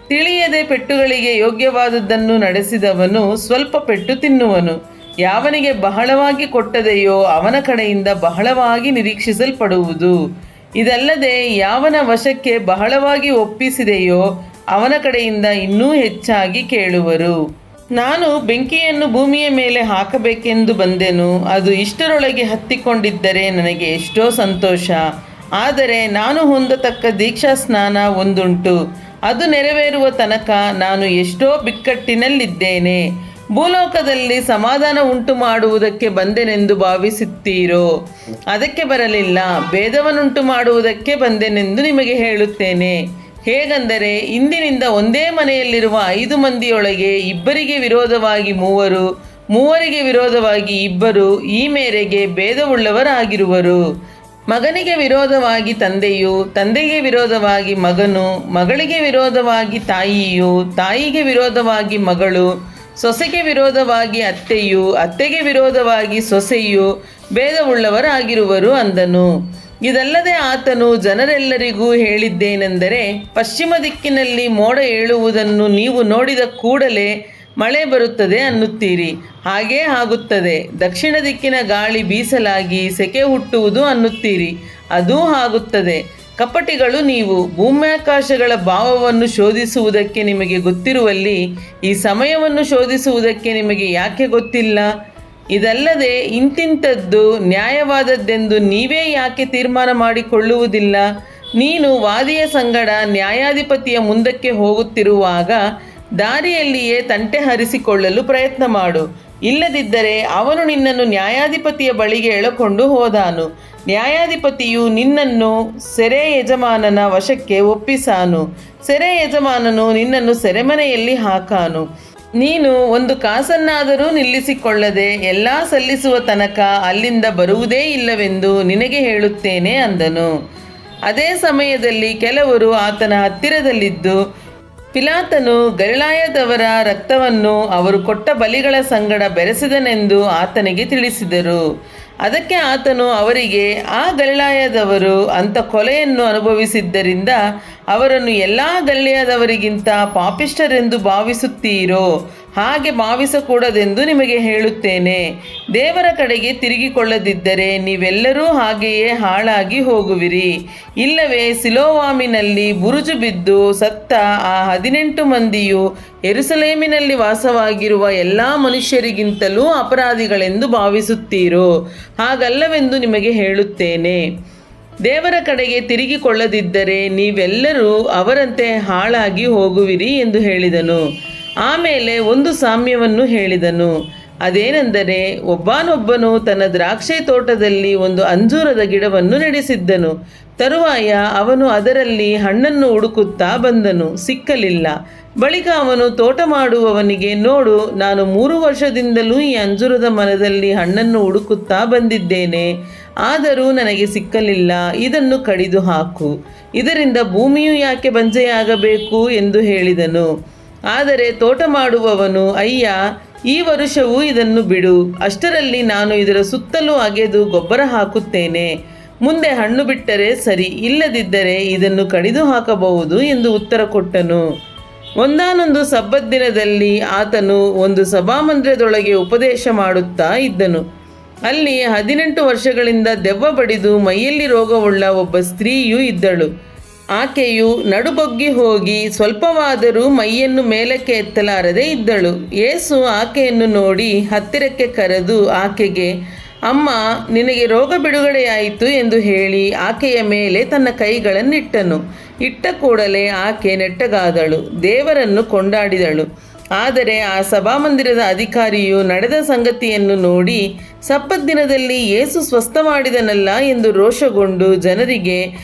ತಿಳಿಯದೆ ಪೆಟ್ಟುಗಳಿಗೆ ಯೋಗ್ಯವಾದದ್ದನ್ನು ನಡೆಸಿದವನು ಸ್ವಲ್ಪ ಪೆಟ್ಟು ತಿನ್ನುವನು. ಯಾವನಿಗೆ ಬಹಳವಾಗಿ ಕೊಟ್ಟದೆಯೋ ಅವನ ಕಡೆಯಿಂದ ಬಹಳವಾಗಿ ನಿರೀಕ್ಷಿಸಲ್ಪಡುವುದು. ಇದಲ್ಲದೆ ಯಾವನ ವಶಕ್ಕೆ ಬಹಳವಾಗಿ ಒಪ್ಪಿಸಿದೆಯೋ ಅವನ ಕಡೆಯಿಂದ ಇನ್ನೂ ಹೆಚ್ಚಾಗಿ ಕೇಳುವರು. ನಾನು ಬೆಂಕಿಯನ್ನು ಭೂಮಿಯ ಮೇಲೆ ಹಾಕಬೇಕೆಂದು ಬಂದೆನು. ಅದು ಇಷ್ಟರೊಳಗೆ ಹತ್ತಿಕೊಂಡಿದ್ದರೆ ನನಗೆ ಎಷ್ಟೋ ಸಂತೋಷ. ಆದರೆ ನಾನು ಹೊಂದತಕ್ಕ ದೀಕ್ಷಾ ಸ್ನಾನ ಒಂದುಂಟು. ಅದು ನೆರವೇರುವ ತನಕ ನಾನು ಎಷ್ಟೋ ಬಿಕ್ಕಟ್ಟಿನಲ್ಲಿದ್ದೇನೆ. ಭೂಲೋಕದಲ್ಲಿ ಸಮಾಧಾನ ಉಂಟು ಮಾಡುವುದಕ್ಕೆ ಬಂದೆನೆಂದು ಭಾವಿಸುತ್ತೀರೋ? ಅದಕ್ಕೆ ಬರಲಿಲ್ಲ, ಭೇದವನ್ನುಂಟು ಮಾಡುವುದಕ್ಕೆ ಬಂದೆನೆಂದು ನಿಮಗೆ ಹೇಳುತ್ತೇನೆ. ಹೇಗೆಂದರೆ, ಇಂದಿನಿಂದ ಒಂದೇ ಮನೆಯಲ್ಲಿರುವ 5 ಮಂದಿಯೊಳಗೆ ಇಬ್ಬರಿಗೆ ವಿರೋಧವಾಗಿ 3, 3ರಿಗೆ ವಿರೋಧವಾಗಿ 2 ಈ ಮೇರೆಗೆ ಭೇದವುಳ್ಳವರಾಗಿರುವರು. ಮಗನಿಗೆ ವಿರೋಧವಾಗಿ ತಂದೆಯು, ತಂದೆಗೆ ವಿರೋಧವಾಗಿ ಮಗನು, ಮಗಳಿಗೆ ವಿರೋಧವಾಗಿ ತಾಯಿಯು, ತಾಯಿಗೆ ವಿರೋಧವಾಗಿ ಮಗಳು, ಸೊಸೆಗೆ ವಿರೋಧವಾಗಿ ಅತ್ತೆಯು, ಅತ್ತೆಗೆ ವಿರೋಧವಾಗಿ ಸೊಸೆಯು ಭೇದವುಳ್ಳವರಾಗಿರುವರು ಅಂದನು. ಇದಲ್ಲದೆ ಆತನು ಜನರೆಲ್ಲರಿಗೂ ಹೇಳಿದ್ದೇನೆಂದರೆ, ಪಶ್ಚಿಮ ದಿಕ್ಕಿನಲ್ಲಿ ಮೋಡ ಏಳುವುದನ್ನು ನೀವು ನೋಡಿದ ಕೂಡಲೇ ಮಳೆ ಬರುತ್ತದೆ ಅನ್ನುತ್ತೀರಿ, ಹಾಗೇ ಆಗುತ್ತದೆ. ದಕ್ಷಿಣ ದಿಕ್ಕಿನ ಗಾಳಿ ಬೀಸಲಾಗಿ ಸೆಕೆ ಹುಟ್ಟುವುದು ಅನ್ನುತ್ತೀರಿ, ಅದೂ ಆಗುತ್ತದೆ. ಕಪಟಿಗಳು ನೀವು. ಭೂಮ್ಯಾಕಾಶಗಳ ಭಾವವನ್ನು ಶೋಧಿಸುವುದಕ್ಕೆ ನಿಮಗೆ ಗೊತ್ತಿರುವಲ್ಲಿ ಈ ಸಮಯವನ್ನು ಶೋಧಿಸುವುದಕ್ಕೆ ನಿಮಗೆ ಯಾಕೆ ಗೊತ್ತಿಲ್ಲ? ಇದಲ್ಲದೆ ಇಂತಿಂಥದ್ದು ನ್ಯಾಯವಾದದ್ದೆಂದು ನೀವೇ ಯಾಕೆ ತೀರ್ಮಾನ ಮಾಡಿಕೊಳ್ಳುವುದಿಲ್ಲ? ನೀನು ವಾದಿಯ ಸಂಗಡ ನ್ಯಾಯಾಧಿಪತಿಯ ಮುಂದಕ್ಕೆ ಹೋಗುತ್ತಿರುವಾಗ ದಾರಿಯಲ್ಲಿಯೇ ತಂಟೆ ಹರಿಸಿಕೊಳ್ಳಲು ಪ್ರಯತ್ನ ಮಾಡು. ಇಲ್ಲದಿದ್ದರೆ ಅವನು ನಿನ್ನನ್ನು ನ್ಯಾಯಾಧಿಪತಿಯ ಬಳಿಗೆ ಎಳಕೊಂಡು ಹೋದಾನು. ನ್ಯಾಯಾಧಿಪತಿಯು ನಿನ್ನನ್ನು ಸೆರೆ ಯಜಮಾನನ ವಶಕ್ಕೆ ಒಪ್ಪಿಸಾನು. ಸೆರೆ ಯಜಮಾನನು ನಿನ್ನನ್ನು ಸೆರೆಮನೆಯಲ್ಲಿ ಹಾಕಾನು. ನೀನು ಒಂದು ಕಾಸನ್ನಾದರೂ ನಿಲ್ಲಿಸಿಕೊಳ್ಳದೆ ಎಲ್ಲ ಸಲ್ಲಿಸುವ ತನಕ ಅಲ್ಲಿಂದ ಬರುವುದೇ ಇಲ್ಲವೆಂದು ನಿನಗೆ ಹೇಳುತ್ತೇನೆ ಅಂದನು. ಅದೇ ಸಮಯದಲ್ಲಿ ಕೆಲವರು ಆತನ ಹತ್ತಿರದಲ್ಲಿದ್ದು, ಪಿಲಾತನು ಗಲಿಲಾಯದವರ ರಕ್ತವನ್ನು ಅವರು ಕೊಟ್ಟ ಬಲಿಗಳ ಸಂಗಡ ಬೆರೆಸಿದನೆಂದು ಆತನಿಗೆ ತಿಳಿಸಿದರು. ಅದಕ್ಕೆ ಆತನು ಅವರಿಗೆ, ಆ ಗಲಿಲಾಯದವರು ಅಂಥ ಕೊಲೆಯನ್ನು ಅನುಭವಿಸಿದ್ದರಿಂದ ಅವರನ್ನು ಎಲ್ಲ ಗಲಿಲಾಯದವರಿಗಿಂತ ಪಾಪಿಷ್ಠರೆಂದು ಭಾವಿಸುತ್ತೀರೋ? ಹಾಗೆ ಭಾವಿಸಕೂಡದೆಂದು ನಿಮಗೆ ಹೇಳುತ್ತೇನೆ. ದೇವರ ಕಡೆಗೆ ತಿರುಗಿಕೊಳ್ಳದಿದ್ದರೆ ನೀವೆಲ್ಲರೂ ಹಾಗೆಯೇ ಹಾಳಾಗಿ ಹೋಗುವಿರಿ. ಇಲ್ಲವೇ ಸಿಲೋವಾಮಿನಲ್ಲಿ ಬುರುಜು ಬಿದ್ದು ಸತ್ತ ಆ 18 ಮಂದಿಯು ಯೆರೂಸಲೇಮಿನಲ್ಲಿ ವಾಸವಾಗಿರುವ ಎಲ್ಲ ಮನುಷ್ಯರಿಗಿಂತಲೂ ಅಪರಾಧಿಗಳೆಂದು ಭಾವಿಸುತ್ತೀರೋ? ಹಾಗಲ್ಲವೆಂದು ನಿಮಗೆ ಹೇಳುತ್ತೇನೆ. ದೇವರ ಕಡೆಗೆ ತಿರುಗಿಕೊಳ್ಳದಿದ್ದರೆ ನೀವೆಲ್ಲರೂ ಅವರಂತೆ ಹಾಳಾಗಿ ಹೋಗುವಿರಿ ಎಂದು ಹೇಳಿದನು. ಆಮೇಲೆ ಒಂದು ಸಾಮ್ಯವನ್ನು ಹೇಳಿದನು. ಅದೇನೆಂದರೆ, ಒಬ್ಬನೊಬ್ಬನು ತನ್ನ ದ್ರಾಕ್ಷಿ ತೋಟದಲ್ಲಿ ಒಂದು ಅಂಜೂರದ ಗಿಡವನ್ನು ನೆಡೆಸಿದ್ದನು. ತರುವಾಯ ಅವನು ಅದರಲ್ಲಿ ಹಣ್ಣನ್ನು ಹುಡುಕುತ್ತಾ ಬಂದನು, ಸಿಕ್ಕಲಿಲ್ಲ. ಬಳಿಕ ಅವನು ತೋಟ ಮಾಡುವವನಿಗೆ, ನೋಡು, ನಾನು 3 ವರ್ಷದಿಂದಲೂ ಈ ಅಂಜೂರದ ಮರದಲ್ಲಿ ಹಣ್ಣನ್ನು ಹುಡುಕುತ್ತಾ ಬಂದಿದ್ದೇನೆ, ಆದರೂ ನನಗೆ ಸಿಕ್ಕಲಿಲ್ಲ. ಇದನ್ನು ಕಡಿದು ಹಾಕು, ಇದರಿಂದ ಭೂಮಿಯು ಯಾಕೆ ಬಂಜೆಯಾಗಬೇಕು ಎಂದು ಹೇಳಿದನು. ಆದರೆ ತೋಟ ಮಾಡುವವನು, ಅಯ್ಯ, ಈ ವರುಷವೂ ಇದನ್ನು ಬಿಡು, ಅಷ್ಟರಲ್ಲಿ ನಾನು ಇದರ ಸುತ್ತಲೂ ಅಗೆದು ಗೊಬ್ಬರ ಹಾಕುತ್ತೇನೆ. ಮುಂದೆ ಹಣ್ಣು ಬಿಟ್ಟರೆ ಸರಿ, ಇಲ್ಲದಿದ್ದರೆ ಇದನ್ನು ಕಡಿದು ಹಾಕಬಹುದು ಎಂದು ಉತ್ತರ ಕೊಟ್ಟನು. ಒಂದಾನೊಂದು ಸಬ್ಬತ್ ದಿನದಲ್ಲಿ ಆತನು ಒಂದು ಸಭಾಮಂದಿರದೊಳಗೆ ಉಪದೇಶ ಮಾಡುತ್ತಾ ಇದ್ದನು. ಅಲ್ಲಿ 18 ವರ್ಷಗಳಿಂದ ದೆವ್ವ ಬಡಿದು ಮೈಯಲ್ಲಿ ರೋಗವುಳ್ಳ ಒಬ್ಬ ಸ್ತ್ರೀಯೂ ಇದ್ದಳು. ಆಕೆಯು ನಡುಬೊಗ್ಗಿ ಹೋಗಿ ಸ್ವಲ್ಪವಾದರೂ ಮೈಯನ್ನು ಮೇಲಕ್ಕೆ ಎತ್ತಲಾರದೆ ಇದ್ದಳು. ಯೇಸು ಆಕೆಯನ್ನು ನೋಡಿ ಹತ್ತಿರಕ್ಕೆ ಕರೆದು ಆಕೆಗೆ, ಅಮ್ಮ, ನಿನಗೆ ರೋಗ ಬಿಡುಗಡೆಯಾಯಿತು ಎಂದು ಹೇಳಿ ಆಕೆಯ ಮೇಲೆ ತನ್ನ ಕೈಗಳನ್ನಿಟ್ಟನು. ಇಟ್ಟ ಕೂಡಲೇ ಆಕೆ ನೆಟ್ಟಗಾದಳು, ದೇವರನ್ನು ಕೊಂಡಾಡಿದಳು. ಆದರೆ ಆ ಸಭಾಮಂದಿರದ ಅಧಿಕಾರಿಯು ನಡೆದ ಸಂಗತಿಯನ್ನು ನೋಡಿ, ಸಬ್ಬತ್ ದಿನದಲ್ಲಿ ಯೇಸು ಸ್ವಸ್ಥ ಮಾಡಿದನಲ್ಲ ಎಂದು ರೋಷಗೊಂಡು ಜನರಿಗೆ,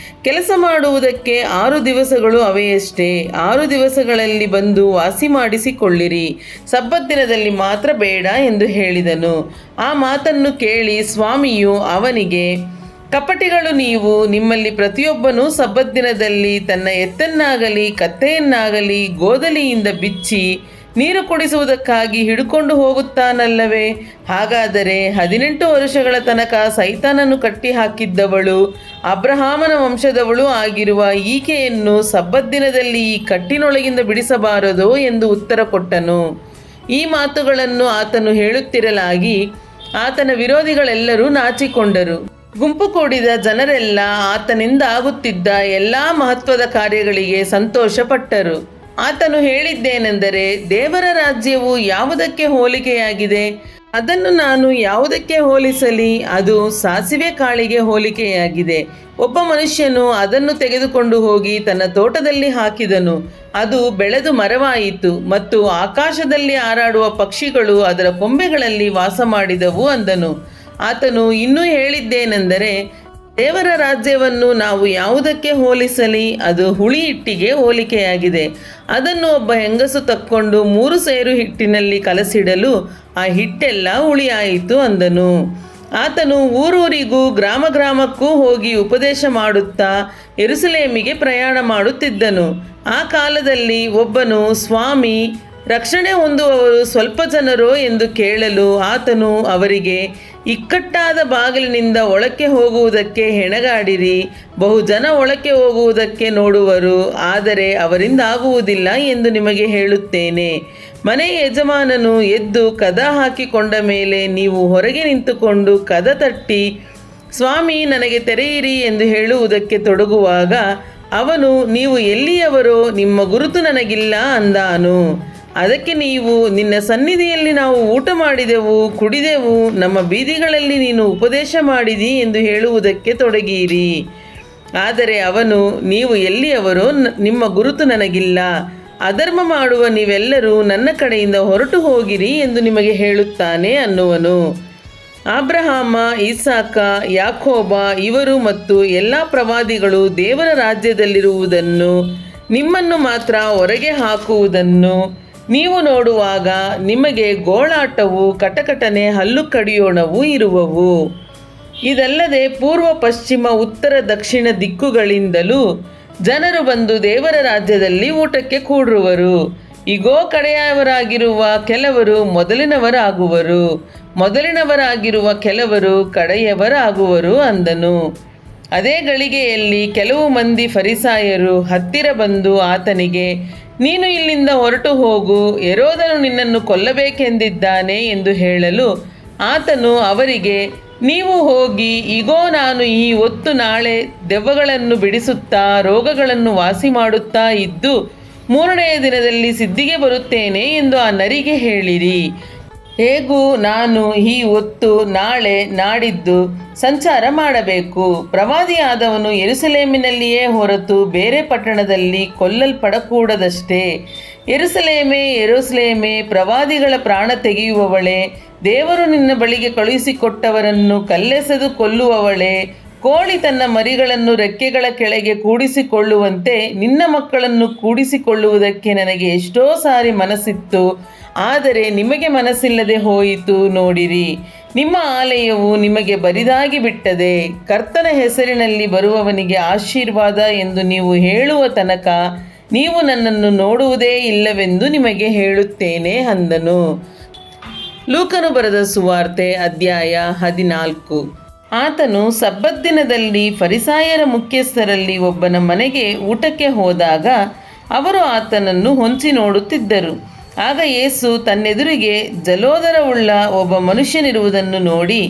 ಕೆಲಸ ಮಾಡುವುದಕ್ಕೆ 6 ದಿವಸಗಳು ಅವೆಯಷ್ಟೇ, 6 ದಿವಸಗಳಲ್ಲಿ ಬಂದು ವಾಸಿ ಮಾಡಿಸಿಕೊಳ್ಳಿರಿ, ಸಬ್ಬತ್ ದಿನದಲ್ಲಿ ಮಾತ್ರ ಬೇಡ ಎಂದು ಹೇಳಿದನು. ಆ ಮಾತನ್ನು ಕೇಳಿ ಸ್ವಾಮಿಯು ಅವನಿಗೆ, ಕಪಟಿಗಳು ನೀವು, ನಿಮ್ಮಲ್ಲಿ ಪ್ರತಿಯೊಬ್ಬನೂ ಸಬ್ಬತ್ ದಿನದಲ್ಲಿ ತನ್ನ ಎತ್ತನ್ನಾಗಲಿ ಕತ್ತೆಯನ್ನಾಗಲಿ ಗೋದಲಿಯಿಂದ ಬಿಚ್ಚಿ ನೀರು ಕುಡಿಸುವುದಕ್ಕಾಗಿ ಹಿಡುಕೊಂಡು ಹೋಗುತ್ತಾನಲ್ಲವೇ? ಹಾಗಾದರೆ 18 ವರ್ಷಗಳ ತನಕ ಸೈತಾನನ್ನು ಕಟ್ಟಿ ಹಾಕಿದ್ದವಳು, ಅಬ್ರಹಾಮನ ವಂಶದವಳು ಆಗಿರುವ ಈಕೆಯನ್ನು ಸಬ್ಬತ್ ದಿನದಲ್ಲಿ ಈ ಕಟ್ಟಿನೊಳಗಿಂದ ಬಿಡಿಸಬಾರದೋ ಎಂದು ಉತ್ತರ ಕೊಟ್ಟನು. ಈ ಮಾತುಗಳನ್ನು ಆತನು ಹೇಳುತ್ತಿರಲಾಗಿ ಆತನ ವಿರೋಧಿಗಳೆಲ್ಲರೂ ನಾಚಿಕೊಂಡರು. ಗುಂಪು ಕೂಡಿದ ಜನರೆಲ್ಲ ಆತನಿಂದ ಆಗುತ್ತಿದ್ದ ಎಲ್ಲ ಮಹತ್ವದ ಕಾರ್ಯಗಳಿಗೆ ಸಂತೋಷಪಟ್ಟರು. ಆತನು ಹೇಳಿದ್ದೇನೆಂದರೆ, ದೇವರ ರಾಜ್ಯವು ಯಾವುದಕ್ಕೆ ಹೋಲಿಕೆಯಾಗಿದೆ? ಅದನ್ನು ನಾನು ಯಾವುದಕ್ಕೆ ಹೋಲಿಸಲಿ? ಅದು ಸಾಸಿವೆ ಕಾಳಿಗೆ ಹೋಲಿಕೆಯಾಗಿದೆ. ಒಬ್ಬ ಮನುಷ್ಯನು ಅದನ್ನು ತೆಗೆದುಕೊಂಡು ಹೋಗಿ ತನ್ನ ತೋಟದಲ್ಲಿ ಹಾಕಿದನು. ಅದು ಬೆಳೆದು ಮರವಾಯಿತು ಮತ್ತು ಆಕಾಶದಲ್ಲಿ ಹಾರಾಡುವ ಪಕ್ಷಿಗಳು ಅದರ ಕೊಂಬೆಗಳಲ್ಲಿ ವಾಸ ಮಾಡಿದವು ಅಂದನು. ಆತನು ಇನ್ನೂ ಹೇಳಿದ್ದೇನೆಂದರೆ, ದೇವರ ರಾಜ್ಯವನ್ನು ನಾವು ಯಾವುದಕ್ಕೆ ಹೋಲಿಸಲಿ? ಅದು ಹುಳಿ ಹಿಟ್ಟಿಗೆ ಹೋಲಿಕೆಯಾಗಿದೆ. ಅದನ್ನು ಒಬ್ಬ ಹೆಂಗಸು ತಕ್ಕೊಂಡು 3 ಸೇರು ಹಿಟ್ಟಿನಲ್ಲಿ ಕಲಸಿಡಲು ಆ ಹಿಟ್ಟೆಲ್ಲ ಹುಳಿಯಾಯಿತು ಅಂದನು. ಆತನು ಊರೂರಿಗೂ ಗ್ರಾಮ ಗ್ರಾಮಕ್ಕೂ ಹೋಗಿ ಉಪದೇಶ ಮಾಡುತ್ತಾ ಯೆರೂಸಲೇಮಿಗೆ ಪ್ರಯಾಣ ಮಾಡುತ್ತಿದ್ದನು. ಆ ಕಾಲದಲ್ಲಿ ಒಬ್ಬನು, ಸ್ವಾಮಿ, ರಕ್ಷಣೆ ಹೊಂದುವವರು ಸ್ವಲ್ಪ ಜನರೋ ಎಂದು ಕೇಳಲು ಆತನು ಅವರಿಗೆ, ಇಕ್ಕಟ್ಟಾದ ಬಾಗಿಲಿನಿಂದ ಒಳಕ್ಕೆ ಹೋಗುವುದಕ್ಕೆ ಹೆಣಗಾಡಿರಿ. ಬಹುಜನ ಒಳಕ್ಕೆ ಹೋಗುವುದಕ್ಕೆ ನೋಡುವರು, ಆದರೆ ಅವರಿಂದ ಆಗುವುದಿಲ್ಲ ಎಂದು ನಿಮಗೆ ಹೇಳುತ್ತೇನೆ. ಮನೆಯ ಯಜಮಾನನು ಎದ್ದು ಕದ ಹಾಕಿಕೊಂಡ ಮೇಲೆ ನೀವು ಹೊರಗೆ ನಿಂತುಕೊಂಡು ಕದ ತಟ್ಟಿ, ಸ್ವಾಮಿ, ನನಗೆ ತೆರೆಯಿರಿ ಎಂದು ಹೇಳುವುದಕ್ಕೆ ತೊಡಗುವಾಗ ಅವನು, ನೀವು ಎಲ್ಲಿಯವರೋ? ನಿಮ್ಮ ಗುರುತು ನನಗಿಲ್ಲ ಅಂದಾನು. ಅದಕ್ಕೆ ನೀವು, ನಿನ್ನ ಸನ್ನಿಧಿಯಲ್ಲಿ ನಾವು ಊಟ ಮಾಡಿದೆವು, ಕುಡಿದೆವು, ನಮ್ಮ ಬೀದಿಗಳಲ್ಲಿ ನೀನು ಉಪದೇಶ ಮಾಡಿದಿ ಎಂದು ಹೇಳುವುದಕ್ಕೆ ತೊಡಗಿರಿ. ಆದರೆ ಅವನು, ನೀವು ಎಲ್ಲಿಯವರೋ? ನಿಮ್ಮ ಗುರುತು ನನಗಿಲ್ಲ. ಅಧರ್ಮ ಮಾಡುವ ನೀವೆಲ್ಲರೂ ನನ್ನ ಕಡೆಯಿಂದ ಹೊರಟು ಹೋಗಿರಿ ಎಂದು ನಿಮಗೆ ಹೇಳುತ್ತಾನೆ ಅನ್ನುವನು. ಅಬ್ರಹಾಮ, ಇಸಾಕ, ಯಾಕೋಬ ಇವರು ಮತ್ತು ಎಲ್ಲ ಪ್ರವಾದಿಗಳು ದೇವರ ರಾಜ್ಯದಲ್ಲಿರುವುದನ್ನು, ನಿಮ್ಮನ್ನು ಮಾತ್ರ ಹೊರಗೆ ಹಾಕುವುದನ್ನು ನೀವು ನೋಡುವಾಗ ನಿಮಗೆ ಗೋಳಾಟವು, ಕಟಕಟನೆ, ಹಲ್ಲು ಕಡಿಯೋಣವೂ ಇರುವವು. ಇದಲ್ಲದೆ ಪೂರ್ವ, ಪಶ್ಚಿಮ, ಉತ್ತರ, ದಕ್ಷಿಣ ದಿಕ್ಕುಗಳಿಂದಲೂ ಜನರು ಬಂದು ದೇವರ ರಾಜ್ಯದಲ್ಲಿ ಊಟಕ್ಕೆ ಕೂಡುವರು. ಇಗೋ, ಕಡೆಯವರಾಗಿರುವ ಕೆಲವರು ಮೊದಲಿನವರಾಗುವರು, ಮೊದಲಿನವರಾಗಿರುವ ಕೆಲವರು ಕಡೆಯವರಾಗುವರು ಅಂದನು. ಅದೇ ಗಳಿಗೆಯಲ್ಲಿ ಕೆಲವು ಮಂದಿ ಫರಿಸಾಯರು ಹತ್ತಿರ ಬಂದು ಆತನಿಗೆ, ನೀನು ಇಲ್ಲಿಂದ ಹೊರಟು ಹೋಗು, ಹೆರೋದನು ನಿನ್ನನ್ನು ಕೊಲ್ಲಬೇಕೆಂದಿದ್ದಾನೆ ಎಂದು ಹೇಳಲು ಆತನು ಅವರಿಗೆ, ನೀವು ಹೋಗಿ, ಇಗೋ, ನಾನು ಈ ಹೊತ್ತು ನಾಳೆ ದೆವ್ವಗಳನ್ನು ಬಿಡಿಸುತ್ತಾ ರೋಗಗಳನ್ನು ವಾಸಿ ಮಾಡುತ್ತಾ ಇದ್ದು 3ನೆಯ ದಿನದಲ್ಲಿ ಸಿದ್ಧಿಗೆ ಬರುತ್ತೇನೆ ಎಂದು ಆ ನರಿಗೆ ಹೇಳಿರಿ. ಹೇಗೂ ನಾನು ಈ ಹೊತ್ತು ನಾಳೆ ನಾಡಿದ್ದು ಸಂಚಾರ ಮಾಡಬೇಕು. ಪ್ರವಾದಿಯಾದವನು ಯೆರೂಸಲೇಮಿನಲ್ಲಿಯೇ ಹೊರತು ಬೇರೆ ಪಟ್ಟಣದಲ್ಲಿ ಕೊಲ್ಲಲ್ಪಡಕೂಡದಷ್ಟೇ. ಯೆರೂಸಲೇಮೇ, ಯೆರೂಸಲೇಮೇ, ಪ್ರವಾದಿಗಳ ಪ್ರಾಣ ತೆಗೆಯುವವಳೇ, ದೇವರು ನಿನ್ನ ಬಳಿಗೆ ಕಳುಹಿಸಿಕೊಟ್ಟವರನ್ನು ಕಲ್ಲೆಸೆದು ಕೊಲ್ಲುವವಳೇ, ಕೋಳಿ ತನ್ನ ಮರಿಗಳನ್ನು ರೆಕ್ಕೆಗಳ ಕೆಳಗೆ ಕೂಡಿಸಿಕೊಳ್ಳುವಂತೆ ನಿನ್ನ ಮಕ್ಕಳನ್ನು ಕೂಡಿಸಿಕೊಳ್ಳುವುದಕ್ಕೆ ನನಗೆ ಎಷ್ಟೋ ಸಾರಿ ಮನಸ್ಸಿತ್ತು, ಆದರೆ ನಿಮಗೆ ಮನಸ್ಸಿಲ್ಲದೆ ಹೋಯಿತು. ನೋಡಿರಿ, ನಿಮ್ಮ ಆಲಯವು ನಿಮಗೆ ಬರಿದಾಗಿ ಬಿಟ್ಟದೆ. ಕರ್ತನ ಹೆಸರಿನಲ್ಲಿ ಬರುವವನಿಗೆ ಆಶೀರ್ವಾದ ಎಂದು ನೀವು ಹೇಳುವ ತನಕ ನೀವು ನನ್ನನ್ನು ನೋಡುವುದೇ ಇಲ್ಲವೆಂದು ನಿಮಗೆ ಹೇಳುತ್ತೇನೆ ಅಂದನು. ಲೂಕನು ಬರೆದ ಸುವಾರ್ತೆ ಅಧ್ಯಾಯ 14. ಆತನು ಸಬ್ಬತ್ ದಿನದಲ್ಲಿ ಫರಿಸಾಯರ ಮುಖ್ಯಸ್ಥರಲ್ಲಿ ಒಬ್ಬನ ಮನೆಗೆ ಊಟಕ್ಕೆ ಹೋದಾಗ ಅವರು ಆತನನ್ನು ಹೊಂಚಿ ನೋಡುತ್ತಿದ್ದರು. ಆಗ ಯೇಸು ತನ್ನೆದುರಿಗೆ ಜಲೋದರವುಳ್ಳ ಒಬ್ಬ ಮನುಷ್ಯನಿರುವುದನ್ನು ನೋಡಿ,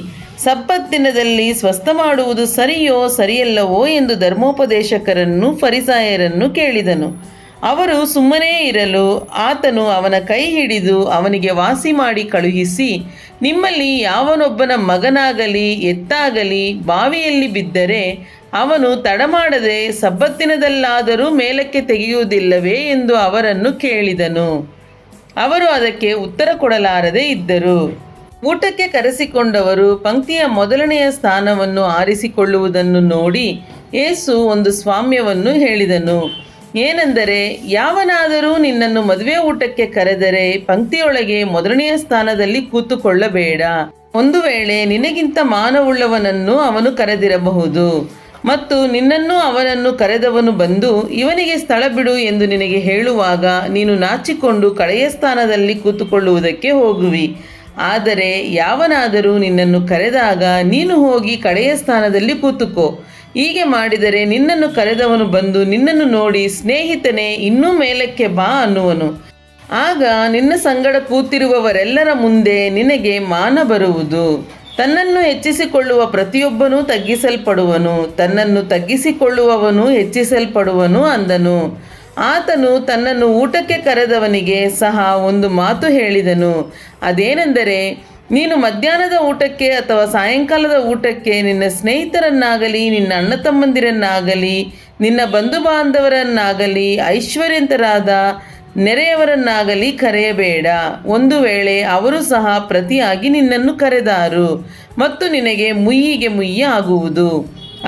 ಸಬ್ಬತ್ ದಿನದಲ್ಲಿ ಸ್ವಸ್ಥ ಮಾಡುವುದು ಸರಿಯೋ ಸರಿಯಲ್ಲವೋ ಎಂದು ಧರ್ಮೋಪದೇಶಕರನ್ನು ಫರಿಸಾಯರನ್ನು ಕೇಳಿದನು. ಅವರು ಸುಮ್ಮನೇ ಇರಲು ಆತನು ಅವನ ಕೈ ಹಿಡಿದು ಅವನಿಗೆ ವಾಸಿ ಮಾಡಿ ಕಳುಹಿಸಿ, ನಿಮ್ಮಲ್ಲಿ ಯಾವನೊಬ್ಬನ ಮಗನಾಗಲಿ ಎತ್ತಾಗಲಿ ಬಾವಿಯಲ್ಲಿ ಬಿದ್ದರೆ ಅವನು ತಡಮಾಡದೆ ಸಬ್ಬತ್ತಿನದಲ್ಲಾದರೂ ಮೇಲಕ್ಕೆ ತೆಗೆಯುವುದಿಲ್ಲವೇ ಎಂದು ಅವರನ್ನು ಕೇಳಿದನು. ಅವರು ಅದಕ್ಕೆ ಉತ್ತರ ಕೊಡಲಾರದೆ ಇದ್ದರು. ಊಟಕ್ಕೆ ಕರೆಸಿಕೊಂಡವರು ಪಂಕ್ತಿಯ ಮೊದಲನೆಯ ಸ್ಥಾನವನ್ನು ಆರಿಸಿಕೊಳ್ಳುವುದನ್ನು ನೋಡಿ ಯೇಸು ಒಂದು ಸ್ವಾಮ್ಯವನ್ನು ಹೇಳಿದನು. ಏನೆಂದರೆ, ಯಾವನಾದರೂ ನಿನ್ನನ್ನು ಮದುವೆ ಊಟಕ್ಕೆ ಕರೆದರೆ ಪಂಕ್ತಿಯೊಳಗೆ ಮೊದಲನೆಯ ಸ್ಥಾನದಲ್ಲಿ ಕೂತುಕೊಳ್ಳಬೇಡ. ಒಂದು ವೇಳೆ ನಿನಗಿಂತ ಮಾನವುಳ್ಳವನನ್ನು ಅವನು ಕರೆದಿರಬಹುದು ಮತ್ತು ನಿನ್ನನ್ನು ಅವನನ್ನು ಕರೆದವನು ಬಂದು ಇವನಿಗೆ ಸ್ಥಳ ಬಿಡು ಎಂದು ನಿನಗೆ ಹೇಳುವಾಗ ನೀನು ನಾಚಿಕೊಂಡು ಕಡೆಯ ಸ್ಥಾನದಲ್ಲಿ ಕೂತುಕೊಳ್ಳುವುದಕ್ಕೆ ಹೋಗುವಿ. ಆದರೆ ಯಾವನಾದರೂ ನಿನ್ನನ್ನು ಕರೆದಾಗ ನೀನು ಹೋಗಿ ಕಡೆಯ ಸ್ಥಾನದಲ್ಲಿ ಕೂತುಕೋ. ಹೀಗೆ ಮಾಡಿದರೆ ನಿನ್ನನ್ನು ಕರೆದವನು ಬಂದು ನಿನ್ನನ್ನು ನೋಡಿ, ಸ್ನೇಹಿತನೇ, ಇನ್ನೂ ಮೇಲಕ್ಕೆ ಬಾ ಅನ್ನುವನು. ಆಗ ನಿನ್ನ ಸಂಗಡ ಕೂತಿರುವವರೆಲ್ಲರ ಮುಂದೆ ನಿನಗೆ ಮಾನ ಬರುವುದು. ತನ್ನನ್ನು ಹೆಚ್ಚಿಸಿಕೊಳ್ಳುವ ಪ್ರತಿಯೊಬ್ಬನೂ ತಗ್ಗಿಸಲ್ಪಡುವನು, ತನ್ನನ್ನು ತಗ್ಗಿಸಿಕೊಳ್ಳುವವನು ಹೆಚ್ಚಿಸಲ್ಪಡುವನು ಅಂದನು. ಆತನು ತನ್ನನ್ನು ಊಟಕ್ಕೆ ಕರೆದವನಿಗೆ ಸಹ ಒಂದು ಮಾತು ಹೇಳಿದನು. ಅದೇನೆಂದರೆ, ನೀನು ಮಧ್ಯಾಹ್ನದ ಊಟಕ್ಕೆ ಅಥವಾ ಸಾಯಂಕಾಲದ ಊಟಕ್ಕೆ ನಿನ್ನ ಸ್ನೇಹಿತರನ್ನಾಗಲಿ ನಿನ್ನ ಅಣ್ಣ ತಮ್ಮಂದಿರನ್ನಾಗಲಿ ನಿನ್ನ ಬಂಧು ಬಾಂಧವರನ್ನಾಗಲಿ ಐಶ್ವರ್ಯವಂತರಾದ ನೆರೆಯವರನ್ನಾಗಲಿ ಕರೆಯಬೇಡ. ಒಂದು ವೇಳೆ ಅವರು ಸಹ ಪ್ರತಿಯಾಗಿ ನಿನ್ನನ್ನು ಕರೆದಾರು ಮತ್ತು ನಿನಗೆ ಮುಯ್ಯಿಗೆ ಮುಯ್ಯಿ ಆಗುವುದು.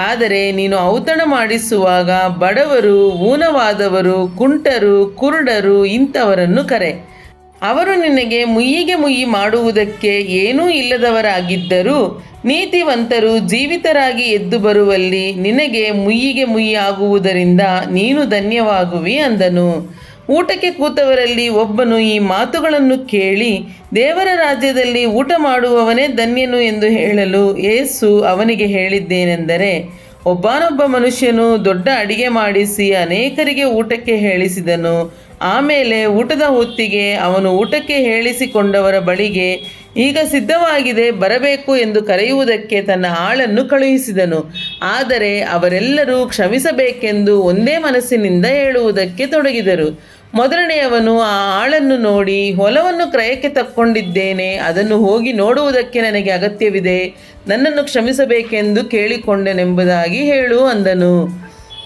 ಆದರೆ ನೀನು ಔತಣ ಮಾಡಿಸುವಾಗ ಬಡವರು, ಊನವಾದವರು, ಕುಂಟರು, ಕುರುಡರು ಇಂಥವರನ್ನು ಕರೆ. ಅವರು ನಿನಗೆ ಮುಯ್ಯಿಗೆ ಮುಯ್ಯಿ ಮಾಡುವುದಕ್ಕೆ ಏನೂ ಇಲ್ಲದವರಾಗಿದ್ದರೂ ನೀತಿವಂತರು ಜೀವಿತರಾಗಿ ಎದ್ದು ಬರುವಲ್ಲಿ ನಿನಗೆ ಮುಯ್ಯಿಗೆ ಮುಯ್ಯಿ ಆಗುವುದರಿಂದ ನೀನು ಧನ್ಯವಾಗುವಿ ಅಂದನು. ಊಟಕ್ಕೆ ಕೂತವರಲ್ಲಿ ಒಬ್ಬನು ಈ ಮಾತುಗಳನ್ನು ಕೇಳಿ, ದೇವರ ರಾಜ್ಯದಲ್ಲಿ ಊಟ ಮಾಡುವವನೇ ಧನ್ಯನು ಎಂದು ಹೇಳಲು ಯೇಸು ಅವನಿಗೆ ಹೇಳಿದ್ದೇನೆಂದರೆ, ಒಬ್ಬನೊಬ್ಬ ಮನುಷ್ಯನು ದೊಡ್ಡ ಅಡಿಗೆ ಮಾಡಿಸಿ ಅನೇಕರಿಗೆ ಊಟಕ್ಕೆ ಹೇಳಿಸಿದನು. ಆಮೇಲೆ ಊಟದ ಹೊತ್ತಿಗೆ ಅವನು ಊಟಕ್ಕೆ ಹೇಳಿಸಿಕೊಂಡವರ ಬಳಿಗೆ, ಈಗ ಸಿದ್ಧವಾಗಿದೆ, ಬರಬೇಕು ಎಂದು ಕರೆಯುವುದಕ್ಕೆ ತನ್ನ ಆಳನ್ನು ಕಳುಹಿಸಿದನು. ಆದರೆ ಅವರೆಲ್ಲರೂ ಕ್ಷಮಿಸಬೇಕೆಂದು ಒಂದೇ ಮನಸ್ಸಿನಿಂದ ಹೇಳುವುದಕ್ಕೆ ತೊಡಗಿದರು. ಮೊದಲನೆಯವನು ಆ ಆಳನ್ನು ನೋಡಿ, ಹೊಲವನ್ನು ಕ್ರಯಕ್ಕೆ ತಕ್ಕೊಂಡಿದ್ದೇನೆ, ಅದನ್ನು ಹೋಗಿ ನೋಡುವುದಕ್ಕೆ ನನಗೆ ಅಗತ್ಯವಿದೆ, ನನ್ನನ್ನು ಕ್ಷಮಿಸಬೇಕೆಂದು ಕೇಳಿಕೊಂಡೆನೆಂಬುದಾಗಿ ಹೇಳು ಅಂದನು.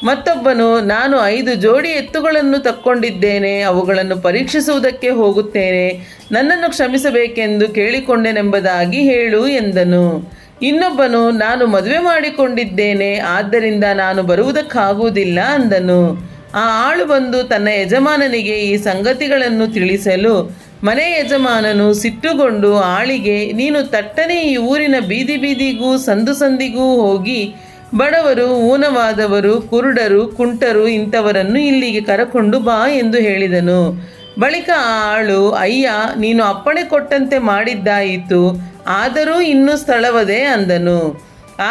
ಮತ್ತೊಬ್ಬನು, ನಾನು 5 ಜೋಡಿ ಎತ್ತುಗಳನ್ನು ತಕ್ಕೊಂಡಿದ್ದೇನೆ, ಅವುಗಳನ್ನು ಪರೀಕ್ಷಿಸುವುದಕ್ಕೆ ಹೋಗುತ್ತೇನೆ, ನನ್ನನ್ನು ಕ್ಷಮಿಸಬೇಕೆಂದು ಕೇಳಿಕೊಂಡೆನೆಂಬುದಾಗಿ ಹೇಳು ಎಂದನು. ಇನ್ನೊಬ್ಬನು, ನಾನು ಮದುವೆ ಮಾಡಿಕೊಂಡಿದ್ದೇನೆ, ಆದ್ದರಿಂದ ನಾನು ಬರುವುದಕ್ಕಾಗುವುದಿಲ್ಲ ಅಂದನು. ಆ ಆಳು ಬಂದು ತನ್ನ ಯಜಮಾನನಿಗೆ ಈ ಸಂಗತಿಗಳನ್ನು ತಿಳಿಸಲು ಮನೆ ಯಜಮಾನನು ಸಿಟ್ಟುಗೊಂಡು ಆಳಿಗೆ, ನೀನು ತಟ್ಟನೆ ಈ ಊರಿನ ಬೀದಿ ಬೀದಿಗೂ ಸಂದು ಸಂದಿಗೂ ಹೋಗಿ ಬಡವರು, ಊನವಾದವರು, ಕುರುಡರು, ಕುಂಟರು ಇಂಥವರನ್ನು ಇಲ್ಲಿಗೆ ಕರಕೊಂಡು ಬಾ ಎಂದು ಹೇಳಿದನು. ಬಳಿಕ ಆ ಆಳು, ಅಯ್ಯ, ನೀನು ಅಪ್ಪಣೆ ಕೊಟ್ಟಂತೆ ಮಾಡಿದ್ದಾಯಿತು, ಆದರೂ ಇನ್ನೂ ಸ್ಥಳವದೆ ಅಂದನು.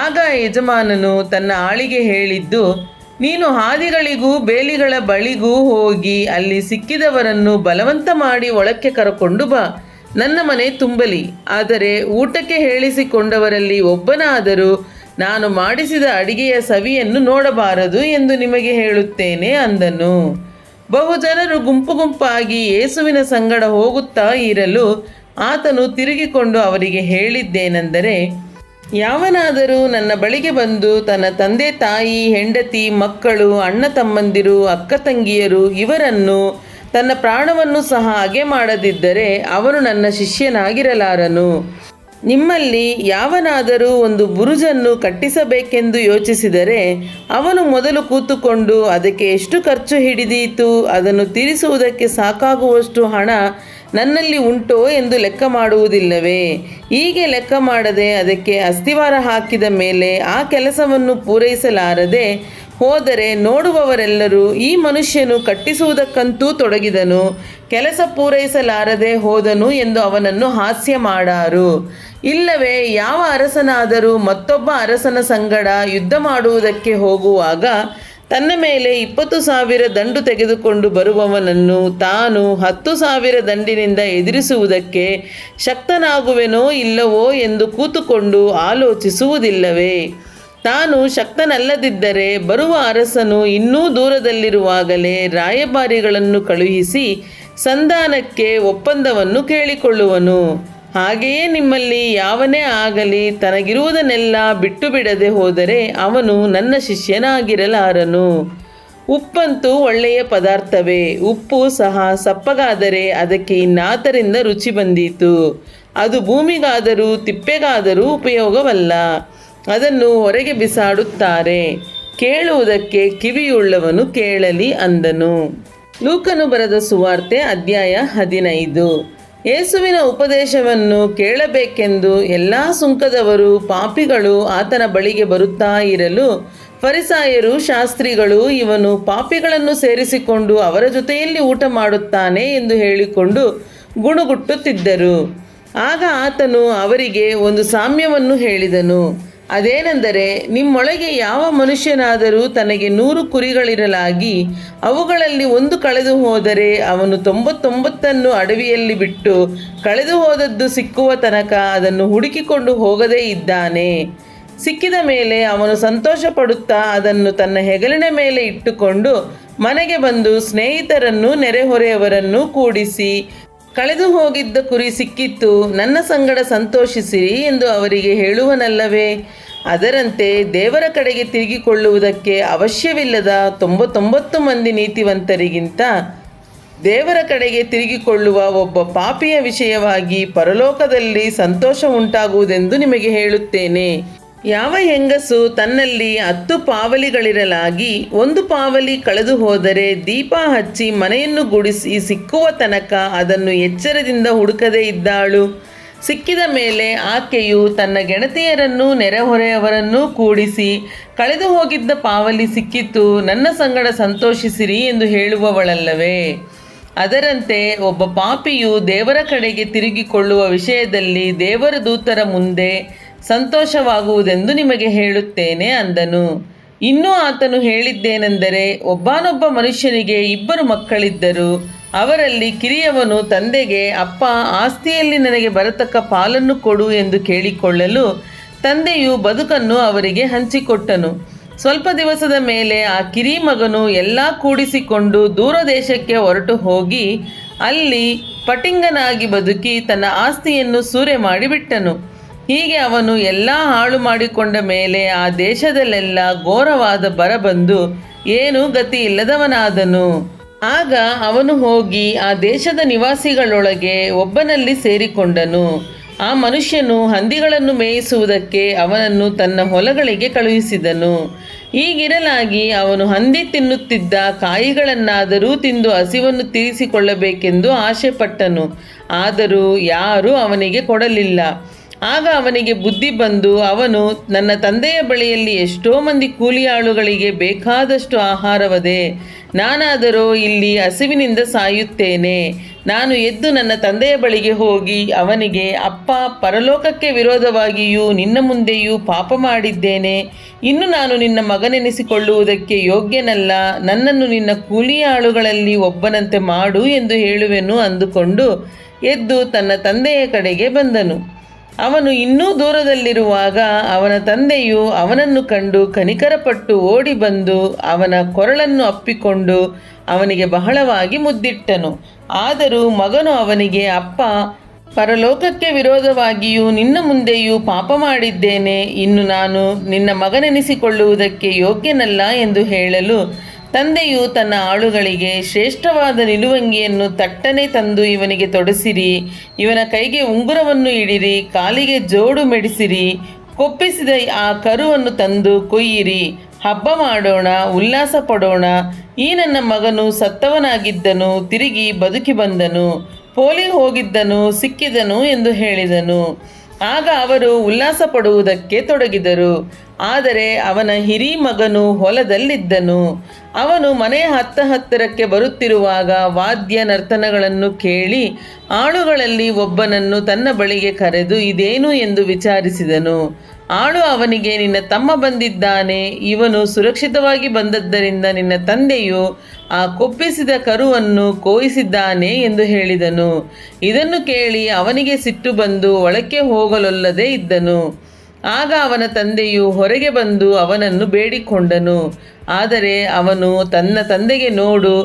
ಆಗ ಯಜಮಾನನು ತನ್ನ ಆಳಿಗೆ ಹೇಳಿದ್ದು, ನೀನು ಹಾದಿಗಳಿಗೂ ಬೇಲಿಗಳ ಬಳಿಗೂ ಹೋಗಿ ಅಲ್ಲಿ ಸಿಕ್ಕಿದವರನ್ನು ಬಲವಂತ ಮಾಡಿ ಒಳಕ್ಕೆ ಕರಕೊಂಡು ಬಾ, ನನ್ನ ಮನೆ ತುಂಬಲಿ. ಆದರೆ ಊಟಕ್ಕೆ ಹೇಳಿಸಿಕೊಂಡವರಲ್ಲಿ ಒಬ್ಬನಾದರೂ ನಾನು ಮಾಡಿಸಿದ ಅಡಿಗೆಯ ಸವಿಯನ್ನು ನೋಡಬಾರದು ಎಂದು ನಿಮಗೆ ಹೇಳುತ್ತೇನೆ ಅಂದನು. ಬಹುಜನರು ಗುಂಪು ಗುಂಪಾಗಿ ಯೇಸುವಿನ ಸಂಗಡ ಹೋಗುತ್ತಾ ಇರಲು ಆತನು ತಿರುಗಿಕೊಂಡು ಅವರಿಗೆ ಹೇಳಿದ್ದೇನೆಂದರೆ, ಯಾವನಾದರೂ ನನ್ನ ಬಳಿಗೆ ಬಂದು ತನ್ನ ತಂದೆ ತಾಯಿ, ಹೆಂಡತಿ, ಮಕ್ಕಳು, ಅಣ್ಣ ತಮ್ಮಂದಿರು, ಅಕ್ಕ ತಂಗಿಯರು ಇವರನ್ನು ತನ್ನ ಪ್ರಾಣವನ್ನು ಸಹ ಹಾಗೆ ಮಾಡದಿದ್ದರೆ ಅವನು ನನ್ನ ಶಿಷ್ಯನಾಗಿರಲಾರನು. ನಿಮ್ಮಲ್ಲಿ ಯಾವನಾದರೂ ಒಂದು ಬುರುಜನ್ನು ಕಟ್ಟಿಸಬೇಕೆಂದು ಯೋಚಿಸಿದರೆ ಅವನು ಮೊದಲು ಕೂತುಕೊಂಡು ಅದಕ್ಕೆ ಎಷ್ಟು ಖರ್ಚು ಹಿಡಿದೀತು, ಅದನ್ನು ತೀರಿಸುವುದಕ್ಕೆ ಸಾಕಾಗುವಷ್ಟು ಹಣ ನನ್ನಲ್ಲಿ ಉಂಟೋ ಎಂದು ಲೆಕ್ಕ ಮಾಡುವುದಿಲ್ಲವೇ? ಹೀಗೆ ಲೆಕ್ಕ ಮಾಡದೆ ಅದಕ್ಕೆ ಅಸ್ತಿವಾರ ಹಾಕಿದ ಮೇಲೆ ಆ ಕೆಲಸವನ್ನು ಪೂರೈಸಲಾರದೆ ಹೋದರೆ ನೋಡುವವರೆಲ್ಲರೂ ಈ ಮನುಷ್ಯನು ಕಟ್ಟಿಸುವುದಕ್ಕಂತೂ ತೊಡಗಿದನು, ಕೆಲಸ ಪೂರೈಸಲಾರದೆ ಹೋದನು ಎಂದು ಅವನನ್ನು ಹಾಸ್ಯ ಮಾಡಾರು. ಇಲ್ಲವೇ ಯಾವ ಅರಸನಾದರೂ ಮತ್ತೊಬ್ಬ ಅರಸನ ಸಂಗಡ ಯುದ್ಧ ಮಾಡುವುದಕ್ಕೆ ಹೋಗುವಾಗ ತನ್ನ ಮೇಲೆ 20,000 ದಂಡು ತೆಗೆದುಕೊಂಡು ಬರುವವನನ್ನು ತಾನು 10,000 ದಂಡಿನಿಂದ ಎದುರಿಸುವುದಕ್ಕೆ ಶಕ್ತನಾಗುವೆನೋ ಇಲ್ಲವೋ ಎಂದು ಕೂತುಕೊಂಡು ಆಲೋಚಿಸುವುದಿಲ್ಲವೇ? ತಾನು ಶಕ್ತನಲ್ಲದಿದ್ದರೆ ಬರುವ ಅರಸನು ಇನ್ನೂ ದೂರದಲ್ಲಿರುವಾಗಲೇ ರಾಯಭಾರಿಗಳನ್ನು ಕಳುಹಿಸಿ ಸಂಧಾನಕ್ಕೆ ಒಪ್ಪಂದವನ್ನು ಕೇಳಿಕೊಳ್ಳುವನು. ಹಾಗೆಯೇ ನಿಮ್ಮಲ್ಲಿ ಯಾವನೇ ಆಗಲಿ ತನಗಿರುವುದನ್ನೆಲ್ಲ ಬಿಟ್ಟು ಬಿಡದೆ ಹೋದರೆ ಅವನು ನನ್ನ ಶಿಷ್ಯನಾಗಿರಲಾರನು. ಉಪ್ಪಂತೂ ಒಳ್ಳೆಯ ಪದಾರ್ಥವೇ, ಉಪ್ಪು ಸಹ ಸಪ್ಪಗಾದರೆ ಅದಕ್ಕೆ ಇನ್ನಾತರಿಂದ ರುಚಿ ಬಂದೀತು. ಅದು ಭೂಮಿಗಾದರೂ ತಿಪ್ಪೆಗಾದರೂ ಉಪಯೋಗವಲ್ಲ, ಅದನ್ನು ಹೊರಗೆ ಬಿಸಾಡುತ್ತಾರೆ. ಕೇಳುವುದಕ್ಕೆ ಕಿವಿಯುಳ್ಳವನು ಕೇಳಲಿ ಅಂದನು. ಲೂಕನು ಬರೆದ ಸುವಾರ್ತೆ ಅಧ್ಯಾಯ 15. ಯೇಸುವಿನ ಉಪದೇಶವನ್ನು ಕೇಳಬೇಕೆಂದು ಎಲ್ಲ ಸುಂಕದವರು ಪಾಪಿಗಳು ಆತನ ಬಳಿಗೆ ಬರುತ್ತಾ ಇರಲು ಫರಿಸಾಯರು ಶಾಸ್ತ್ರಿಗಳು ಇವನು ಪಾಪಿಗಳನ್ನು ಸೇರಿಸಿಕೊಂಡು ಅವರ ಜೊತೆಯಲ್ಲಿ ಊಟ ಮಾಡುತ್ತಾನೆ ಎಂದು ಹೇಳಿಕೊಂಡು ಗುಣುಗುಟ್ಟುತ್ತಿದ್ದರು. ಆಗ ಆತನು ಅವರಿಗೆ ಒಂದು ಸಾಮ್ಯವನ್ನು ಹೇಳಿದನು. ಅದೇನೆಂದರೆ, ನಿಮ್ಮೊಳಗೆ ಯಾವ ಮನುಷ್ಯನಾದರೂ ತನಗೆ 100 ಕುರಿಗಳಿರಲಾಗಿ ಅವುಗಳಲ್ಲಿ ಒಂದು ಕಳೆದು ಹೋದರೆ ಅವನು 99 ಅಡವಿಯಲ್ಲಿ ಬಿಟ್ಟು ಕಳೆದು ಹೋದದ್ದು ಸಿಕ್ಕುವ ತನಕ ಅದನ್ನು ಹುಡುಕಿಕೊಂಡು ಹೋಗದೇ ಇದ್ದಾನೆ. ಸಿಕ್ಕಿದ ಮೇಲೆ ಅವನು ಸಂತೋಷ ಪಡುತ್ತಾ ಅದನ್ನು ತನ್ನ ಹೆಗಲಿನ ಮೇಲೆ ಇಟ್ಟುಕೊಂಡು ಮನೆಗೆ ಬಂದು ಸ್ನೇಹಿತರನ್ನು ನೆರೆಹೊರೆಯವರನ್ನು ಕೂಡಿಸಿ, ಕಳೆದು ಹೋಗಿದ್ದ ಕುರಿ ಸಿಕ್ಕಿತ್ತು, ನನ್ನ ಸಂಗಡ ಸಂತೋಷಿಸಿರಿ ಎಂದು ಅವರಿಗೆ ಹೇಳುವನಲ್ಲವೇ? ಅದರಂತೆ ದೇವರ ಕಡೆಗೆ ತಿರುಗಿಕೊಳ್ಳುವುದಕ್ಕೆ ಅವಶ್ಯವಿಲ್ಲದ 99 ಮಂದಿ ನೀತಿವಂತರಿಗಿಂತ ದೇವರ ಕಡೆಗೆ ತಿರುಗಿಕೊಳ್ಳುವ ಒಬ್ಬ ಪಾಪಿಯ ವಿಷಯವಾಗಿ ಪರಲೋಕದಲ್ಲಿ ಸಂತೋಷ ಉಂಟಾಗುವುದೆಂದು ನಿಮಗೆ ಹೇಳುತ್ತೇನೆ. ಯಾವ ಹೆಂಗಸು ತನ್ನಲ್ಲಿ 10 ಪಾವಲಿಗಳಿರಲಾಗಿ ಒಂದು ಪಾವಲಿ ಕಳೆದು ಹೋದರೆ ದೀಪ ಹಚ್ಚಿ ಮನೆಯನ್ನು ಗುಡಿಸಿ ಸಿಕ್ಕುವ ತನಕ ಅದನ್ನು ಎಚ್ಚರದಿಂದ ಹುಡುಕದೇ ಇದ್ದಾಳು? ಸಿಕ್ಕಿದ ಮೇಲೆ ಆಕೆಯು ತನ್ನ ಗೆಳತಿಯರನ್ನು ನೆರೆಹೊರೆಯವರನ್ನೂ ಕೂಡಿಸಿ, ಕಳೆದು ಹೋಗಿದ್ದ ಪಾವಲಿ ಸಿಕ್ಕಿತು, ನನ್ನ ಸಂಗಡ ಸಂತೋಷಿಸಿರಿ ಎಂದು ಹೇಳುವವಳಲ್ಲವೇ? ಅದರಂತೆ ಒಬ್ಬ ಪಾಪಿಯು ದೇವರ ಕಡೆಗೆ ತಿರುಗಿಕೊಳ್ಳುವ ವಿಷಯದಲ್ಲಿ ದೇವರ ದೂತರ ಮುಂದೆ ಸಂತೋಷವಾಗುವುದೆಂದು ನಿಮಗೆ ಹೇಳುತ್ತೇನೆ ಅಂದನು. ಇನ್ನೂ ಆತನು ಹೇಳಿದ್ದೇನೆಂದರೆ, ಒಬ್ಬನೊಬ್ಬ ಮನುಷ್ಯನಿಗೆ 2 ಮಕ್ಕಳಿದ್ದರು. ಅವರಲ್ಲಿ ಕಿರಿಯವನು ತಂದೆಗೆ, ಅಪ್ಪ, ಆಸ್ತಿಯಲ್ಲಿ ನನಗೆ ಬರತಕ್ಕ ಪಾಲನ್ನು ಕೊಡು ಎಂದು ಕೇಳಿಕೊಳ್ಳಲು ತಂದೆಯು ಬದುಕನ್ನು ಅವರಿಗೆ ಹಂಚಿಕೊಟ್ಟನು. ಸ್ವಲ್ಪ ದಿವಸದ ಮೇಲೆ ಆ ಕಿರಿ ಮಗನು ಎಲ್ಲ ಕೂಡಿಸಿಕೊಂಡು ದೂರ ದೇಶಕ್ಕೆ ಹೊರಟು ಹೋಗಿ ಅಲ್ಲಿ ಪಟಿಂಗನಾಗಿ ಬದುಕಿ ತನ್ನ ಆಸ್ತಿಯನ್ನು ಸೂರೆ ಮಾಡಿಬಿಟ್ಟನು. ಹೀಗೆ ಅವನು ಎಲ್ಲ ಹಾಳು ಮಾಡಿಕೊಂಡ ಮೇಲೆ ಆ ದೇಶದಲ್ಲೆಲ್ಲ ಘೋರವಾದ ಬರ ಬಂದು ಏನೂ ಗತಿ ಇಲ್ಲದವನಾದನು. ಆಗ ಅವನು ಹೋಗಿ ಆ ದೇಶದ ನಿವಾಸಿಗಳೊಳಗೆ ಒಬ್ಬನಲ್ಲಿ ಸೇರಿಕೊಂಡನು. ಆ ಮನುಷ್ಯನು ಹಂದಿಗಳನ್ನು ಮೇಯಿಸುವುದಕ್ಕೆ ಅವನನ್ನು ತನ್ನ ಹೊಲಗಳಿಗೆ ಕಳುಹಿಸಿದನು. ಹೀಗಿರಲಾಗಿ ಅವನು ಹಂದಿ ತಿನ್ನುತ್ತಿದ್ದ ಕಾಯಿಗಳನ್ನಾದರೂ ತಿಂದು ಹಸಿವನ್ನು ತೀರಿಸಿಕೊಳ್ಳಬೇಕೆಂದು ಆಶೆಪಟ್ಟನು. ಆದರೂ ಯಾರೂ ಅವನಿಗೆ ಕೊಡಲಿಲ್ಲ. ಆಗ ಅವನಿಗೆ ಬುದ್ಧಿ ಬಂದು ಅವನು, ನನ್ನ ತಂದೆಯ ಬಳಿಯಲ್ಲಿ ಎಷ್ಟೋ ಮಂದಿ ಕೂಲಿಯಾಳುಗಳಿಗೆ ಬೇಕಾದಷ್ಟು ಆಹಾರವದೆ, ನಾನಾದರೋ ಇಲ್ಲಿ ಹಸಿವಿನಿಂದ ಸಾಯುತ್ತೇನೆ. ನಾನು ಎದ್ದು ನನ್ನ ತಂದೆಯ ಬಳಿಗೆ ಹೋಗಿ ಅವನಿಗೆ, ಅಪ್ಪ, ಪರಲೋಕಕ್ಕೆ ವಿರೋಧವಾಗಿಯೂ ನಿನ್ನ ಮುಂದೆಯೂ ಪಾಪ ಮಾಡಿದ್ದೇನೆ. ಇನ್ನು ನಾನು ನಿನ್ನ ಮಗನೆನಿಸಿಕೊಳ್ಳುವುದಕ್ಕೆ ಯೋಗ್ಯನಲ್ಲ. ನನ್ನನ್ನು ನಿನ್ನ ಕೂಲಿಯಾಳುಗಳಲ್ಲಿ ಒಬ್ಬನಂತೆ ಮಾಡು ಎಂದು ಹೇಳುವೆನು ಅಂದುಕೊಂಡು ಎದ್ದು ತನ್ನ ತಂದೆಯ ಕಡೆಗೆ ಬಂದನು. ಅವನು ಇನ್ನೂ ದೂರದಲ್ಲಿರುವಾಗ ಅವನ ತಂದೆಯು ಅವನನ್ನು ಕಂಡು ಕನಿಕರಪಟ್ಟು ಓಡಿ ಬಂದು ಅವನ ಕೊರಳನ್ನು ಅಪ್ಪಿಕೊಂಡು ಅವನಿಗೆ ಬಹಳವಾಗಿ ಮುದ್ದಿಟ್ಟನು. ಆದರೂ ಮಗನು ಅವನಿಗೆ, ಅಪ್ಪ, ಪರಲೋಕಕ್ಕೆ ವಿರೋಧವಾಗಿಯೂ ನಿನ್ನ ಮುಂದೆಯೂ ಪಾಪ ಮಾಡಿದ್ದೇನೆ. ಇನ್ನು ನಾನು ನಿನ್ನ ಮಗನೆನಿಸಿಕೊಳ್ಳುವುದಕ್ಕೆ ಯೋಗ್ಯನಲ್ಲ ಎಂದು ಹೇಳಲು ತಂದೆಯು ತನ್ನ ಆಳುಗಳಿಗೆ, ಶ್ರೇಷ್ಠವಾದ ನಿಲುವಂಗಿಯನ್ನು ತಟ್ಟನೆ ತಂದು ಇವನಿಗೆ ತೊಡಿಸಿರಿ, ಇವನ ಕೈಗೆ ಉಂಗುರವನ್ನು ಇಡಿರಿ, ಕಾಲಿಗೆ ಜೋಡು ಮೆಡಿಸಿರಿ, ಕೊಪ್ಪಿಸಿದ ಆ ಕರುವನ್ನು ತಂದು ಕೊಯ್ಯಿರಿ, ಹಬ್ಬ ಮಾಡೋಣ, ಉಲ್ಲಾಸ ಪಡೋಣ. ಈ ನನ್ನ ಮಗನು ಸತ್ತವನಾಗಿದ್ದನು, ತಿರುಗಿ ಬದುಕಿ ಬಂದನು, ಪೋಲಿ ಹೋಗಿದ್ದನು, ಸಿಕ್ಕಿದನು ಎಂದು ಹೇಳಿದನು. ಆಗ ಅವರು ಉಲ್ಲಾಸ ಪಡುವುದಕ್ಕೆ ತೊಡಗಿದರು. ಆದರೆ ಅವನ ಹಿರೀ ಮಗನು ಹೊಲದಲ್ಲಿದ್ದನು. ಅವನು ಮನೆಯ ಹತ್ತಿರಕ್ಕೆ ಬರುತ್ತಿರುವಾಗ ವಾದ್ಯ ನರ್ತನಗಳನ್ನು ಕೇಳಿ ಆಳುಗಳಲ್ಲಿ ಒಬ್ಬನನ್ನು ತನ್ನ ಬಳಿಗೆ ಕರೆದು ಇದೇನು ಎಂದು ವಿಚಾರಿಸಿದನು. ಆಳು ಅವನಿಗೆ, ನಿನ್ನ ತಮ್ಮ ಬಂದಿದ್ದಾನೆ, ಇವನು ಸುರಕ್ಷಿತವಾಗಿ ಬಂದದ್ದರಿಂದ ನಿನ್ನ ತಂದೆಯು ಆ ಕೊಪ್ಪಿಸಿದ ಕರುವನ್ನು ಕೊಯ್ಯಿಸಿದ್ದಾನೆ ಎಂದು ಹೇಳಿದನು. ಇದನ್ನು ಕೇಳಿ ಅವನಿಗೆ ಸಿಟ್ಟು ಬಂದು ಒಳಕ್ಕೆ ಹೋಗಲೊಲ್ಲದೆ ಇದ್ದನು. ಆಗ ಅವನ ತಂದೆಯು ಹೊರಗೆ ಬಂದು ಅವನನ್ನು ಬೇಡಿಕೊಂಡನು. ಆದರೆ ಅವನು ತನ್ನ ತಂದೆಗೆ, ನೋಡು,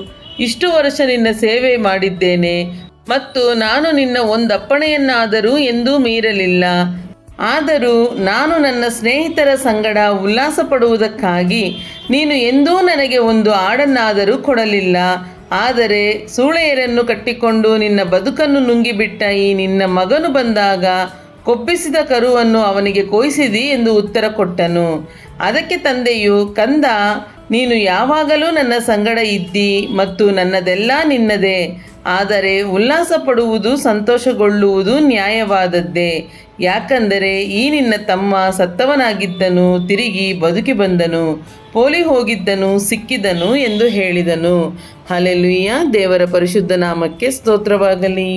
ಇಷ್ಟು ವರ್ಷ ನಿನ್ನ ಸೇವೆ ಮಾಡಿದ್ದೇನೆ ಮತ್ತು ನಾನು ನಿನ್ನ ಒಂದಪ್ಪಣೆಯನ್ನಾದರೂ ಎಂದೂ ಮೀರಲಿಲ್ಲ. ಆದರೂ ನಾನು ನನ್ನ ಸ್ನೇಹಿತರ ಸಂಗಡ ಉಲ್ಲಾಸ ಪಡುವುದಕ್ಕಾಗಿ ನೀನು ಎಂದೂ ನನಗೆ ಒಂದು ಆಡನ್ನಾದರೂ ಕೊಡಲಿಲ್ಲ. ಆದರೆ ಸೂಳೆಯರನ್ನು ಕಟ್ಟಿಕೊಂಡು ನಿನ್ನ ಬದುಕನ್ನು ನುಂಗಿಬಿಟ್ಟ ಈ ನಿನ್ನ ಮಗನು ಬಂದಾಗ ಕೊಬ್ಬಿಸಿದ ಕರುವನ್ನು ಅವನಿಗೆ ಕೊಯ್ಸಿದಿ ಎಂದು ಉತ್ತರ ಕೊಟ್ಟನು. ಅದಕ್ಕೆ ತಂದೆಯು, ಕಂದ, ನೀನು ಯಾವಾಗಲೂ ನನ್ನ ಸಂಗಡ ಇದ್ದಿ ಮತ್ತು ನನ್ನದೆಲ್ಲ ನಿನ್ನದೇ. ಆದರೆ ಉಲ್ಲಾಸ ಪಡುವುದು, ಸಂತೋಷಗೊಳ್ಳುವುದು ನ್ಯಾಯವಾದದ್ದೇ. ಯಾಕಂದರೆ ಈ ನಿನ್ನ ತಮ್ಮ ಸತ್ತವನಾಗಿದ್ದನು, ತಿರುಗಿ ಬದುಕಿ ಬಂದನು, ಪೋಲಿ ಹೋಗಿದ್ದನು, ಸಿಕ್ಕಿದನು ಎಂದು ಹೇಳಿದನು. ಹಲ್ಲೆಲೂಯಾ. ದೇವರ ಪರಿಶುದ್ಧ ನಾಮಕ್ಕೆ ಸ್ತೋತ್ರವಾಗಲಿ.